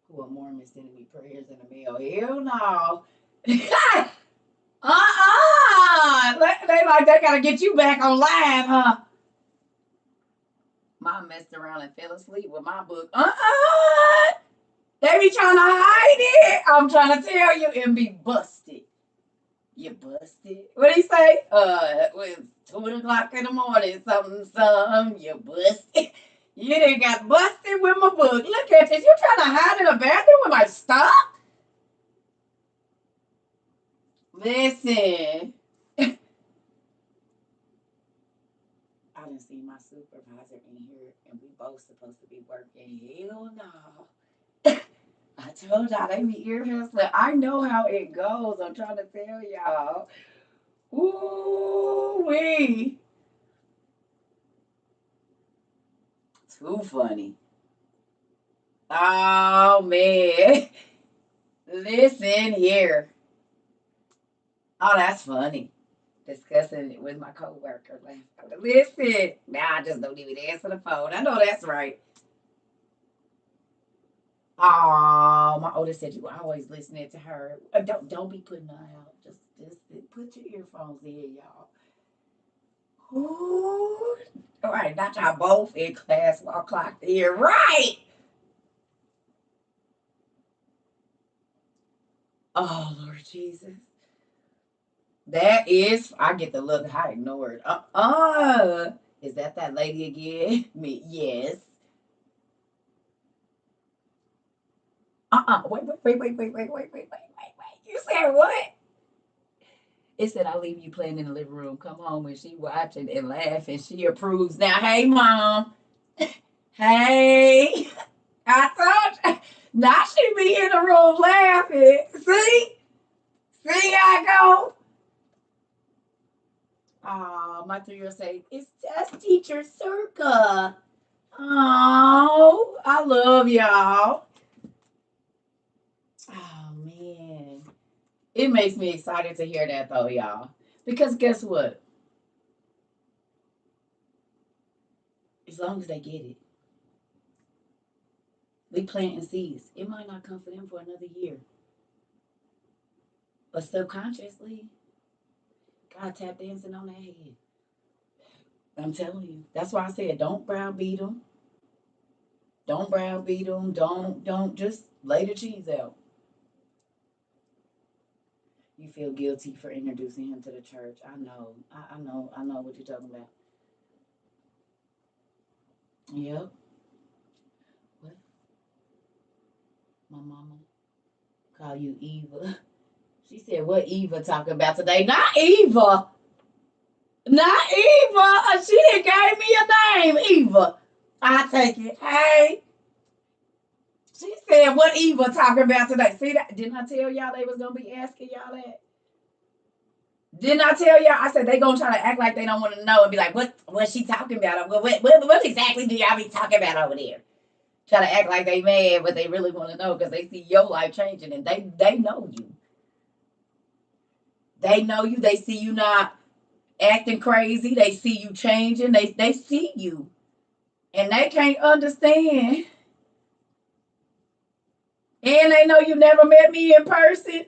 who a Mormon sending me prayers in the mail. Hell no. They like they gotta get you back online, huh? Mom messed around and fell asleep with my book. They be trying to hide it. I'm trying to tell you and be busted. You busted. What do he say? It was 2 o'clock in the morning. Something. You busted. You done got busted with my book. Look at this. You trying to hide in a bathroom with my stuff? Listen. I done see my supervisor in here, and we both supposed to be working. Hell no. I told y'all they be ear hustling. I know how it goes. I'm trying to tell y'all. Ooh wee. Too funny. Oh man. Listen here. Oh, that's funny. Discussing it with my coworker. Listen, now I just don't even answer the phone. I know that's right. Oh, my oldest said you always listening to her. Don't be putting her out. Just put your earphones in, y'all. Ooh. All right, not y'all both in class while clocked in. Right. Oh, Lord Jesus. That is, I get the look. I ignored. Is that lady again? Me, yes. Wait. You said what? It said I leave you playing in the living room. Come home and she watching and laughing. She approves. Now, hey, mom. Hey, I told you. Now she be in the room laughing. See how I go. Oh, my 3-year-old say it's just teacher Circa. Oh, I love y'all. Oh man, it makes me excited to hear that though, y'all. Because guess what? As long as they get it, we planting seeds. It might not come for them for another year, but subconsciously, God tap dancing on their head. I'm telling you. That's why I said don't browbeat them. Don't browbeat them. Don't just lay the cheese out. You feel guilty for introducing him to the church. I know. I know what you're talking about. Yep. What? My mama call you Eva. She said, what Eva talking about today? Not Eva. Not Eva. She didn't gave me a name, Eva. I take it. Hey. She said, what Eva talking about today? See that? Didn't I tell y'all they was gonna be asking y'all that? Didn't I tell y'all? I said they gonna try to act like they don't want to know and be like, what's she talking about? What exactly do y'all be talking about over there? Try to act like they mad, but they really want to know because they see your life changing and they know you. They know you. They see you not acting crazy. They see you changing. They see you, and they can't understand. And they know you never met me in person.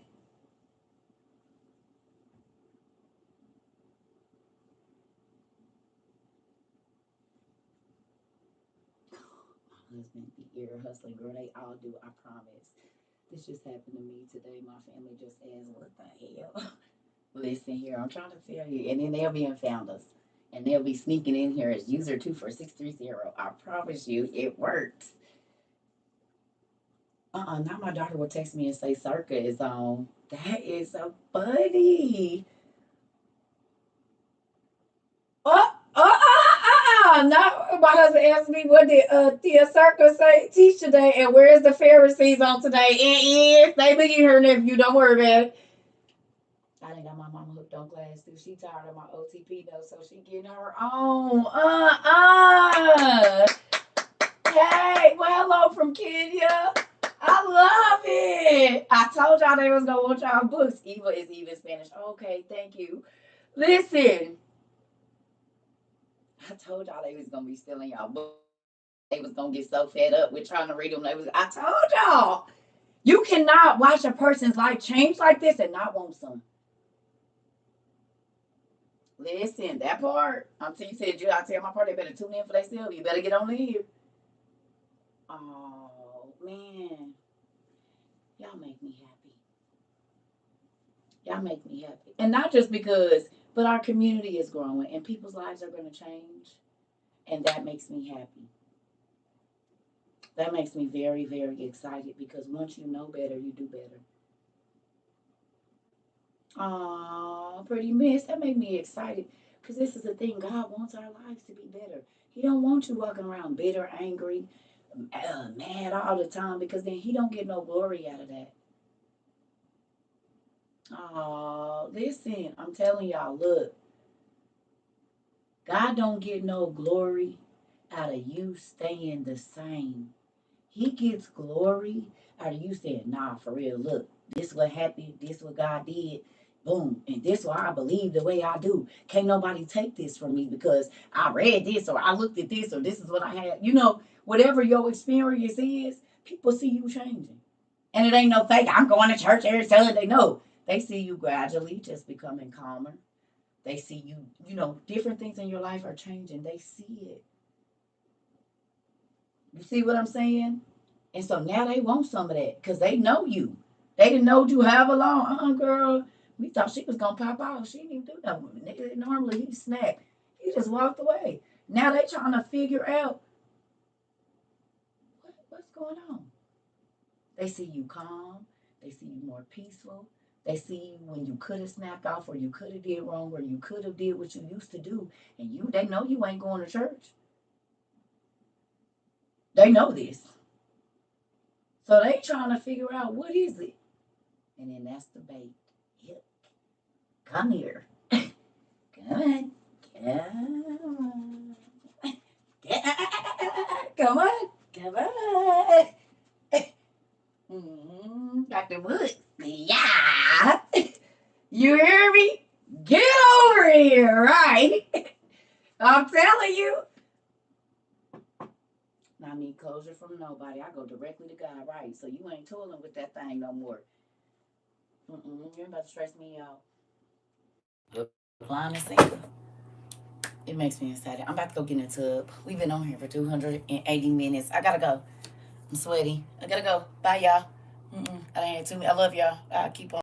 My husband be ear hustling, girl. They all do. I promise. This just happened to me today. My family just asked, "What the hell?" Listen here, I'm trying to tell you, and then they'll be in founders, and they'll be sneaking in here as user 24630. I promise you, it works. Now my daughter will text me and say Circa is on. That is so funny. No, my husband asked me what did Tia Circa say teach today, and where's the Pharisees on today? It is. They be here, nephew. Don't worry about it. I done got my mama hooked on class too. She tired of my OTP though, so she getting her own. Hey, well, hello from Kenya. I love it. I told y'all they was gonna want y'all books. Eva is even Spanish. Okay, thank you. Listen, I told y'all they was gonna be stealing y'all books. They was gonna get so fed up with trying to read them. I told y'all, you cannot watch a person's life change like this and not want some. Listen, that part. You said you I tell my part, they better tune in for they steal. You better get on here. Oh man. Y'all make me happy. Y'all make me happy. And not just because, but our community is growing and people's lives are going to change. And that makes me happy. That makes me very, very excited because once you know better, you do better. Oh, pretty miss. That made me excited because this is the thing. God wants our lives to be better. He don't want you walking around bitter, angry, mad all the time because then he don't get no glory out of that. Oh, listen, I'm telling y'all, look, God don't get no glory out of you staying the same. He gets glory out of you saying, nah, for real, look, this what happened, this what God did. Boom. And this why I believe the way I do. Can't nobody take this from me because I read this or I looked at this or this is what I had. You know, whatever your experience is, people see you changing. And it ain't no fake, I'm going to church every Sunday. No. They see you gradually just becoming calmer. They see you, you know, different things in your life are changing. They see it. You see what I'm saying? And so now they want some of that because they know you. They didn't know you however long. Girl, we thought she was going to pop out. She didn't even do that with me. Normally he snapped. He just walked away. Now they trying to figure out what's going on. They see you calm. They see you more peaceful. They see you when you could have snapped off or you could have did wrong or you could have did what you used to do. And they know you ain't going to church. They know this. So they trying to figure out what is it. And then that's the bait. Yep. Come here. Come on. Come on. Come on. Dr. Woods. Yeah. You hear me? Get over here, right? I'm telling you. I need closure from nobody. I go directly to God, right? So you ain't tooling with that thing no more. You're about to stress me out. Applying this single. It makes me excited. I'm about to go get in the tub. We've been on here for 280 minutes. I gotta go. I'm sweaty. I gotta go. Bye, y'all. I didn't have too many. I love y'all. I'll keep on.